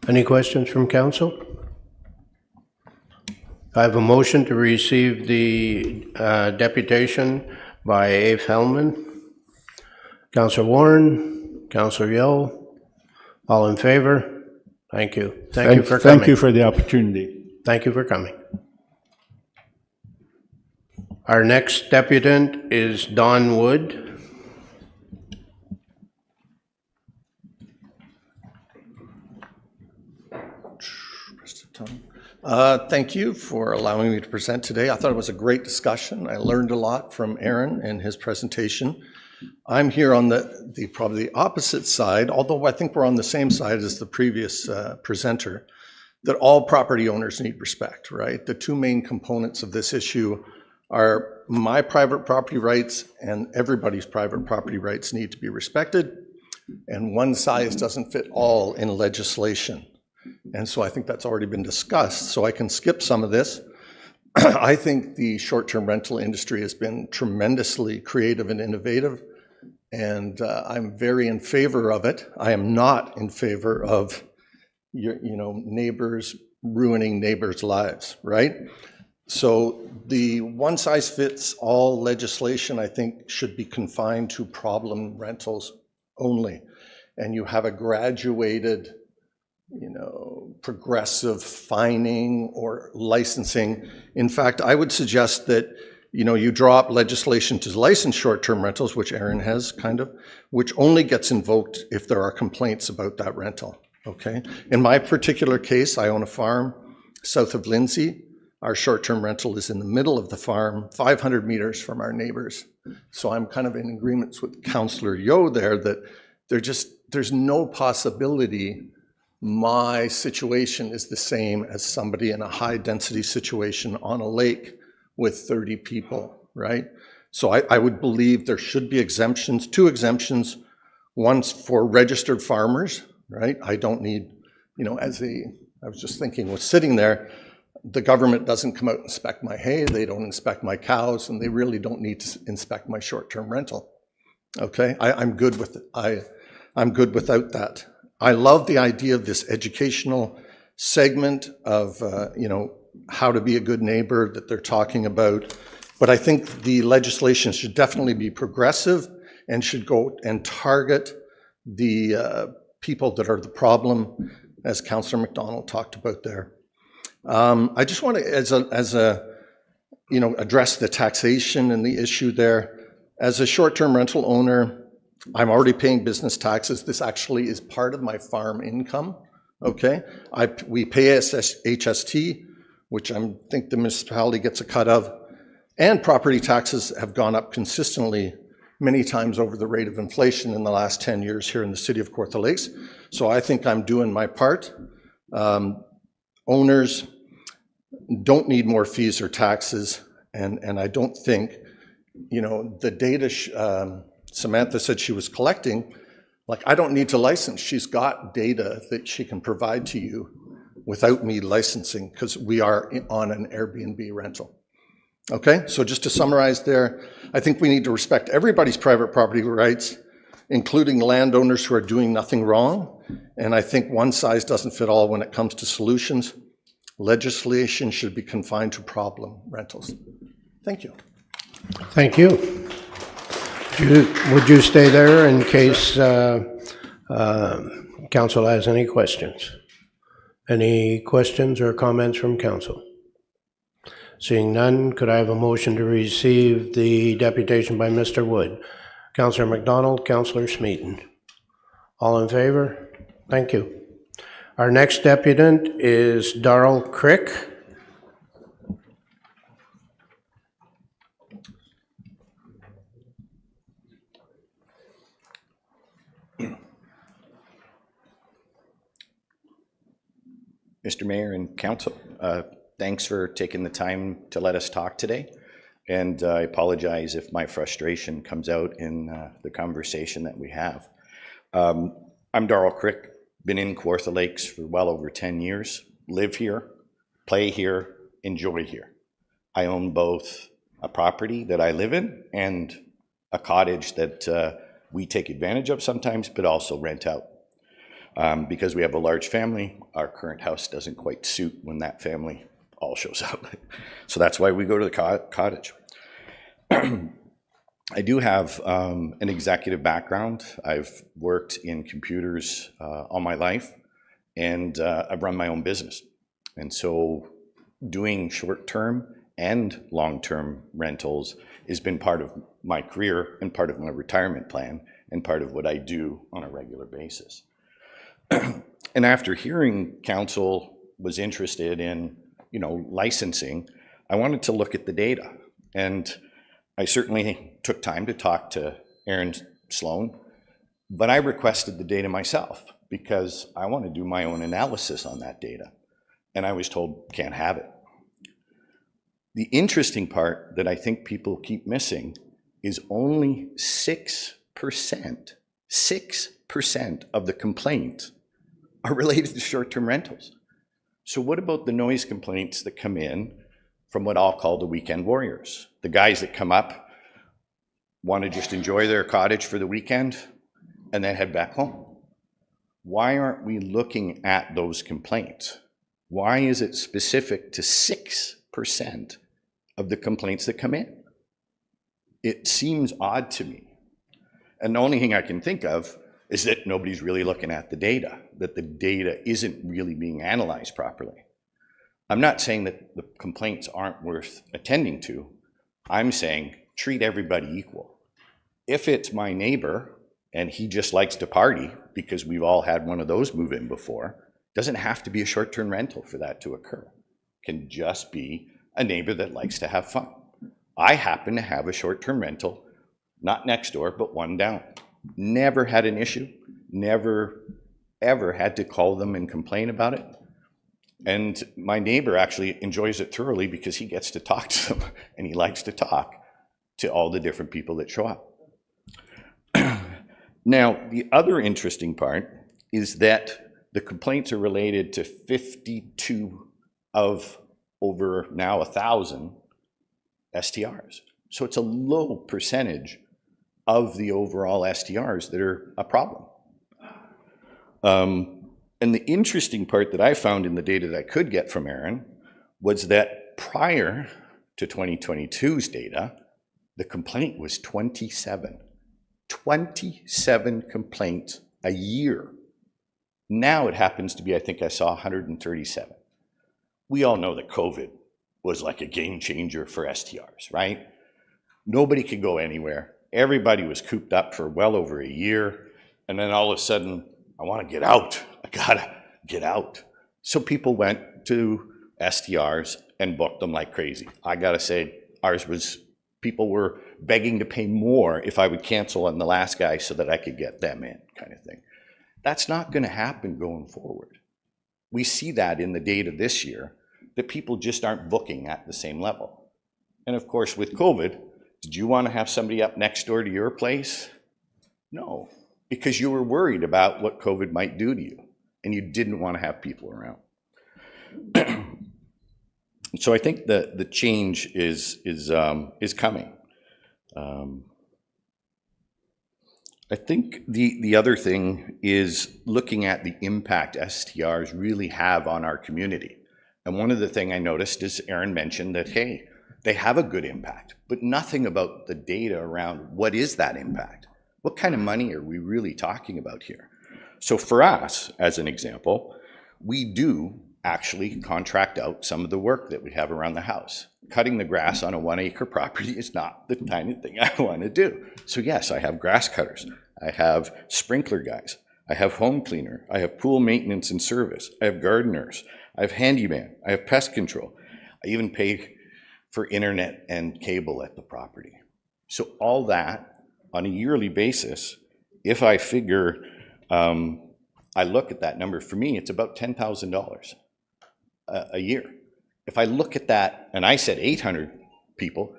[SPEAKER 1] Any questions from council? I have a motion to receive the deputation by Abe Hellman. Councillor Warren, Councillor Yeo, all in favor? Thank you. Thank you for coming.
[SPEAKER 12] Thank you for the opportunity.
[SPEAKER 1] Thank you for coming. Our next deputant is Don Wood.
[SPEAKER 13] Thank you for allowing me to present today. I thought it was a great discussion. I learned a lot from Aaron and his presentation. I'm here on the probably the opposite side, although I think we're on the same side as the previous presenter, that all property owners need respect, right? The two main components of this issue are my private property rights and everybody's private property rights need to be respected, and one size doesn't fit all in legislation. And so I think that's already been discussed, so I can skip some of this. I think the short-term rental industry has been tremendously creative and innovative, and I'm very in favor of it. I am not in favor of neighbors ruining neighbors' lives, right? So the one-size-fits-all legislation, I think, should be confined to problem rentals only. And you have a graduated progressive fining or licensing. In fact, I would suggest that, you draw up legislation to license short-term rentals, which Aaron has kind of, which only gets invoked if there are complaints about that rental, okay? In my particular case, I own a farm south of Lindsay. Our short-term rental is in the middle of the farm, 500 meters from our neighbors. So I'm kind of in agreement with Councillor Yeo there that there's no possibility my situation is the same as somebody in a high density situation on a lake with 30 people, right? So I would believe there should be exemptions, two exemptions, one for registered farmers, right? I don't need, I was just thinking, was sitting there, the government doesn't come out and inspect my hay, they don't inspect my cows, and they really don't need to inspect my short-term rental, okay? I'm good with it. I'm good without that. I love the idea of this educational segment of, how to be a good neighbor that they're talking about. But I think the legislation should definitely be progressive and should go and target the people that are the problem, as Councillor McDonald talked about there. I just want to, address the taxation and the issue there. As a short-term rental owner, I'm already paying business taxes. This actually is part of my farm income, okay? We pay HST, which I think the municipality gets a cut of, and property taxes have gone up consistently many times over the rate of inflation in the last 10 years here in the city of Kawartha Lakes. So I think I'm doing my part. Owners don't need more fees or taxes, and I don't think, the data Samantha said she was collecting, like, I don't need to license. She's got data that she can provide to you without me licensing, because we are on an Airbnb rental. Okay, so just to summarize there, I think we need to respect everybody's private property rights, including landowners who are doing nothing wrong. And I think one size doesn't fit all when it comes to solutions. Legislation should be confined to problem rentals. Thank you.
[SPEAKER 1] Thank you. Would you stay there in case council has any questions? Any questions or comments from council? Seeing none, could I have a motion to receive the deputation by Mr. Wood? Councillor McDonald, Councillor Smeaton. All in favor? Thank you. Our next deputant is Darrell Crick.
[SPEAKER 14] Mr. Mayor and Council, thanks for taking the time to let us talk today. And I apologize if my frustration comes out in the conversation that we have. I'm Darrell Crick, been in Kawartha Lakes for well over 10 years, live here, play here, enjoy here. I own both a property that I live in and a cottage that we take advantage of sometimes, but also rent out. Because we have a large family, our current house doesn't quite suit when that family all shows up. So that's why we go to the cottage. I do have an executive background. I've worked in computers all my life, and I've run my own business. And so doing short-term and long-term rentals has been part of my career and part of my retirement plan and part of what I do on a regular basis. And after hearing council was interested in, licensing, I wanted to look at the data. And I certainly took time to talk to Aaron Sloan, but I requested the data myself because I want to do my own analysis on that data. And I was told, can't have it. The interesting part that I think people keep missing is only 6% of the complaints are related to short-term rentals. So what about the noise complaints that come in from what I'll call the weekend warriors? The guys that come up, want to just enjoy their cottage for the weekend and then head back home. Why aren't we looking at those complaints? Why is it specific to 6% of the complaints that come in? It seems odd to me. And the only thing I can think of is that nobody's really looking at the data, that the data isn't really being analyzed properly. I'm not saying that the complaints aren't worth attending to. I'm saying treat everybody equal. If it's my neighbor and he just likes to party, because we've all had one of those move in before, doesn't have to be a short-term rental for that to occur. It can just be a neighbor that likes to have fun. I happen to have a short-term rental, not next door, but one down. Never had an issue, never ever had to call them and complain about it. And my neighbor actually enjoys it thoroughly because he gets to talk to them and he likes to talk to all the different people that show up. Now, the other interesting part is that the complaints are related to 52 of over now 1,000 STRs. So it's a low percentage of the overall STRs that are a problem. And the interesting part that I found in the data that I could get from Aaron was that prior to 2022's data, the complaint was 27. 27 complaints a year. Now it happens to be, I think I saw 137. We all know that COVID was like a game changer for STRs, right? Nobody could go anywhere. Everybody was cooped up for well over a year. And then all of a sudden, I want to get out. I gotta get out. So people went to STRs and booked them like crazy. I gotta say, ours was, people were begging to pay more if I would cancel on the last guy so that I could get them in, kind of thing. That's not gonna happen going forward. We see that in the data this year, that people just aren't booking at the same level. And of course, with COVID, did you want to have somebody up next door to your place? No, because you were worried about what COVID might do to you, and you didn't want to have people around. So I think the change is coming. I think the other thing is looking at the impact STRs really have on our community. And one of the things I noticed is Aaron mentioned that, hey, they have a good impact, but nothing about the data around what is that impact? What kind of money are we really talking about here? So for us, as an example, we do actually contract out some of the work that we have around the house. Cutting the grass on a 1 acre property is not the kind of thing I want to do. So yes, I have grass cutters, I have sprinkler guys, I have home cleaner, I have pool maintenance and service, I have gardeners, I have handyman, I have pest control. I even pay for internet and cable at the property. So all that on a yearly basis, if I figure, I look at that number, for me, it's about $10,000 a year. If I look at that, and I said 800 people,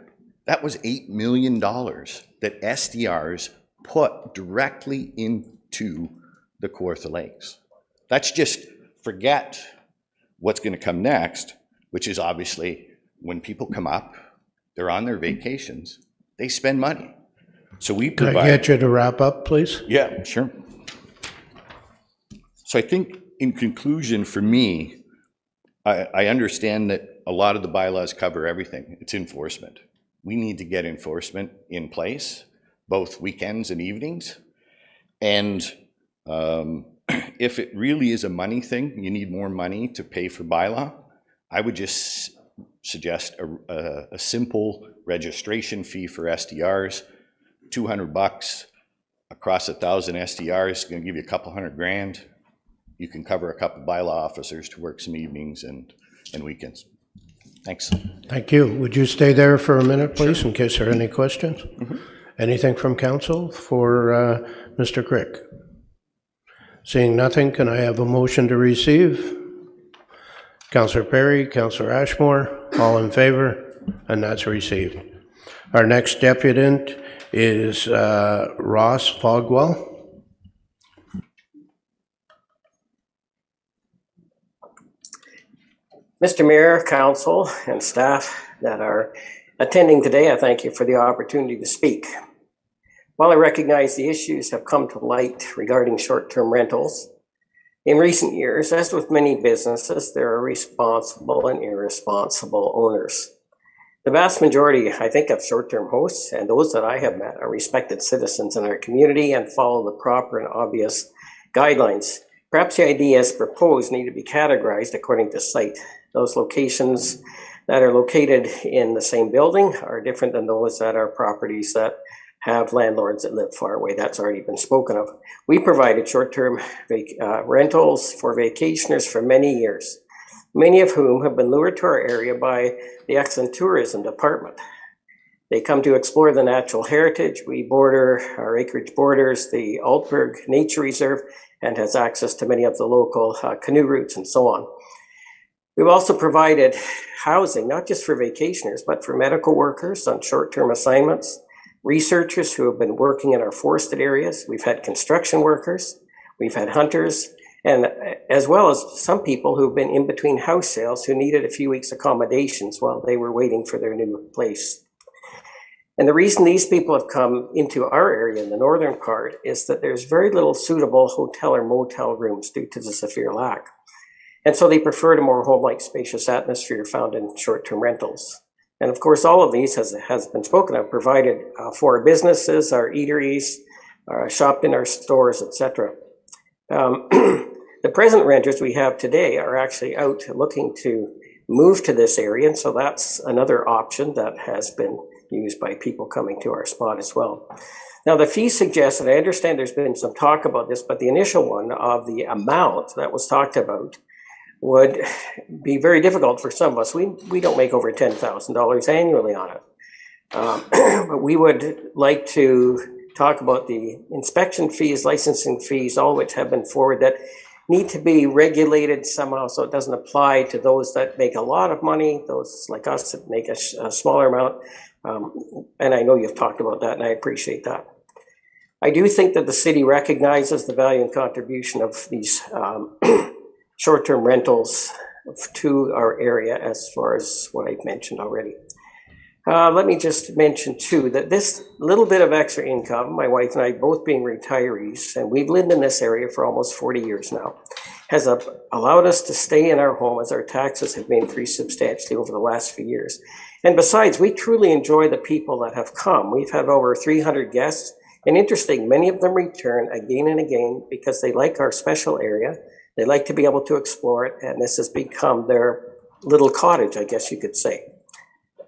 [SPEAKER 14] that was $8 million that SDRs put directly into the Kawartha Lakes. That's just, forget what's going to come next, which is obviously when people come up, they're on their vacations, they spend money. So we provide...
[SPEAKER 1] Can I get you to wrap up, please?
[SPEAKER 14] Yeah, sure. So I think in conclusion for me, I understand that a lot of the bylaws cover everything. It's enforcement. We need to get enforcement in place, both weekends and evenings. And if it really is a money thing, you need more money to pay for bylaw, I would just suggest a simple registration fee for SDRs, $200 across 1,000 SDRs, going to give you a couple $100,000. You can cover a couple bylaw officers to work some evenings and weekends. Thanks.
[SPEAKER 1] Thank you. Would you stay there for a minute, please, in case there are any questions? Mm-hmm. Anything from council for Mr. Crick? Seeing nothing, can I have a motion to receive? Councillor Perry, Councillor Ashmore, all in favor, and that's received. Our next deputant is Ross Fogwell.
[SPEAKER 15] Mr. Mayor, council, and staff that are attending today, I thank you for the opportunity to speak. While I recognize the issues have come to light regarding short-term rentals, in recent years, as with many businesses, there are responsible and irresponsible owners. The vast majority, I think, of short-term hosts and those that I have met are respected citizens in our community and follow the proper and obvious guidelines. Perhaps the ideas proposed need to be categorized according to site. Those locations that are located in the same building are different than those that are properties that have landlords that live far away. That's already been spoken of. We provided short-term rentals for vacationers for many years, many of whom have been lured to our area by the excellent tourism department. They come to explore the natural heritage. We border, our acreage borders the Altberg Nature Reserve and has access to many of the local canoe routes and so on. We've also provided housing, not just for vacationers, but for medical workers on short-term assignments, researchers who have been working in our forested areas. We've had construction workers, we've had hunters, and as well as some people who've been in between house sales who needed a few weeks accommodations while they were waiting for their new place. And the reason these people have come into our area in the northern part is that there's very little suitable hotel or motel rooms due to the severe lack. And so they preferred a more home-like spacious atmosphere found in short-term rentals. And of course, all of these, as has been spoken of, provided for our businesses, our eateries, shopped in our stores, etc. The present renters we have today are actually out looking to move to this area, and so that's another option that has been used by people coming to our spot as well. Now, the fee suggested, I understand there's been some talk about this, but the initial one of the amount that was talked about would be very difficult for some of us. We don't make over $10,000 annually on it. But we would like to talk about the inspection fees, licensing fees, all which have been forwarded, that need to be regulated somehow so it doesn't apply to those that make a lot of money, those like us that make a smaller amount. And I know you've talked about that, and I appreciate that. I do think that the city recognizes the value and contribution of these short-term rentals to our area, as far as what I've mentioned already. Let me just mention too, that this little bit of extra income, my wife and I both being retirees, and we've lived in this area for almost 40 years now, has allowed us to stay in our home as our taxes have been increased substantially over the last few years. And besides, we truly enjoy the people that have come. We've had over 300 guests, and interesting, many of them return again and again because they like our special area. They like to be able to explore it, and this has become their little cottage, I guess you could say.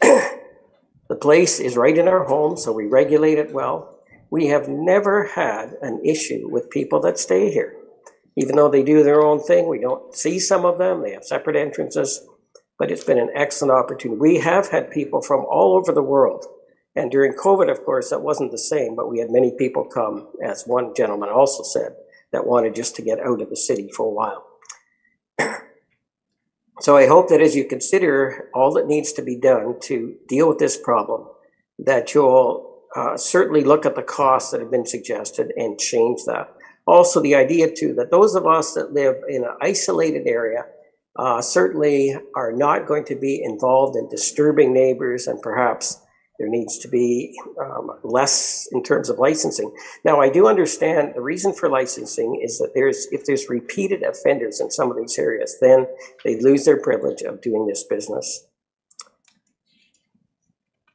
[SPEAKER 15] The place is right in our home, so we regulate it well. We have never had an issue with people that stay here. Even though they do their own thing, we don't see some of them. They have separate entrances, but it's been an excellent opportunity. We have had people from all over the world. And during COVID, of course, that wasn't the same, but we had many people come, as one gentleman also said, that wanted just to get out of the city for a while. So I hope that as you consider all that needs to be done to deal with this problem, that you'll certainly look at the costs that have been suggested and change that. Also, the idea too, that those of us that live in an isolated area certainly are not going to be involved in disturbing neighbors, and perhaps there needs to be less in terms of licensing. Now, I do understand the reason for licensing is that if there's repeated offenders in some of these areas, then they lose their privilege of doing this business.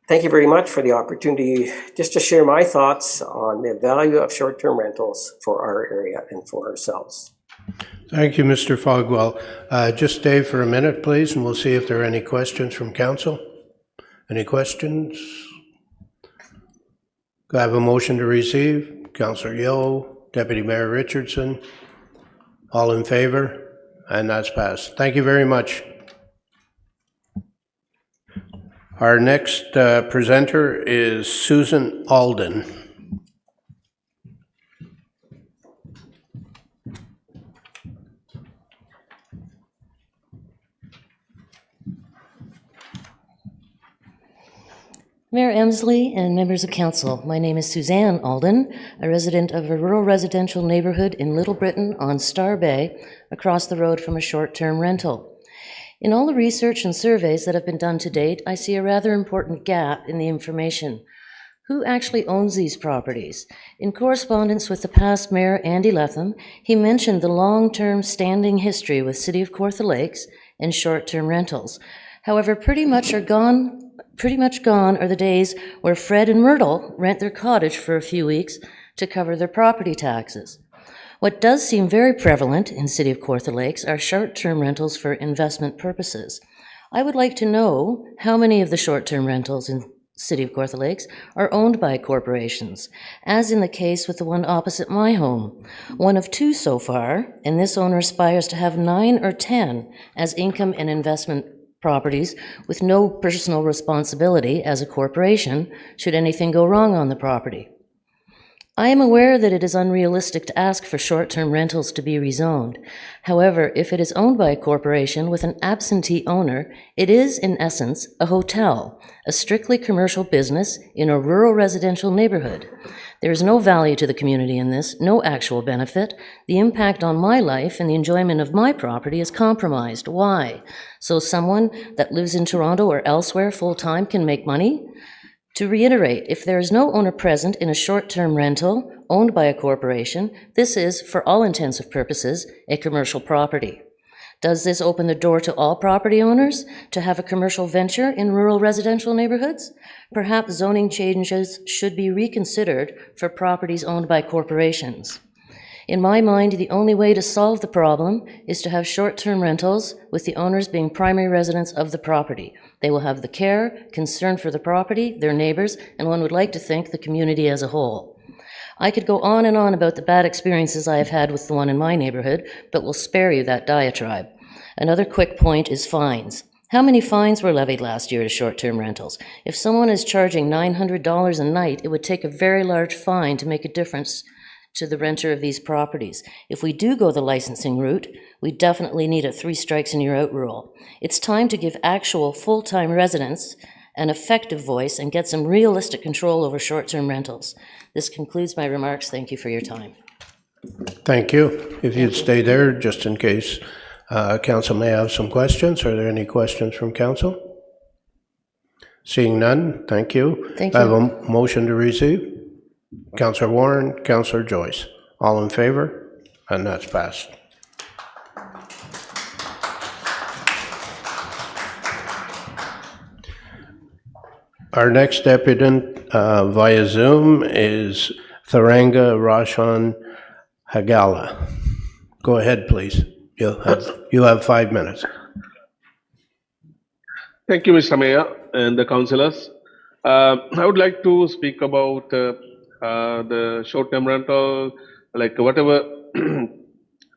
[SPEAKER 15] Thank you very much for the opportunity just to share my thoughts on the value of short-term rentals for our area and for ourselves.
[SPEAKER 1] Thank you, Mr. Fogwell. Just stay for a minute, please, and we'll see if there are any questions from council. Any questions? Do I have a motion to receive? Councillor Yeo, Deputy Mayor Richardson. All in favor? And that's passed. Thank you very much. Our next presenter is Susan Alden.
[SPEAKER 16] Mayor Emsley and members of council, my name is Suzanne Alden, a resident of a rural residential neighborhood in Little Britain on Star Bay, across the road from a short-term rental. In all the research and surveys that have been done to date, I see a rather important gap in the information. Who actually owns these properties? In correspondence with the past mayor, Andy Letham, he mentioned the long-term standing history with City of Kawartha Lakes and short-term rentals. However, pretty much gone are the days where Fred and Myrtle rent their cottage for a few weeks to cover their property taxes. What does seem very prevalent in City of Kawartha Lakes are short-term rentals for investment purposes. I would like to know how many of the short-term rentals in City of Kawartha Lakes are owned by corporations, as in the case with the one opposite my home. One of two so far, and this owner aspires to have 9 or 10 as income and investment properties with no personal responsibility as a corporation should anything go wrong on the property. I am aware that it is unrealistic to ask for short-term rentals to be rezoned. However, if it is owned by a corporation with an absentee owner, it is, in essence, a hotel, a strictly commercial business in a rural residential neighborhood. There is no value to the community in this, no actual benefit. The impact on my life and the enjoyment of my property is compromised. Why? So someone that lives in Toronto or elsewhere full-time can make money? To reiterate, if there is no owner present in a short-term rental owned by a corporation, this is, for all intents and purposes, a commercial property. Does this open the door to all property owners to have a commercial venture in rural residential neighborhoods? Perhaps zoning changes should be reconsidered for properties owned by corporations. In my mind, the only way to solve the problem is to have short-term rentals with the owners being primary residents of the property. They will have the care, concern for the property, their neighbors, and one would like to think the community as a whole. I could go on and on about the bad experiences I have had with the one in my neighborhood, but will spare you that diatribe. Another quick point is fines. How many fines were levied last year to short-term rentals? If someone is charging $900 a night, it would take a very large fine to make a difference to the renter of these properties. If we do go the licensing route, we definitely need a 3 strikes and you're out rule. It's time to give actual full-time residents an effective voice and get some realistic control over short-term rentals. This concludes my remarks. Thank you for your time.
[SPEAKER 1] Thank you. If you'd stay there, just in case council may have some questions. Are there any questions from council? Seeing none, thank you.
[SPEAKER 16] Thank
[SPEAKER 1] I have
[SPEAKER 16] you.
[SPEAKER 1] a motion to receive. Councillor Warren, Councillor Joyce. All in favor? And that's passed. Our next deputant via Zoom is Tharanga Roshan Hagala. Go ahead, please. You have 5 minutes.
[SPEAKER 17] Thank you, Mr. Mayor and the councillors. I would like to speak about the short-term rental, like whatever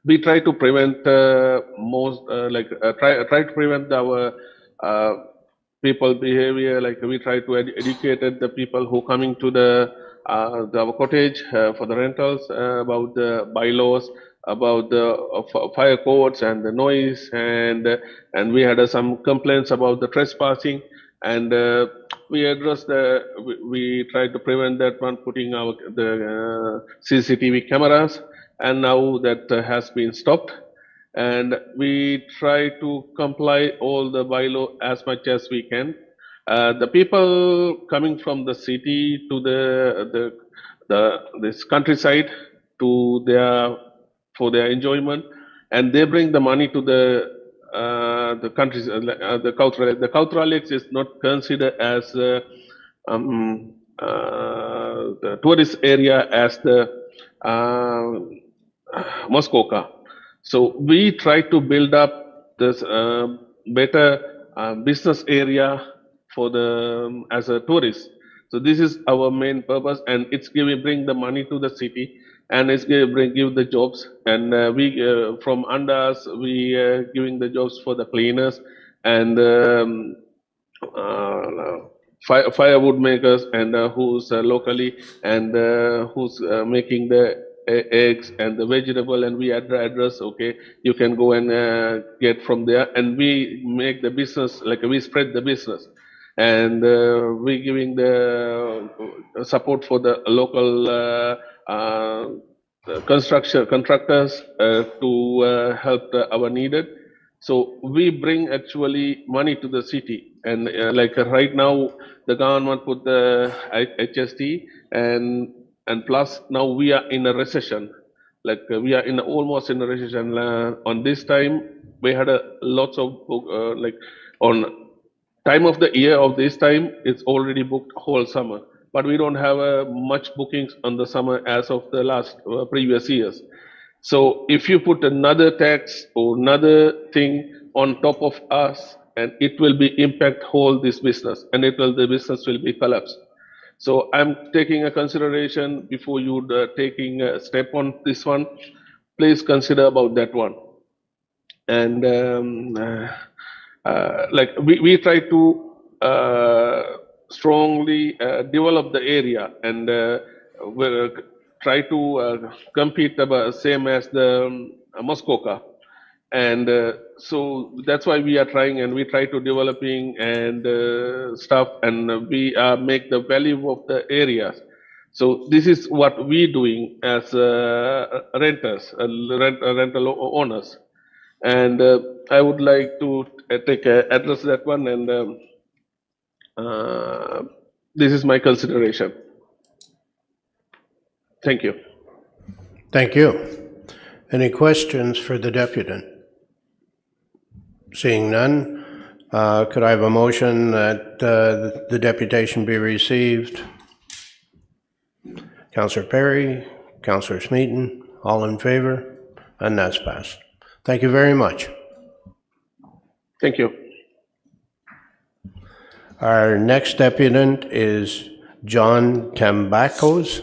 [SPEAKER 17] we try to prevent try to prevent our people behavior. Like we try to educate the people who coming to our cottage for the rentals about the bylaws, about the fire codes and the noise, and we had some complaints about the trespassing, and we addressed we tried to prevent that one, putting the CCTV cameras, and now that has been stopped, and we try to comply all the bylaw as much as we can. The people coming from the city to this countryside to for their enjoyment, and they bring the money to the countries. The Kawartha Lakes is not considered as the tourist area as the Muskoka. So we try to build up this better business area for as a tourist. So this is our main purpose, and it's bring the money to the city, and it's give the jobs, and we from under us we giving the jobs for the cleaners and firewood makers, and who's locally, and who's making the eggs and the vegetable, and we address, okay, you can go and get from there, and we make the business, like we spread the business, and we giving the support for the local contractors to help our needed. So we bring actually money to the city, and like right now the government put the HST, and plus now we are in a recession, like we are almost in a recession. On this time we had lots of like on time of the year of this time, it's already booked whole summer, but we don't have much bookings on the summer as of the last previous years. So if you put another tax or another thing on top of us, and it will be impact whole this business, and the business will be collapsed. So I'm taking a consideration before you taking a step on this one. Please consider about that one. And like we try to strongly develop the area, and we'll try to compete same as the Muskoka, and so that's why we are trying, and we try to developing and stuff, and we make the value of the areas. So this is what we doing as renters, rental owners, and I would like to address that one, and this is my consideration. Thank you.
[SPEAKER 1] Thank you. Any questions for the deputant? Seeing none, could I have a motion that the deputation be received? Councillor Perry, Councillor Smeaton, all in favor? And that's passed. Thank you very much.
[SPEAKER 17] Thank you.
[SPEAKER 1] Our next deputant is John Tambakos.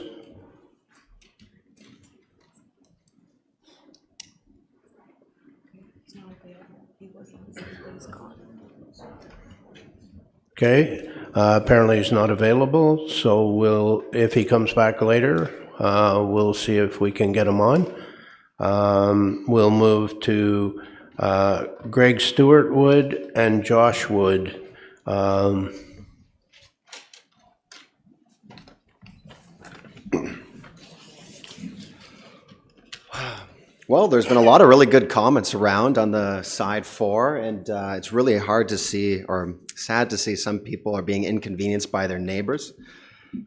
[SPEAKER 1] Okay, apparently he's not available, so if he comes back later, we'll see if we can get him on. We'll move to Greg Stewart Wood and Josh Wood.
[SPEAKER 18] Well, there's been a lot of really good comments around on the side 4, and it's really hard to see, or sad to see, some people are being inconvenienced by their neighbors.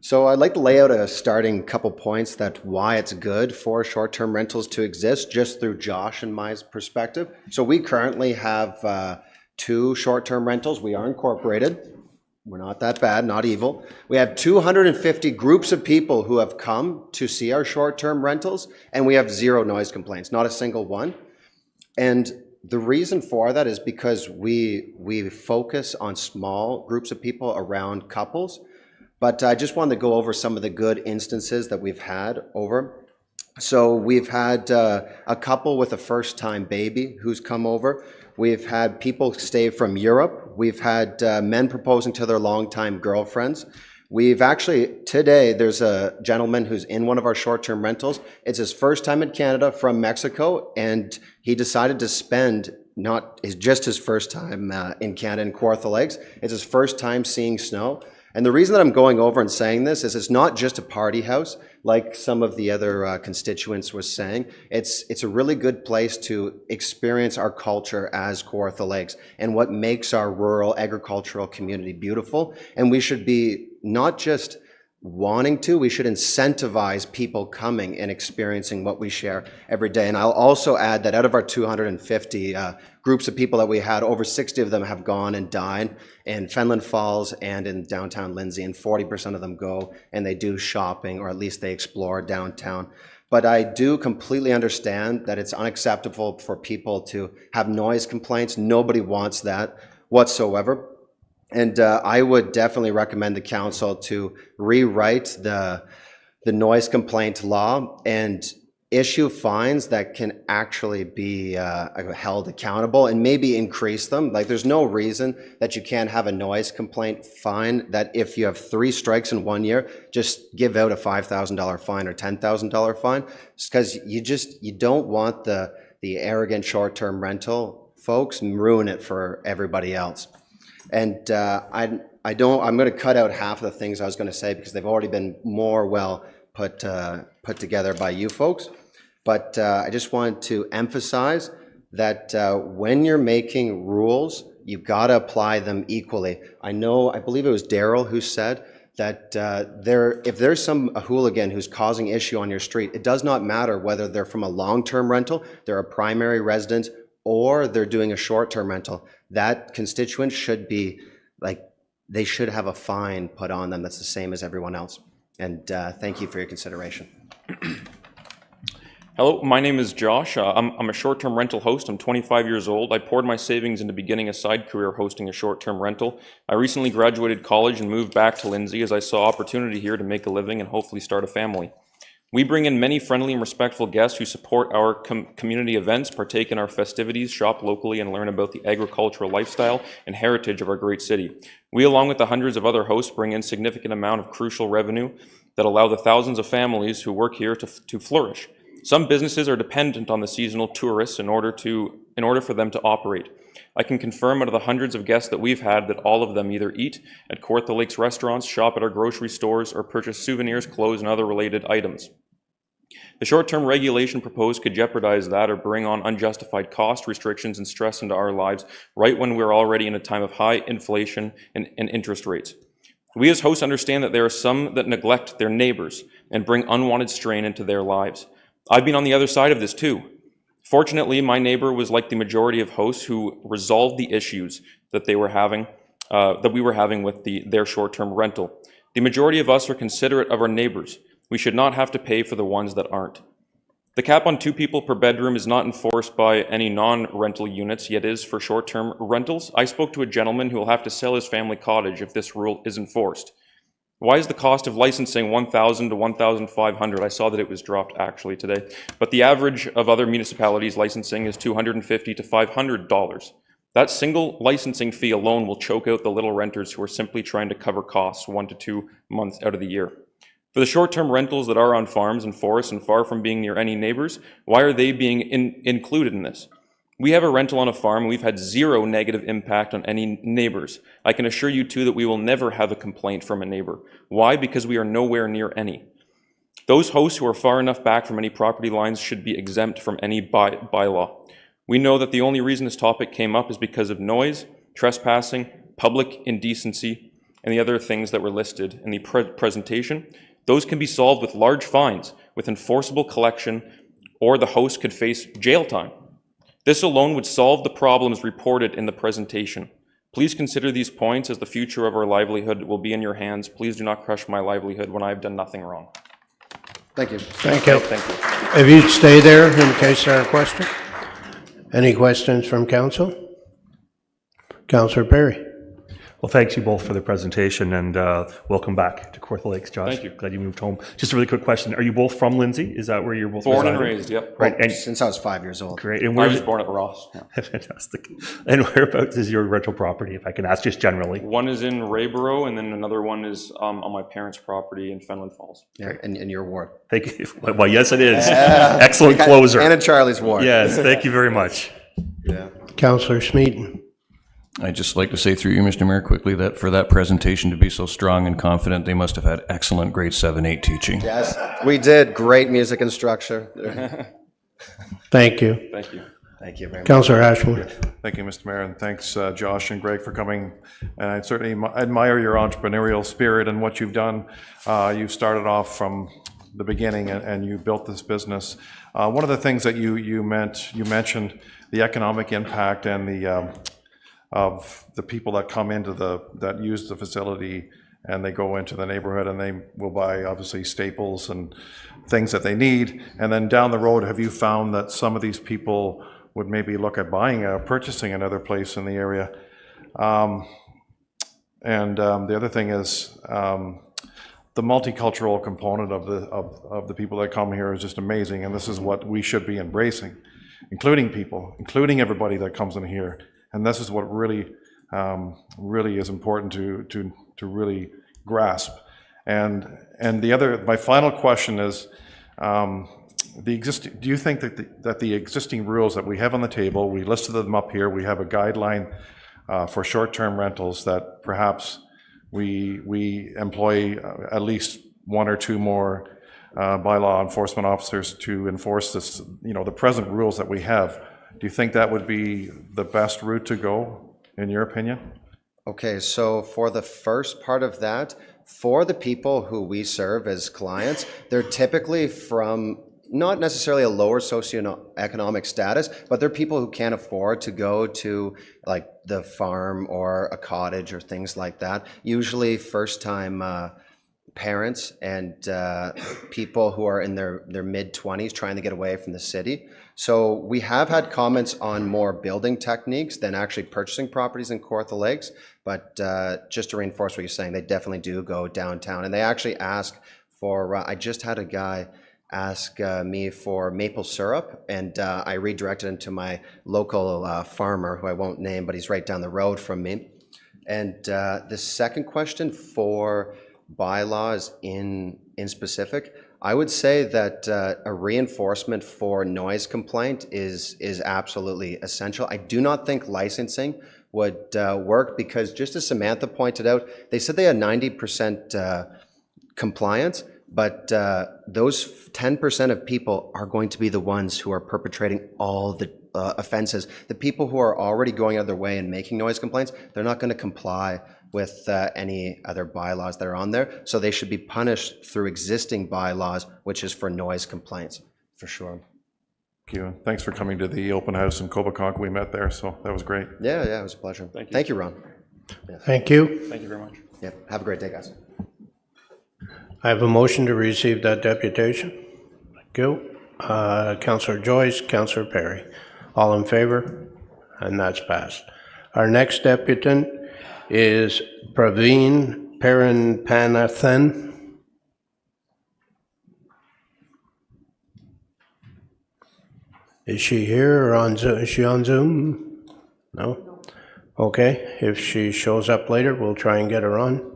[SPEAKER 18] So I'd like to lay out a starting couple points that why it's good for short-term rentals to exist, just through Josh and my perspective. So we currently have 2 short-term rentals. We are incorporated. We're not that bad, not evil. We have 250 groups of people who have come to see our short-term rentals, and we have 0 noise complaints, not a single one. And the reason for that is because we focus on small groups of people around couples. But I just wanted to go over some of the good instances that we've had over. So we've had a couple with a first-time baby who's come over. We've had people stay from Europe. We've had men proposing to their longtime girlfriends. We've actually, today, there's a gentleman who's in one of our short-term rentals. It's his first time in Canada from Mexico, and he decided to spend, just his first time in Canada in Kawartha Lakes. It's his first time seeing snow. And the reason that I'm going over and saying this is it's not just a party house, like some of the other constituents were saying. It's a really good place to experience our culture as Kawartha Lakes and what makes our rural agricultural community beautiful. And we should be not just wanting to, we should incentivize people coming and experiencing what we share every day. And I'll also add that out of our 250 groups of people that we had, over 60 of them have gone and dined in Fenland Falls and in downtown Lindsay, and 40% of them go and they do shopping, or at least they explore downtown. But I do completely understand that it's unacceptable for people to have noise complaints. Nobody wants that whatsoever. And I would definitely recommend the council to rewrite the noise complaint law and issue fines that can actually be held accountable, and maybe increase them. Like, there's no reason that you can't have a noise complaint fine that if you have 3 strikes in 1 year, just give out a $5,000 fine or $10,000 fine, because you don't want the arrogant short-term rental folks ruin it for everybody else. And I'm going to cut out half of the things I was going to say because they've already been more well put together by you folks. But I just wanted to emphasize that when you're making rules, you've got to apply them equally. I believe it was Daryl who said that if there's a hooligan who's causing issue on your street, it does not matter whether they're from a long-term rental, they're a primary resident, or they're doing a short-term rental. That constituent should be, they should have a fine put on them that's the same as everyone else. And thank you for your consideration.
[SPEAKER 19] Hello, my name is Josh. I'm a short-term rental host. I'm 25 years old. I poured my savings into beginning a side career hosting a short-term rental. I recently graduated college and moved back to Lindsay as I saw opportunity here to make a living and hopefully start a family. We bring in many friendly and respectful guests who support our community events, partake in our festivities, shop locally, and learn about the agricultural lifestyle and heritage of our great city. We, along with the hundreds of other hosts, bring in significant amount of crucial revenue that allow the thousands of families who work here to flourish. Some businesses are dependent on the seasonal tourists in order for them to operate. I can confirm out of the hundreds of guests that we've had that all of them either eat at Kawartha Lakes restaurants, shop at our grocery stores, or purchase souvenirs, clothes, and other related items. The short-term regulation proposed could jeopardize that or bring on unjustified cost, restrictions, and stress into our lives right when we're already in a time of high inflation and interest rates. We as hosts understand that there are some that neglect their neighbors and bring unwanted strain into their lives. I've been on the other side of this too. Fortunately, my neighbor was like the majority of hosts who resolved the issues that they were having, that we were having with their short-term rental. The majority of us are considerate of our neighbors. We should not have to pay for the ones that aren't. The cap on 2 people per bedroom is not enforced by any non-rental units, yet is for short-term rentals. I spoke to a gentleman who will have to sell his family cottage if this rule is enforced. Why is the cost of licensing $1,000 to $1,500? I saw that it was dropped actually today, but the average of other municipalities licensing is $250 to $500. That single licensing fee alone will choke out the little renters who are simply trying to cover costs 1 to 2 months out of the year. For the short-term rentals that are on farms and forests and far from being near any neighbors, why are they being included in this? We have a rental on a farm and we've had 0 negative impact on any neighbors. I can assure you too that we will never have a complaint from a neighbor. Why? Because we are nowhere near any. Those hosts who are far enough back from any property lines should be exempt from any bylaw. We know that the only reason this topic came up is because of noise, trespassing, public indecency, and the other things that were listed in the presentation. Those can be solved with large fines, with enforceable collection, or the host could face jail time. This alone would solve the problems reported in the presentation. Please consider these points as the future of our livelihood will be in your hands. Please do not crush my livelihood when I have done nothing wrong.
[SPEAKER 18] Thank you.
[SPEAKER 1] Thank you.
[SPEAKER 19] Thank you.
[SPEAKER 1] If you'd stay there in case there are questions. Any questions from council? Councillor Perry.
[SPEAKER 10] Well, thanks you both for the presentation, and welcome back to Kawartha Lakes, Josh.
[SPEAKER 19] Thank you.
[SPEAKER 10] Glad you moved home. Just a really quick question. Are you both from Lindsay? Is that where you're both
[SPEAKER 19] Born and
[SPEAKER 10] residing?
[SPEAKER 19] raised, yep.
[SPEAKER 10] Right. And,
[SPEAKER 18] Since I was 5 years old.
[SPEAKER 10] great. And
[SPEAKER 19] I
[SPEAKER 10] where
[SPEAKER 19] was born at Ross. Yeah.
[SPEAKER 10] Fantastic. And whereabouts is your rental property, if I can ask just generally?
[SPEAKER 19] One is in Rayboro, and then another one is on my parents' property in Fenland Falls.
[SPEAKER 18] Yeah, in your ward.
[SPEAKER 10] Thank you. Well, yes, it is. Excellent closer.
[SPEAKER 18] And in Charlie's ward.
[SPEAKER 10] Yes, thank you very much.
[SPEAKER 18] Yeah.
[SPEAKER 1] Councillor Smeaton.
[SPEAKER 11] I'd just like to say through you, Mr. Mayor, quickly that for that presentation to be so strong and confident, they must have had excellent grade 7-8 teaching.
[SPEAKER 18] Yes, we did. Great music and structure.
[SPEAKER 1] Thank you.
[SPEAKER 19] Thank you.
[SPEAKER 18] Thank you very much.
[SPEAKER 1] Councillor Ashwood.
[SPEAKER 6] Thank you, Mr. Mayor, and thanks, Josh and Greg, for coming. And I certainly admire your entrepreneurial spirit and what you've done. You've started off from the beginning and you built this business. One of the things that you mentioned the economic impact and the of the people that come into that use the facility and they go into the neighborhood and they will buy obviously staples and things that they need. And then down the road, have you found that some of these people would maybe look at purchasing another place in the area? The other thing is the multicultural component of the people that come here is just amazing. And this is what we should be embracing, including everybody that comes in here. And this is what really is important to really grasp. And my final question is, do you think that the existing rules that we have on the table, we listed them up here, we have a guideline for short-term rentals that perhaps we employ at least 1 or 2 more bylaw enforcement officers to enforce this, the present rules that we have. Do you think that would be the best route to go, in your opinion?
[SPEAKER 18] Okay, so for the first part of that, for the people who we serve as clients, they're typically from not necessarily a lower socioeconomic status, but they're people who can't afford to go to like the farm or a cottage or things like that. Usually first-time parents and people who are in their mid-20s trying to get away from the city. So we have had comments on more building techniques than actually purchasing properties in Kawartha Lakes, but just to reinforce what you're saying, they definitely do go downtown. And they actually ask for, I just had a guy ask me for maple syrup, and I redirected him to my local farmer, who I won't name, but he's right down the road from me. And the second question for bylaws in specific, I would say that a reinforcement for noise complaint is absolutely essential. I do not think licensing would work because, just as Samantha pointed out, they said they had 90% compliance, but those 10% of people are going to be the ones who are perpetrating all the offenses. The people who are already going out of their way and making noise complaints, they're not going to comply with any other bylaws that are on there. So they should be punished through existing bylaws, which is for noise complaints, for sure.
[SPEAKER 6] Thank you. And thanks for coming to the open house in Copaconk. We met there, so that was great.
[SPEAKER 18] Yeah, it was a pleasure. Thank you, Ron. Yeah.
[SPEAKER 1] Thank you.
[SPEAKER 6] Thank you very much.
[SPEAKER 18] Yeah, have a great day, guys.
[SPEAKER 1] I have a motion to receive that deputation. Thank you. Councillor Joyce, Councillor Perry. All in favor? And that's passed. Our next deputant is Praveen Paranpanathan. Is she here or on Zoom? Is she on Zoom? No? Okay, if she shows up later, we'll try and get her on.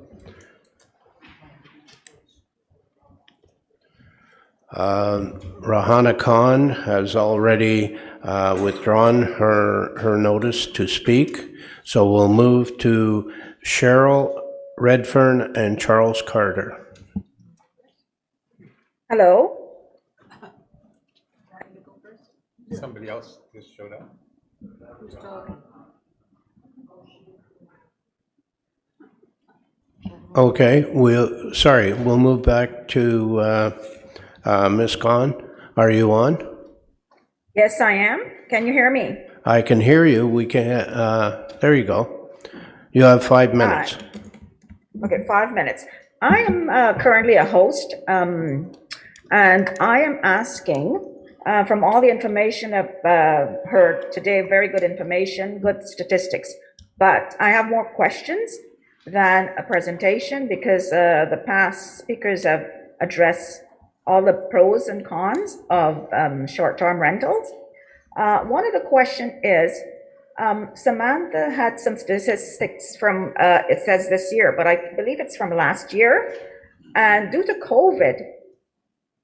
[SPEAKER 1] Rahana Khan has already withdrawn her notice to speak, so we'll move to Cheryl Redfern and Charles Carter.
[SPEAKER 20] Hello.
[SPEAKER 21] Somebody else just showed up.
[SPEAKER 1] Okay, we'll move back to Ms. Khan. Are you on?
[SPEAKER 20] Yes, I am. Can you hear me?
[SPEAKER 1] I can hear you. We can, there you go. You have 5 minutes.
[SPEAKER 20] Okay, 5 minutes. I am currently a host, and I am asking from all the information I've heard today, very good information, good statistics, but I have more questions than a presentation because the past speakers have addressed all the pros and cons of short-term rentals. One of the questions is, Samantha had some statistics from, it says this year, but I believe it's from last year. And due to COVID,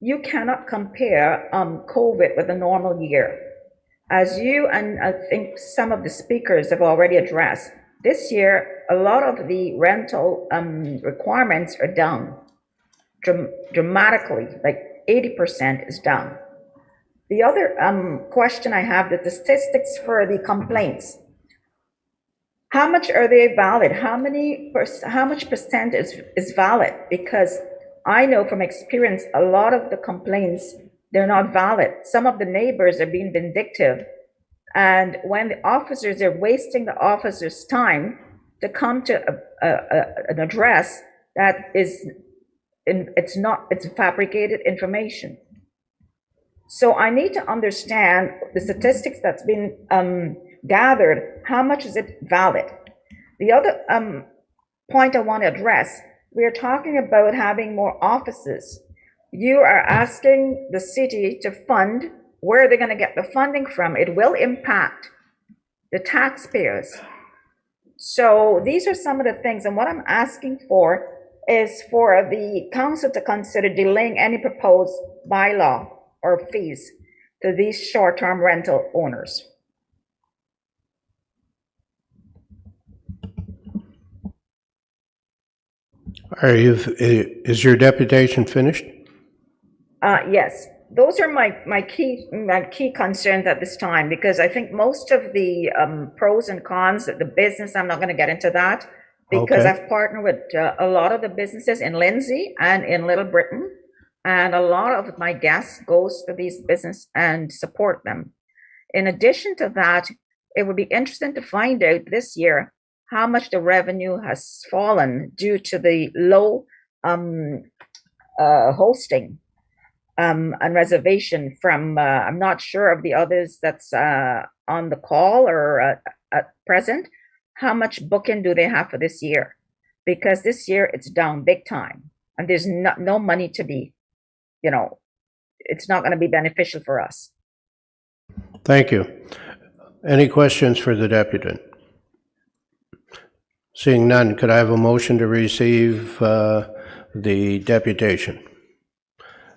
[SPEAKER 20] you cannot compare COVID with a normal year. As you and I think some of the speakers have already addressed, this year, a lot of the rental requirements are down dramatically, like 80% is down. The other question I have, the statistics for the complaints. How much are they valid? How much percent is valid? Because I know from experience, a lot of the complaints, they're not valid. Some of the neighbors are being vindictive. And when the officers are wasting the officers' time to come to an address that is, it's fabricated information. So I need to understand the statistics that's been gathered, how much is it valid? The other point I want to address, we're talking about having more offices. You are asking the city to fund, where are they going to get the funding from? It will impact the taxpayers. So these are some of the things, and what I'm asking for is for the council to consider delaying any proposed bylaw or fees to these short-term rental owners.
[SPEAKER 1] Is your deputation finished?
[SPEAKER 20] Yes, those are my key concerns at this time, because I think most of the pros and cons, the business, I'm not going to get into that, because
[SPEAKER 1] Okay.
[SPEAKER 20] I've partnered with a lot of the businesses in Lindsay and in Little Britain, and a lot of my guests goes to these businesses and support them. In addition to that, it would be interesting to find out this year how much the revenue has fallen due to the low hosting and reservation from, I'm not sure of the others that's on the call or at present. How much booking do they have for this year? Because this year it's down big time, and there's no money to be, it's not going to be beneficial for us.
[SPEAKER 1] Thank you. Any questions for the deputant? Seeing none, could I have a motion to receive the deputation?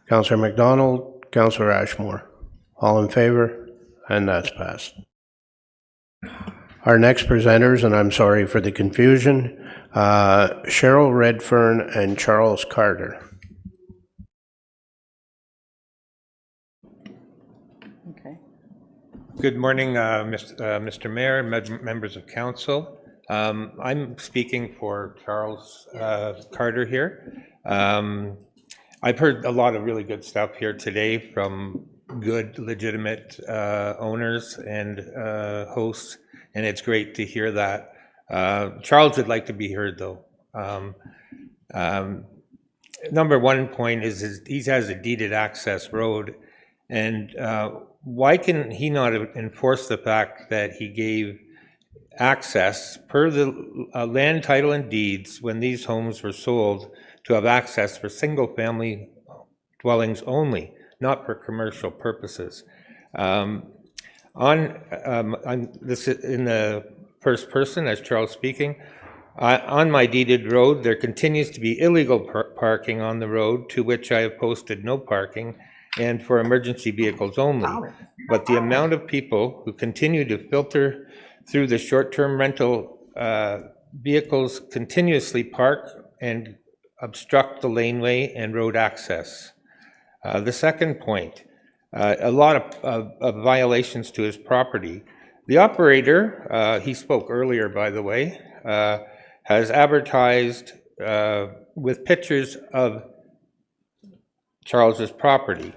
[SPEAKER 1] Councillor MacDonald, Councillor Ashmore. All in favor? And that's passed. Our next presenters, and I'm sorry for the confusion, Cheryl Redfern and Charles Carter.
[SPEAKER 21] Good morning, Mr. Mayor, members of council. I'm speaking for Charles Carter here. I've heard a lot of really good stuff here today from good, legitimate owners and hosts, and it's great to hear that. Charles would like to be heard, though. Number one point is he has a deeded access road, and why can he not enforce the fact that he gave access per the land title and deeds when these homes were sold to have access for single-family dwellings only, not for commercial purposes? This is in the first person as Charles speaking. On my deeded road, there continues to be illegal parking on the road, to which I have posted no parking and for emergency vehicles only. But the amount of people who continue to filter through the short-term rental vehicles continuously park and obstruct the laneway and road access. The second point, a lot of violations to his property. The operator, he spoke earlier, by the way, has advertised with pictures of Charles's property.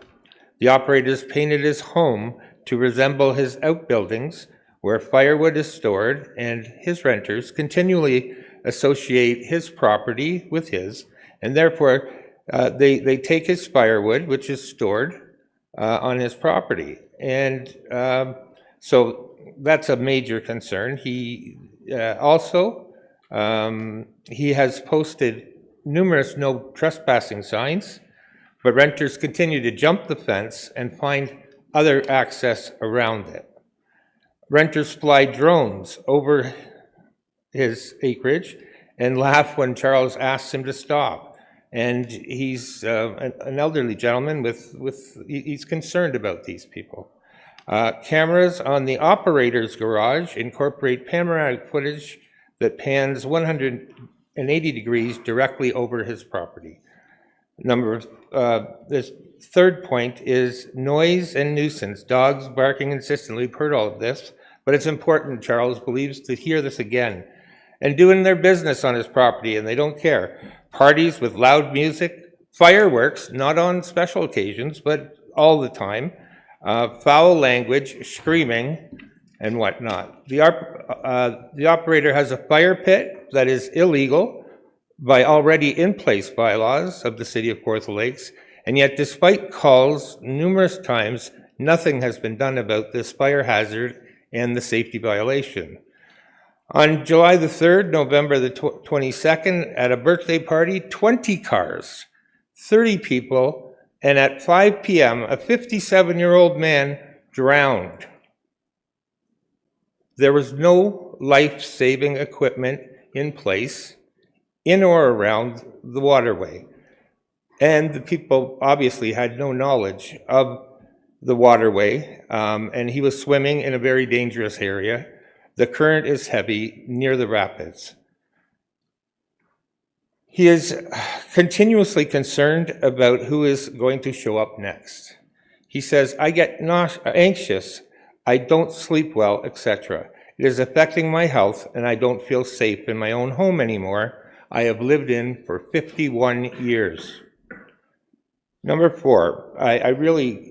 [SPEAKER 21] The operator has painted his home to resemble his outbuildings where firewood is stored, and his renters continually associate his property with his, and therefore they take his firewood, which is stored on his property. And so that's a major concern. He also, he has posted numerous no trespassing signs, but renters continue to jump the fence and find other access around it. Renters fly drones over his acreage and laugh when Charles asks him to stop. And he's an elderly gentleman he's concerned about these people. Cameras on the operator's garage incorporate panoramic footage that pans 180 degrees directly over his property. This third point is noise and nuisance. Dogs barking insistently. We've heard all of this, but it's important, Charles believes, to hear this again. And doing their business on his property, and they don't care. Parties with loud music, fireworks, not on special occasions, but all the time. Foul language, screaming, and whatnot. The operator has a fire pit that is illegal by already in place bylaws of the City of Kawartha Lakes, and yet despite calls numerous times, nothing has been done about this fire hazard and the safety violation. On July the 3rd, November the 22nd, at a birthday party, 20 cars, 30 people, and at 5 p.m., a 57-year-old man drowned. There was no life-saving equipment in place in or around the waterway. And the people obviously had no knowledge of the waterway, and he was swimming in a very dangerous area. The current is heavy near the rapids. He is continuously concerned about who is going to show up next. He says, I get anxious, I don't sleep well, etc. It is affecting my health, and I don't feel safe in my own home anymore. I have lived in for 51 years. Number 4, I really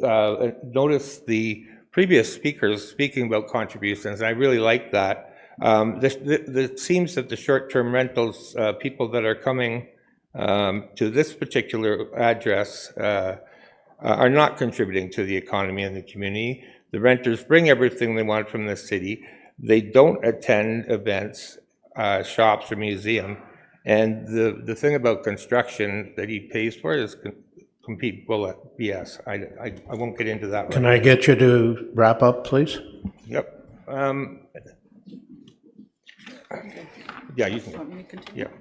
[SPEAKER 21] noticed the previous speakers speaking about contributions, and I really like that. It seems that the short-term rentals, people that are coming to this particular address are not contributing to the economy and the community. The renters bring everything they want from the city. They don't attend events, shops, or museum. And the thing about construction that he pays for is complete bullet BS. I won't get into that.
[SPEAKER 1] Can I get you to wrap up, please?
[SPEAKER 21] Yep. Yeah, you can.
[SPEAKER 7] Want me to continue?
[SPEAKER 21] Yeah.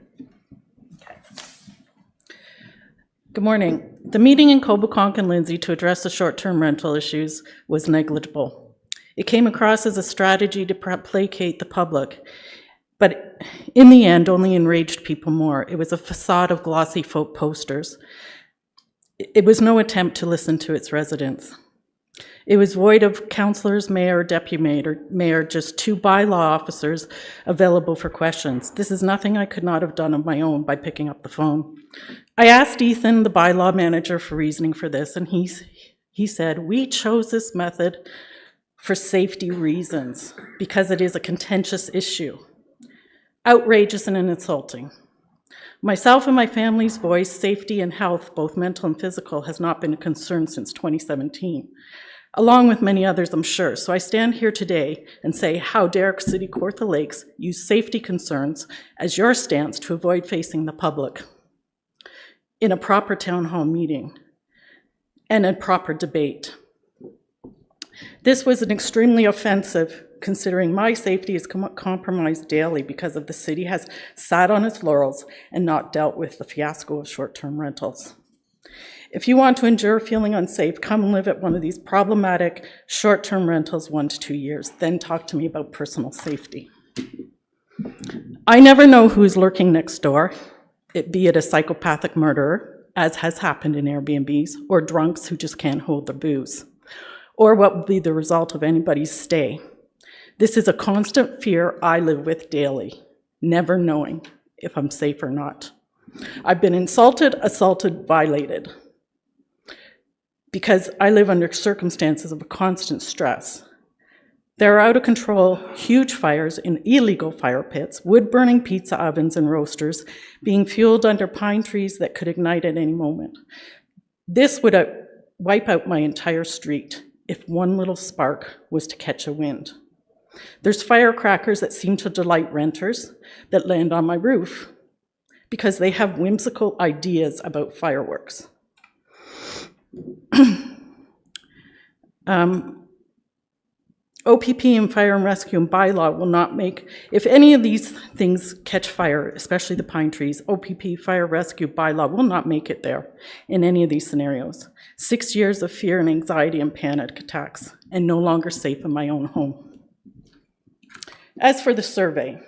[SPEAKER 7] Good morning. The meeting in Coboconk and Lindsay to address the short-term rental issues was negligible. It came across as a strategy to placate the public, but in the end only enraged people more. It was a facade of glossy folk posters. It was no attempt to listen to its residents. It was void of councillors, mayor, deputy mayor, just 2 bylaw officers available for questions. This is nothing I could not have done on my own by picking up the phone. I asked Ethan, the bylaw manager, for reasoning for this, and He said, "We chose this method for safety reasons because it is a contentious issue. Outrageous and insulting. Myself and my family's voice, safety and health, both mental and physical, has not been a concern since 2017, along with many others, I'm sure. So I stand here today and say, how dare City Kawartha Lakes use safety concerns as your stance to avoid facing the public in a proper town hall meeting and a proper debate. This was an extremely offensive, considering my safety is compromised daily because of the city has sat on its laurels and not dealt with the fiasco of short-term rentals. If you want to endure feeling unsafe, come and live at one of these problematic short-term rentals 1 to 2 years, then talk to me about personal safety. I never know who's lurking next door, be it a psychopathic murderer, as has happened in Airbnbs, or drunks who just can't hold their booze, or what will be the result of anybody's stay. This is a constant fear I live with daily, never knowing if I'm safe or not. I've been insulted, assaulted, violated, because I live under circumstances of constant stress. There are out of control, huge fires in illegal fire pits, wood-burning pizza ovens and roasters being fueled under pine trees that could ignite at any moment. This would wipe out my entire street if one little spark was to catch a wind. There's firecrackers that seem to delight renters that land on my roof because they have whimsical ideas about fireworks. OPP and fire and rescue and bylaw will not make, if any of these things catch fire, especially the pine trees, OPP, fire rescue bylaw will not make it there in any of these scenarios. 6 years of fear and anxiety and panic attacks, and no longer safe in my own home. As for the survey,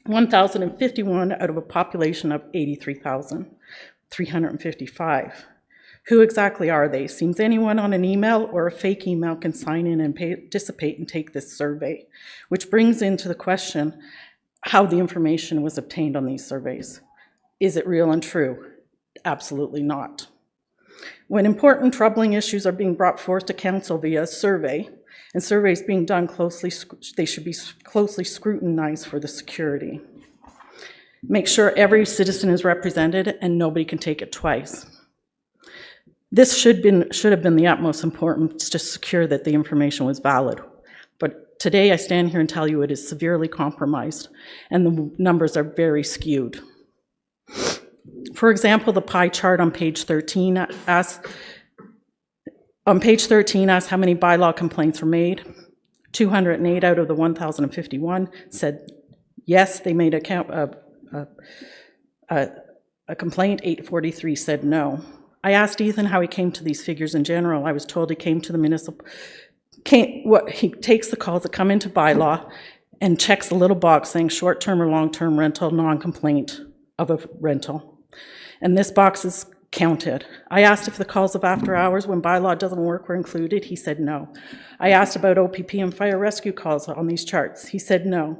[SPEAKER 7] 1,051 out of a population of 83,355. Who exactly are they? Seems anyone on an email or a fake email can sign in and participate and take this survey, which brings into the question how the information was obtained on these surveys. Is it real and true? Absolutely not. When important troubling issues are being brought forth to council via a survey, and surveys being done closely, they should be closely scrutinized for the security. Make sure every citizen is represented and nobody can take it twice. This should have been the utmost importance to secure that the information was valid. But today I stand here and tell you it is severely compromised and the numbers are very skewed. For example, the pie chart on page 13 asks how many bylaw complaints were made. 208 out of the 1,051 said yes, they made a complaint. 843 said no. I asked Ethan how he came to these figures in general. I was told he came to the municipal, he takes the calls that come into bylaw and checks a little box saying short-term or long-term rental, non-complaint of a rental. And this box is counted. I asked if the calls of after hours when bylaw doesn't work were included. He said no. I asked about OPP and fire rescue calls on these charts. He said no.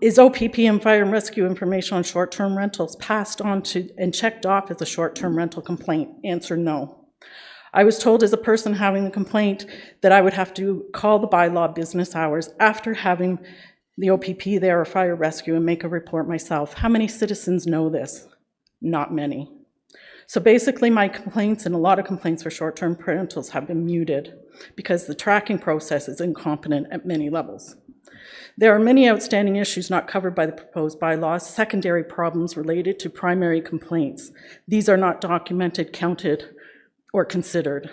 [SPEAKER 7] Is OPP and fire and rescue information on short-term rentals passed on to and checked off as a short-term rental complaint? Answer, no. I was told as a person having the complaint that I would have to call the bylaw business hours after having the OPP there or fire rescue and make a report myself. How many citizens know this? Not many. So basically my complaints and a lot of complaints for short-term rentals have been muted because the tracking process is incompetent at many levels. There are many outstanding issues not covered by the proposed bylaws, secondary problems related to primary complaints. These are not documented, counted, or considered.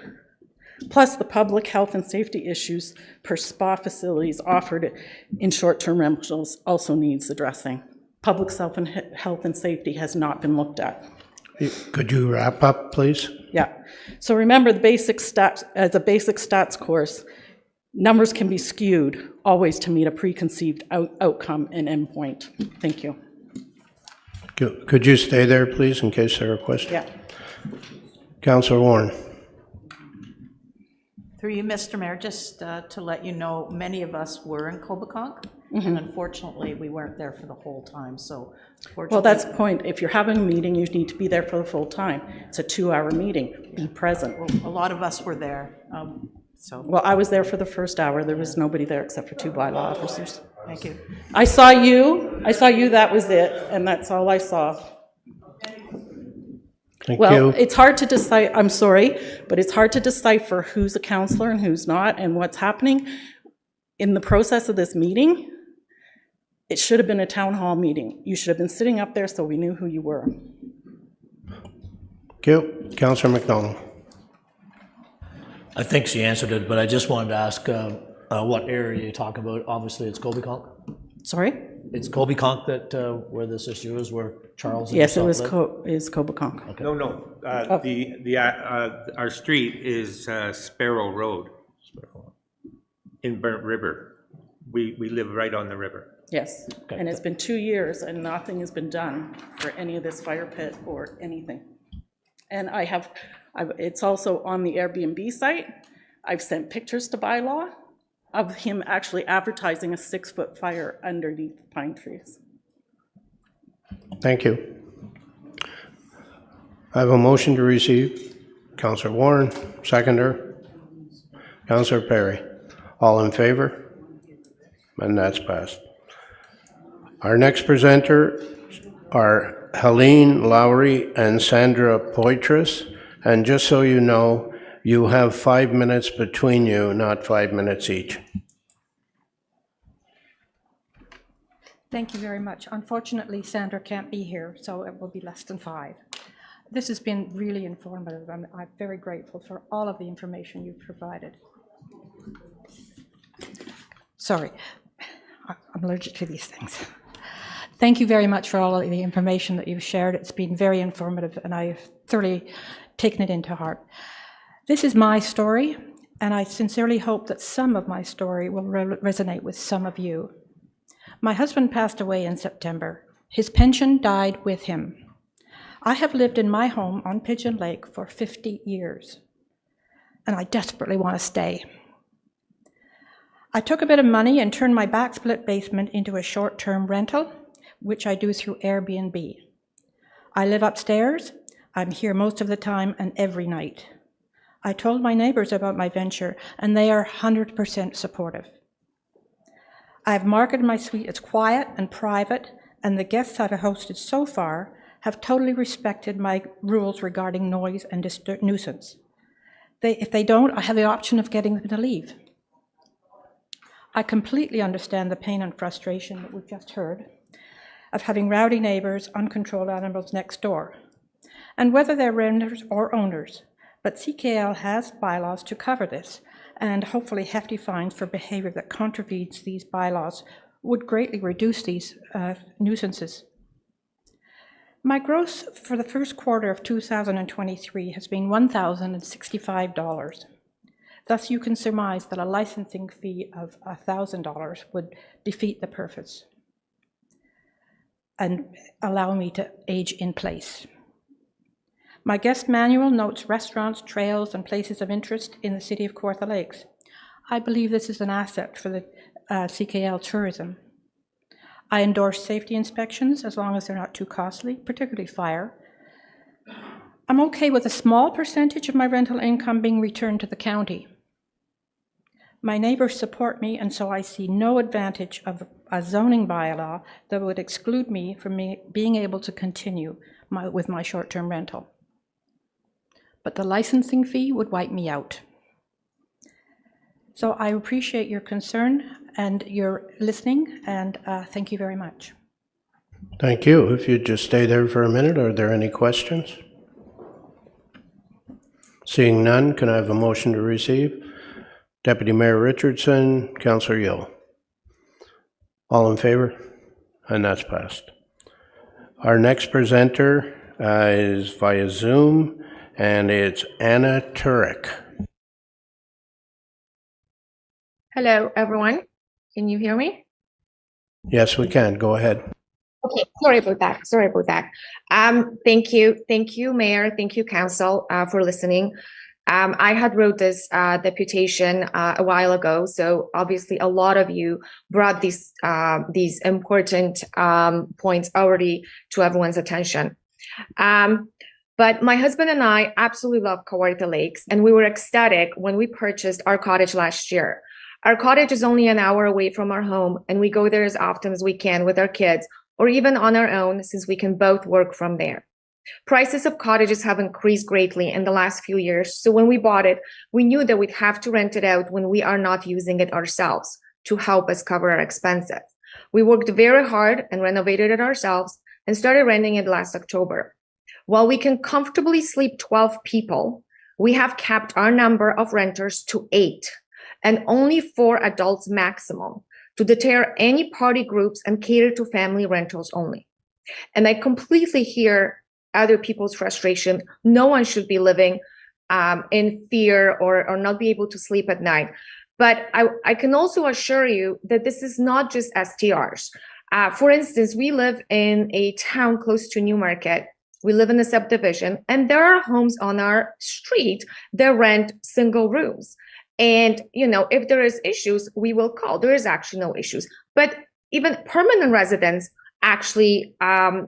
[SPEAKER 7] Plus, the public health and safety issues per spa facilities offered in short-term rentals also needs addressing. Public health and safety has not been looked at.
[SPEAKER 1] Could you wrap up, please?
[SPEAKER 7] Yeah. So remember, the basic stats, as a basic stats course, numbers can be skewed always to meet a preconceived outcome and endpoint. Thank you.
[SPEAKER 1] Could you stay there, please, in case there are questions?
[SPEAKER 7] Yeah.
[SPEAKER 1] Councillor Warren.
[SPEAKER 5] Through you, Mr. Mayor, just to let you know, many of us were in Coboconk And unfortunately, we weren't there for the whole time, so fortunately.
[SPEAKER 7] Well, that's the point. If you're having a meeting, you need to be there for the full time. It's a 2-hour meeting. Be present.
[SPEAKER 5] Well, a lot of us were there, so.
[SPEAKER 7] Well, I was there for the first hour. There was nobody there except for 2 bylaw officers.
[SPEAKER 5] Thank you.
[SPEAKER 7] I saw you, that was it, and that's all I saw.
[SPEAKER 1] Thank
[SPEAKER 7] Well,
[SPEAKER 1] you.
[SPEAKER 7] it's hard to decide, I'm sorry, but it's hard to decipher who's a counselor and who's not, and what's happening. In the process of this meeting, it should have been a town hall meeting. You should have been sitting up there so we knew who you were.
[SPEAKER 1] Thank you. Councillor McDonald.
[SPEAKER 4] I think she answered it, but I just wanted to ask what area you're talking about. Obviously, it's Colby-Conk.
[SPEAKER 7] Sorry?
[SPEAKER 4] It's Colby-Conk that where this issue is, where Charles. and
[SPEAKER 7] Yes, it
[SPEAKER 4] yourself
[SPEAKER 7] was
[SPEAKER 4] live?
[SPEAKER 7] Cobeconk.
[SPEAKER 4] Okay.
[SPEAKER 21] No. Our street is Sparrow Road in Burnt River. We live right on the river.
[SPEAKER 7] Yes, and it's been 2 years and nothing has been done for any of this fire pit or anything. And it's also on the Airbnb site. I've sent pictures to bylaw of him actually advertising a 6-foot fire underneath pine trees.
[SPEAKER 1] Thank you. I have a motion to receive. Councillor Warren, seconder. Councillor Perry. All in favor? And that's passed. Our next presenter are Helene Lowry and Sandra Poitras. And just so you know, you have 5 minutes between you, not 5 minutes each.
[SPEAKER 8] Thank you very much. Unfortunately, Sandra can't be here, so it will be less than 5. This has been really informative. I'm very grateful for all of the information you've provided. Sorry, I'm allergic to these things. Thank you very much for all of the information that you've shared. It's been very informative, and I've thoroughly taken it into heart. This is my story, and I sincerely hope that some of my story will resonate with some of you. My husband passed away in September. His pension died with him. I have lived in my home on Pigeon Lake for 50 years, and I desperately want to stay. I took a bit of money and turned my backsplit basement into a short-term rental, which I do through Airbnb. I live upstairs. I'm here most of the time and every night. I told my neighbors about my venture, and they are 100% supportive. I've marketed my suite as quiet and private, and the guests I've hosted so far have totally respected my rules regarding noise and nuisance. If they don't, I have the option of getting them to leave. I completely understand the pain and frustration that we've just heard of having rowdy neighbors, uncontrolled animals next door, and whether they're renters or owners. But CKL has bylaws to cover this, and hopefully hefty fines for behavior that contravenes these bylaws would greatly reduce these nuisances. My gross for the first quarter of 2023 has been $1,065. Thus, you can surmise that a licensing fee of $1,000 would defeat the purpose and allow me to age in place. My guest manual notes restaurants, trails, and places of interest in the city of Kawartha Lakes. I believe this is an asset for the CKL tourism. I endorse safety inspections as long as they're not too costly, particularly fire. I'm okay with a small percentage of my rental income being returned to the county. My neighbors support me, and so I see no advantage of a zoning bylaw that would exclude me from being able to continue with my short-term rental. But the licensing fee would wipe me out. So I appreciate your concern and your listening, and thank you very much.
[SPEAKER 1] Thank you. If you'd just stay there for a minute, are there any questions? Seeing none, can I have a motion to receive? Deputy Mayor Richardson, Councillor Yeo. All in favor? And that's passed. Our next presenter is via Zoom, and it's Anna Turek.
[SPEAKER 22] Hello, everyone. Can you hear me?
[SPEAKER 1] Yes, we can. Go ahead.
[SPEAKER 22] Okay, sorry about that. Thank you, Mayor. Thank you, Council, for listening. I had wrote this deputation a while ago, so obviously a lot of you brought these important points already to everyone's attention. But my husband and I absolutely love Kawartha Lakes, and we were ecstatic when we purchased our cottage last year. Our cottage is only an hour away from our home, and we go there as often as we can with our kids, or even on our own, since we can both work from there. Prices of cottages have increased greatly in the last few years, so when we bought it, we knew that we'd have to rent it out when we are not using it ourselves to help us cover our expenses. We worked very hard and renovated it ourselves and started renting it last October. While we can comfortably sleep 12 people, we have capped our number of renters to 8 and only 4 adults maximum to deter any party groups and cater to family rentals only. And I completely hear other people's frustration. No one should be living in fear or not be able to sleep at night. But I can also assure you that this is not just STRs. For instance, we live in a town close to Newmarket. We live in a subdivision, and there are homes on our street that rent single rooms. And, if there is issues, we will call. There is actually no issues. But even permanent residents, actually, there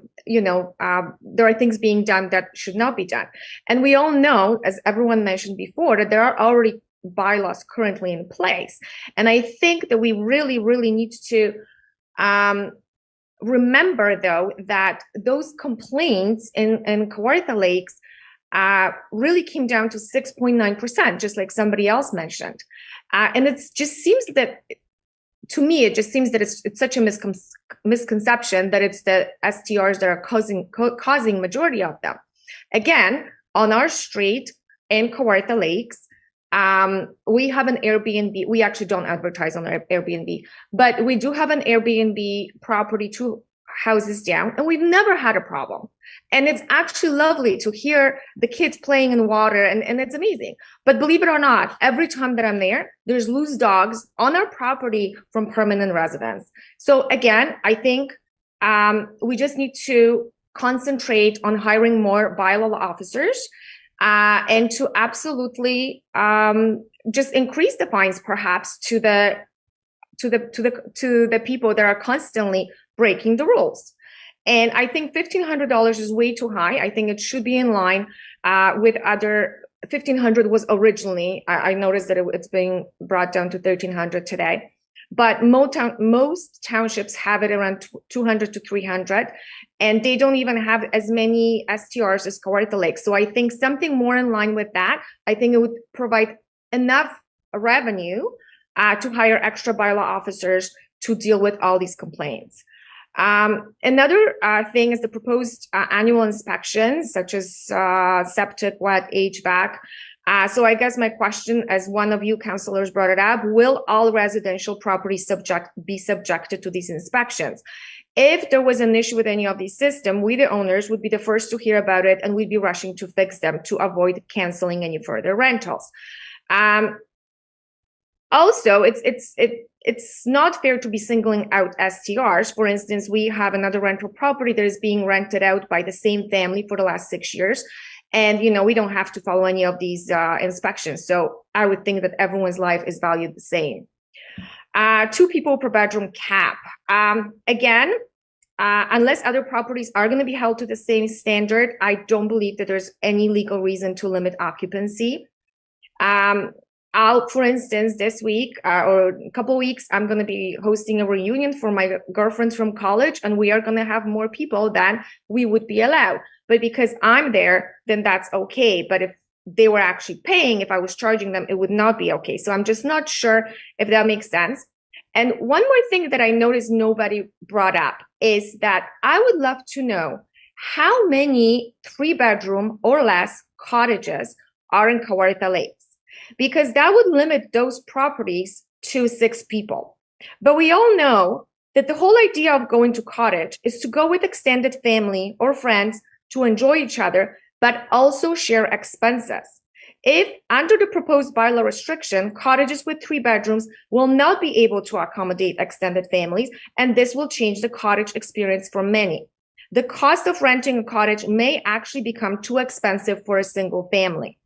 [SPEAKER 22] are things being done that should not be done. And we all know, as everyone mentioned before, that there are already bylaws currently in place. And I think that we really, really need to remember, though, that those complaints in Kawartha Lakes really came down to 6.9%, just like somebody else mentioned. And it just seems that, to me, it just seems that it's such a misconception that it's the STRs that are causing majority of them. Again, on our street in Kawartha Lakes, we have an Airbnb. We actually don't advertise on our Airbnb, but we do have an Airbnb property 2 houses down, and we've never had a problem. And it's actually lovely to hear the kids playing in water, and it's amazing. But believe it or not, every time that I'm there, there's loose dogs on our property from permanent residents. So again, I think we just need to concentrate on hiring more bylaw officers and to absolutely just increase the fines, perhaps, to the people that are constantly breaking the rules. And I think $1,500 is way too high. I think it should be in line with other. $1,500 was originally. I noticed that it's being brought down to $1,300 today. But most townships have it around 200 to 300, and they don't even have as many STRs as Kawartha Lakes. So I think something more in line with that, I think it would provide enough revenue to hire extra bylaw officers to deal with all these complaints. Another thing is the proposed annual inspections, such as septic, wet, HVAC. So I guess my question, as one of you councillors brought it up, will all residential properties be subjected to these inspections? If there was an issue with any of these systems, we, the owners, would be the first to hear about it, and we'd be rushing to fix them to avoid canceling any further rentals. Also, it's not fair to be singling out STRs. For instance, we have another rental property that is being rented out by the same family for the last 6 years. And, we don't have to follow any of these inspections. So I would think that everyone's life is valued the same. 2 people per bedroom cap. Again, unless other properties are going to be held to the same standard, I don't believe that there's any legal reason to limit occupancy. For instance, this week or a couple of weeks, I'm going to be hosting a reunion for my girlfriends from college, and we are going to have more people than we would be allowed. But because I'm there, then that's okay. But if they were actually paying, if I was charging them, it would not be okay. So I'm just not sure if that makes sense. And one more thing that I noticed nobody brought up is that I would love to know how many 3-bedroom or less cottages are in Kawartha Lakes, because that would limit those properties to 6 people. But we all know that the whole idea of going to cottage is to go with extended family or friends to enjoy each other, but also share expenses. If, under the proposed bylaw restriction, cottages with 3 bedrooms will not be able to accommodate extended families, and this will change the cottage experience for many. The cost of renting a cottage may actually become too expensive for a single family.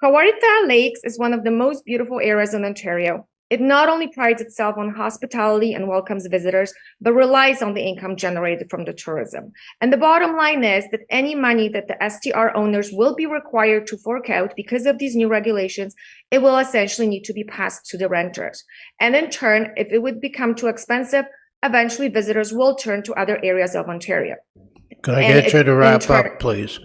[SPEAKER 22] Kawartha Lakes is one of the most beautiful areas in Ontario. It not only prides itself on hospitality and welcomes visitors, but relies on the income generated from the tourism. And the bottom line is that any money that the STR owners will be required to fork out because of these new regulations, it will essentially need to be passed to the renters. And in turn, if it would become too expensive, eventually visitors will turn to other areas of Ontario.
[SPEAKER 1] Can I get you to wrap up, please?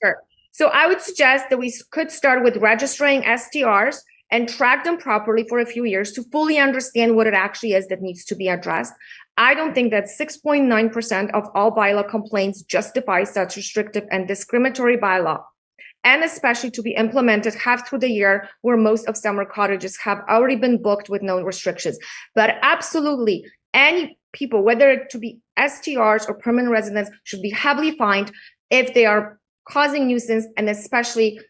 [SPEAKER 22] Sure. So I would suggest that we could start with registering STRs and track them properly for a few years to fully understand what it actually is that needs to be addressed. I don't think that 6.9% of all bylaw complaints justify such restrictive and discriminatory bylaw, and especially to be implemented half through the year where most of summer cottages have already been booked with no restrictions. But absolutely, any people, whether it to be STRs or permanent residents, should be heavily fined if they are causing nuisance, and especially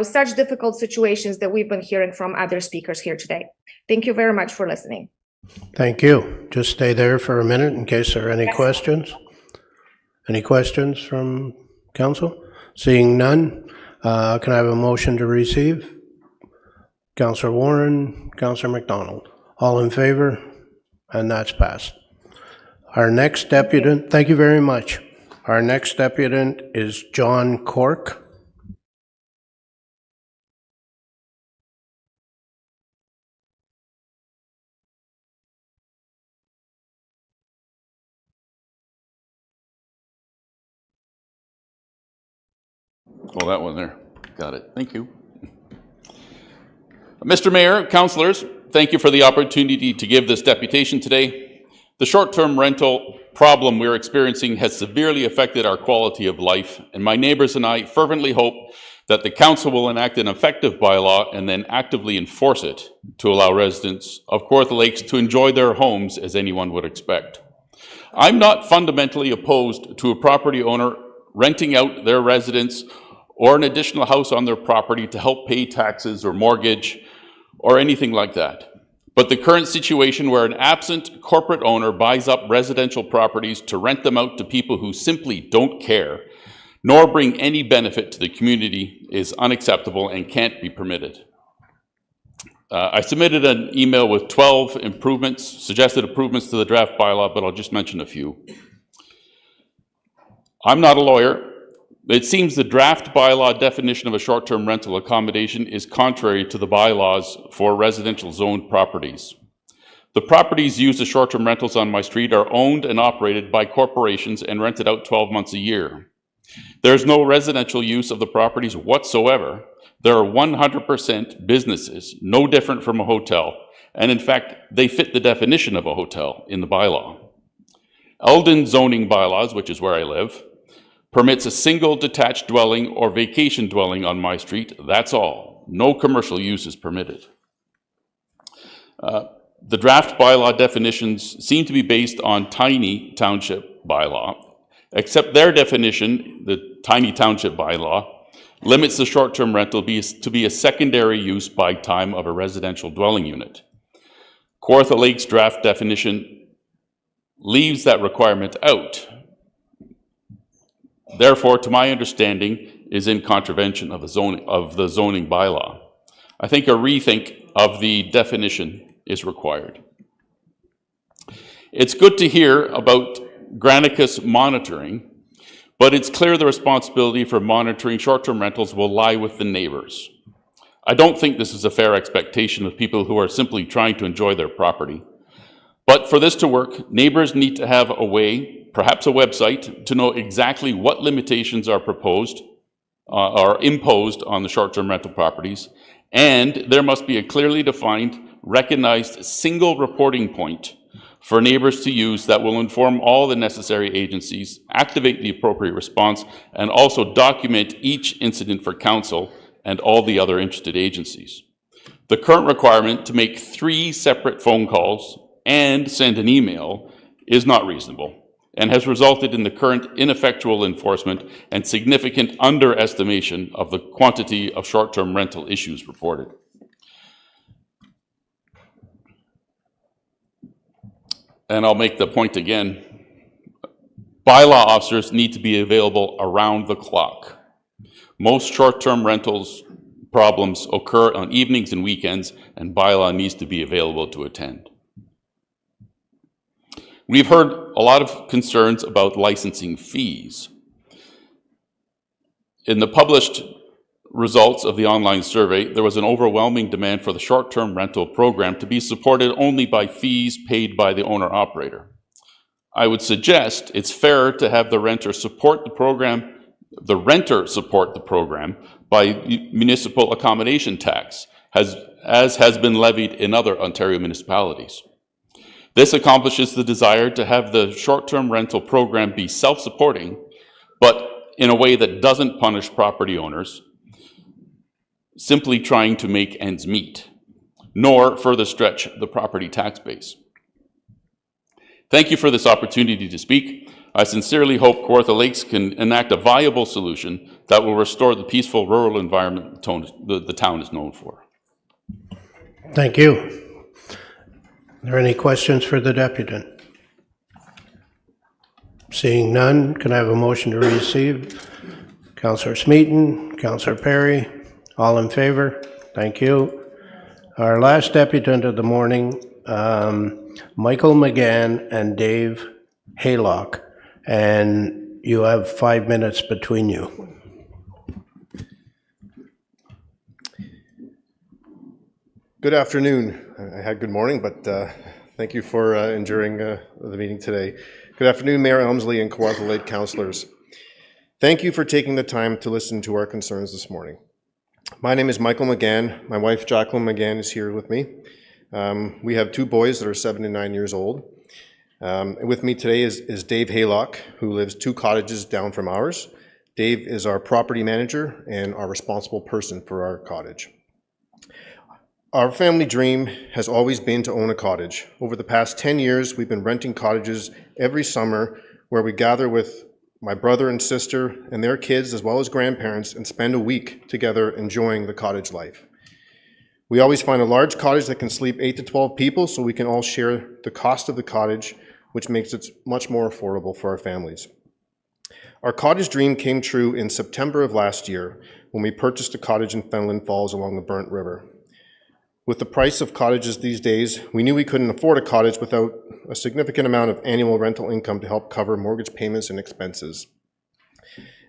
[SPEAKER 22] such difficult situations that we've been hearing from other speakers here today. Thank you very much for listening.
[SPEAKER 1] Thank you. Just stay there for a minute in case there are any questions. Any questions from council? Seeing none, can I have a motion to receive? Councillor Warren, Councillor McDonald. All in favor? And that's passed. Our next deputant, thank you very much. Our next deputant is John Cork.
[SPEAKER 2] Oh, that one there. Got it. Thank you. Mr. Mayor, councillors, thank you for the opportunity to give this deputation today. The short-term rental problem we're experiencing has severely affected our quality of life, and my neighbors and I fervently hope that the council will enact an effective bylaw and then actively enforce it to allow residents of Kawartha Lakes to enjoy their homes as anyone would expect. I'm not fundamentally opposed to a property owner renting out their residence or an additional house on their property to help pay taxes or mortgage or anything like that. But the current situation where an absent corporate owner buys up residential properties to rent them out to people who simply don't care, nor bring any benefit to the community, is unacceptable and can't be permitted. I submitted an email with 12 suggested improvements to the draft bylaw, but I'll just mention a few. I'm not a lawyer. It seems the draft bylaw definition of a short-term rental accommodation is contrary to the bylaws for residential zoned properties. The properties used as short-term rentals on my street are owned and operated by corporations and rented out 12 months a year. There's no residential use of the properties whatsoever. There are 100% businesses, no different from a hotel, and in fact, they fit the definition of a hotel in the bylaw. Eldon zoning bylaws, which is where I live, permits a single detached dwelling or vacation dwelling on my street. That's all. No commercial use is permitted. The draft bylaw definitions seem to be based on tiny township bylaw, except their definition, the tiny township bylaw, limits the short-term rental to be a secondary use by time of a residential dwelling unit. Kawartha Lakes draft definition leaves that requirement out. Therefore, to my understanding, is in contravention of the zoning bylaw. I think a rethink of the definition is required. It's good to hear about Granicus monitoring, but it's clear the responsibility for monitoring short-term rentals will lie with the neighbors. I don't think this is a fair expectation of people who are simply trying to enjoy their property. But for this to work, neighbors need to have a way, perhaps a website, to know exactly what limitations are proposed or imposed on the short-term rental properties, and there must be a clearly defined, recognized single reporting point for neighbors to use that will inform all the necessary agencies, activate the appropriate response, and also document each incident for council and all the other interested agencies. The current requirement to make 3 separate phone calls and send an email is not reasonable and has resulted in the current ineffectual enforcement and significant underestimation of the quantity of short-term rental issues reported. And I'll make the point again, bylaw officers need to be available around the clock. Most short-term rentals problems occur on evenings and weekends, and bylaw needs to be available to attend. We've heard a lot of concerns about licensing fees. In the published results of the online survey, there was an overwhelming demand for the short-term rental program to be supported only by fees paid by the owner-operator. I would suggest it's fair to have the renter support the program, by municipal accommodation tax, as has been levied in other Ontario municipalities. This accomplishes the desire to have the short-term rental program be self-supporting, but in a way that doesn't punish property owners simply trying to make ends meet, nor further stretch the property tax base. Thank you for this opportunity to speak. I sincerely hope Kawartha Lakes can enact a viable solution that will restore the peaceful rural environment the town is known for.
[SPEAKER 1] Thank you. Are there any questions for the deputant? Seeing none, can I have a motion to receive? Councillor Smeaton, Councillor Perry, all in favor? Thank you. Our last deputant of the morning, Michael McGann and Dave Haylock, and you have 5 minutes between you.
[SPEAKER 3] Good afternoon. I had good morning, but thank you for enduring the meeting today. Good afternoon, Mayor Elmsley and Kawartha Lake councillors. Thank you for taking the time to listen to our concerns this morning. My name is Michael McGann. My wife, Jacqueline McGann, is here with me. We have 2 boys that are 7 and 9 years old. With me today is Dave Haylock, who lives 2 cottages down from ours. Dave is our property manager and our responsible person for our cottage. Our family dream has always been to own a cottage. Over the past 10 years, we've been renting cottages every summer where we gather with my brother and sister and their kids, as well as grandparents, and spend a week together enjoying the cottage life. We always find a large cottage that can sleep 8 to 12 people, so we can all share the cost of the cottage, which makes it much more affordable for our families. Our cottage dream came true in September of last year when we purchased a cottage in Fenelon Falls along the Burnt River. With the price of cottages these days, we knew we couldn't afford a cottage without a significant amount of annual rental income to help cover mortgage payments and expenses.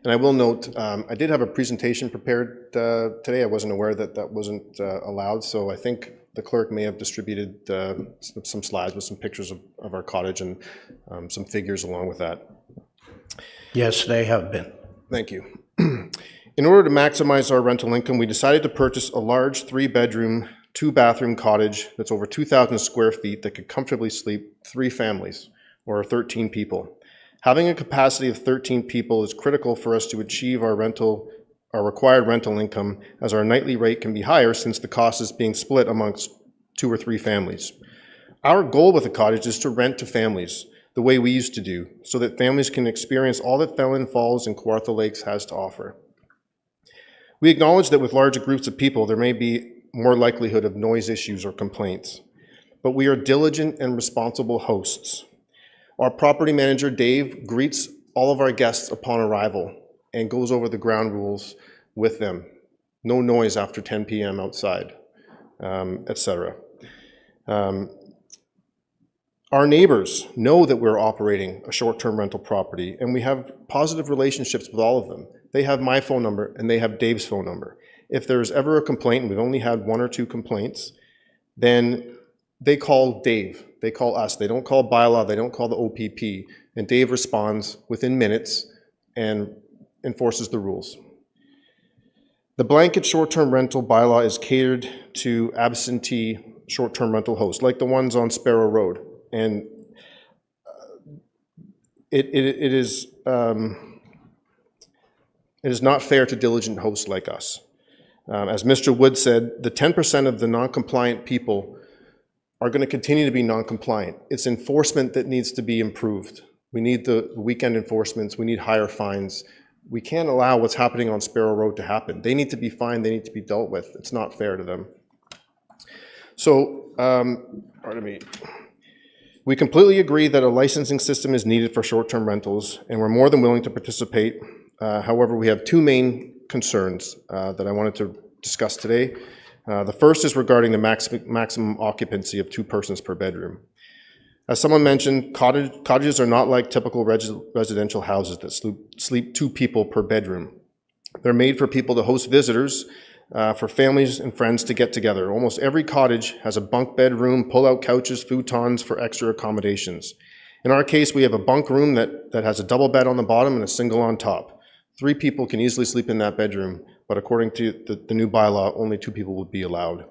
[SPEAKER 3] And I will note, I did have a presentation prepared today. I wasn't aware that that wasn't allowed, so I think the clerk may have distributed some slides with some pictures of our cottage and some figures along with that.
[SPEAKER 1] Yes, they have been.
[SPEAKER 3] Thank you. In order to maximize our rental income, we decided to purchase a large 3-bedroom, 2-bathroom cottage that's over 2,000 square feet that could comfortably sleep 3 families or 13 people. Having a capacity of 13 people is critical for us to achieve our required rental income, as our nightly rate can be higher since the cost is being split amongst 2 or 3 families. Our goal with a cottage is to rent to families the way we used to do, so that families can experience all that Fenelon Falls and Kawartha Lakes has to offer. We acknowledge that with larger groups of people, there may be more likelihood of noise issues or complaints, but we are diligent and responsible hosts. Our property manager, Dave, greets all of our guests upon arrival and goes over the ground rules with them. No noise after 10 p.m. outside, etc. Our neighbors know that we're operating a short-term rental property, and we have positive relationships with all of them. They have my phone number and they have Dave's phone number. If there's ever a complaint, and we've only had 1 or 2 complaints, then they call Dave. They call us. They don't call bylaw. They don't call the OPP. And Dave responds within minutes and enforces the rules. The blanket short-term rental bylaw is catered to absentee short-term rental hosts, like the ones on Sparrow Road. And it is not fair to diligent hosts like us. As Mr. Wood said, the 10% of the non-compliant people are going to continue to be non-compliant. It's enforcement that needs to be improved. We need the weekend enforcements. We need higher fines. We can't allow what's happening on Sparrow Road to happen. They need to be fined. They need to be dealt with. It's not fair to them. So, pardon me. We completely agree that a licensing system is needed for short-term rentals, and we're more than willing to participate. However, we have 2 main concerns that I wanted to discussed today. The first is regarding the maximum occupancy of 2 persons per bedroom. As someone mentioned, cottages are not like typical residential houses that sleep 2 people per bedroom. They're made for people to host visitors, for families and friends to get together. Almost every cottage has a bunk bedroom, pull-out couches, futons for extra accommodations. In our case, we have a bunk room that has a double bed on the bottom and a single on top. 3 people can easily sleep in that bedroom, but according to the new bylaw, only 2 people would be allowed.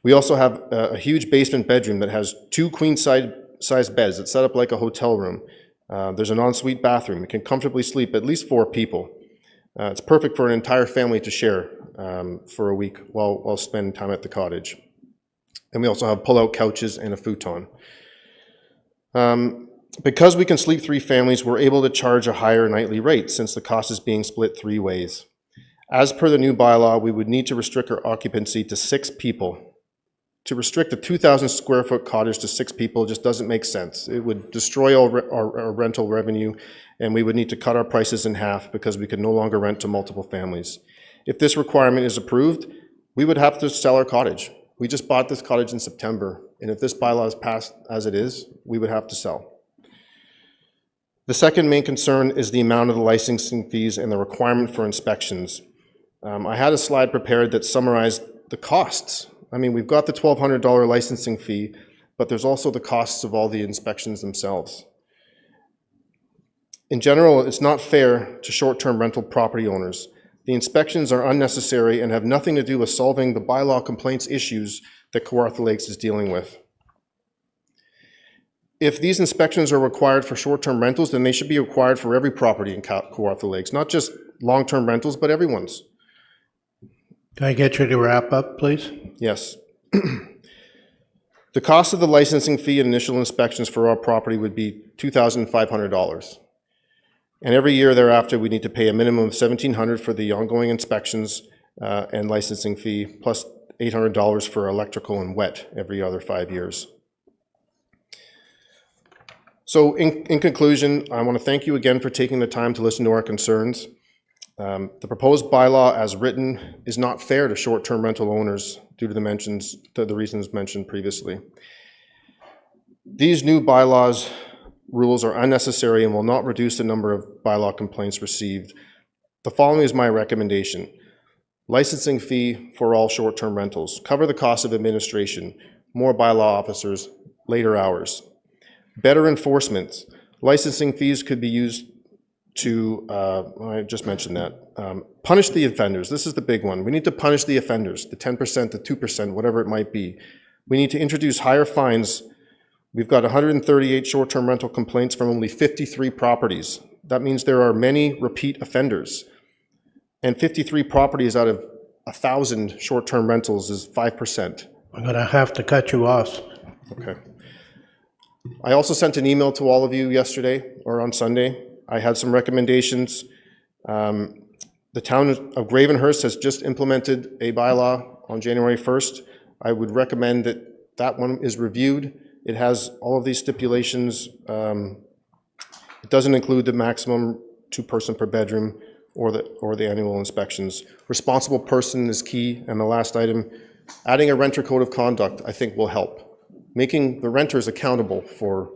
[SPEAKER 3] We also have a huge basement bedroom that has 2 queen-size beds that's set up like a hotel room. There's an ensuite bathroom. It can comfortably sleep at least 4 people. It's perfect for an entire family to share for a week while spending time at the cottage. And we also have pull-out couches and a futon. Because we can sleep 3 families, we're able to charge a higher nightly rate since the cost is being split 3 ways. As per the new bylaw, we would need to restrict our occupancy to 6 people. To restrict a 2,000 square foot cottage to 6 people just doesn't make sense. It would destroy our rental revenue, and we would need to cut our prices in half because we could no longer rent to multiple families. If this requirement is approved, we would have to sell our cottage. We just bought this cottage in September, and if this bylaw is passed as it is, we would have to sell. The second main concern is the amount of the licensing fees and the requirement for inspections. I had a slide prepared that summarized the costs. I mean, we've got the $1,200 licensing fee, but there's also the costs of all the inspections themselves. In general, it's not fair to short-term rental property owners. The inspections are unnecessary and have nothing to do with solving the bylaw complaints issues that Kawartha Lakes is dealing with. If these inspections are required for short-term rentals, then they should be required for every property in Kawartha Lakes, not just long-term rentals, but everyone's.
[SPEAKER 1] Can I get you to wrap up, please?
[SPEAKER 3] Yes. The cost of the licensing fee and initial inspections for our property would be $2,500. And every year thereafter, we need to pay a minimum of $1,700 for the ongoing inspections and licensing fee, plus $800 for electrical and wet every other 5 years. So in conclusion, I want to thank you again for taking the time to listen to our concerns. The proposed bylaw as written is not fair to short-term rental owners due to the reasons mentioned previously. These new bylaws rules are unnecessary and will not reduce the number of bylaw complaints received. The following is my recommendation. Licensing fee for all short-term rentals. Cover the cost of administration, more bylaw officers, later hours. Better enforcement. Licensing fees could be used to, I just mentioned that. Punish the offenders. This is the big one. We need to punish the offenders, the 10%, the 2%, whatever it might be. We need to introduce higher fines. We've got 138 short-term rental complaints from only 53 properties. That means there are many repeat offenders. And 53 properties out of 1,000 short-term rentals is 5%.
[SPEAKER 1] I'm going to have to cut you off.
[SPEAKER 3] Okay. I also sent an email to all of you yesterday or on Sunday. I had some recommendations. The town of Gravenhurst has just implemented a bylaw on January 1st. I would recommend that that one is reviewed. It has all of these stipulations. It doesn't include the maximum 2-person per bedroom or the annual inspections. Responsible person is key. And the last item, adding a renter code of conduct, I think will help. Making the renters accountable for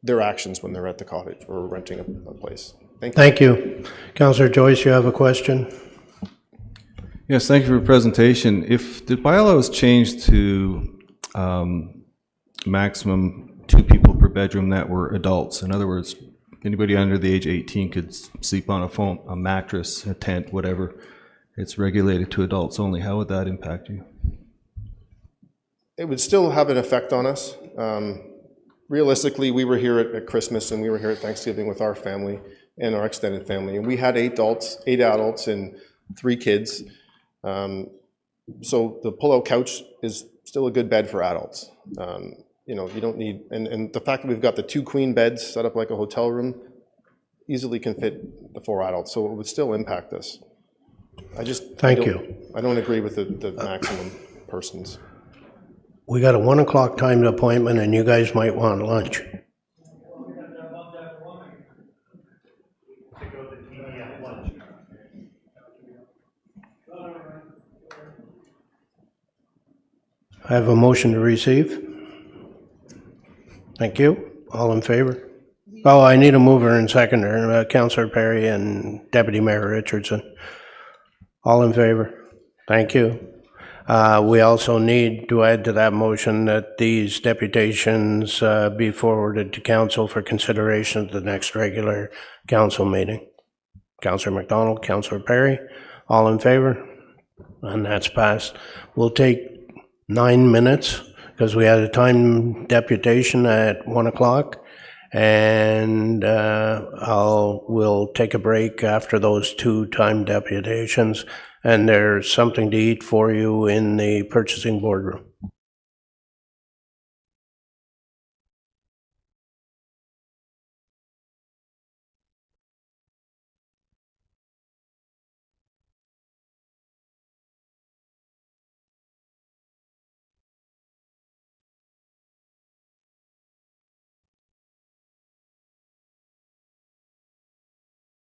[SPEAKER 3] their actions when they're at the cottage or renting a place. Thank you.
[SPEAKER 1] Thank you. Councillor Joyce, you have a question?
[SPEAKER 9] Yes, thank you for your presentation. If the bylaw was changed to maximum 2 people per bedroom that were adults, in other words, anybody under the age of 18 could sleep on a mattress, a tent, whatever, it's regulated to adults only, how would that impact you?
[SPEAKER 3] It would still have an effect on us. Realistically, we were here at Christmas and we were here at Thanksgiving with our family and our extended family, and we had 8 adults and 3 kids. So the pull-out couch is still a good bed for adults. You know, you don't need, and the fact that we've got the 2 queen beds set up like a hotel room easily can fit the 4 adults, so it would still impact us. I don't agree with the maximum persons.
[SPEAKER 1] We got a 1 o'clock timed appointment and you guys might want lunch. I have a motion to receive. Thank you. All in favor? Oh, I need a mover and seconder, Councillor Perry and Deputy Mayor Richardson. All in favor? Thank you. We also need to add to that motion that these deputations be forwarded to council for consideration at the next regular council meeting. Councillor McDonald, Councillor Perry, all in favor? And that's passed. We'll take 9 minutes because we had a time deputation at 1 o'clock. And we'll take a break after those 2 time deputations, and there's something to eat for you in the purchasing boardroom.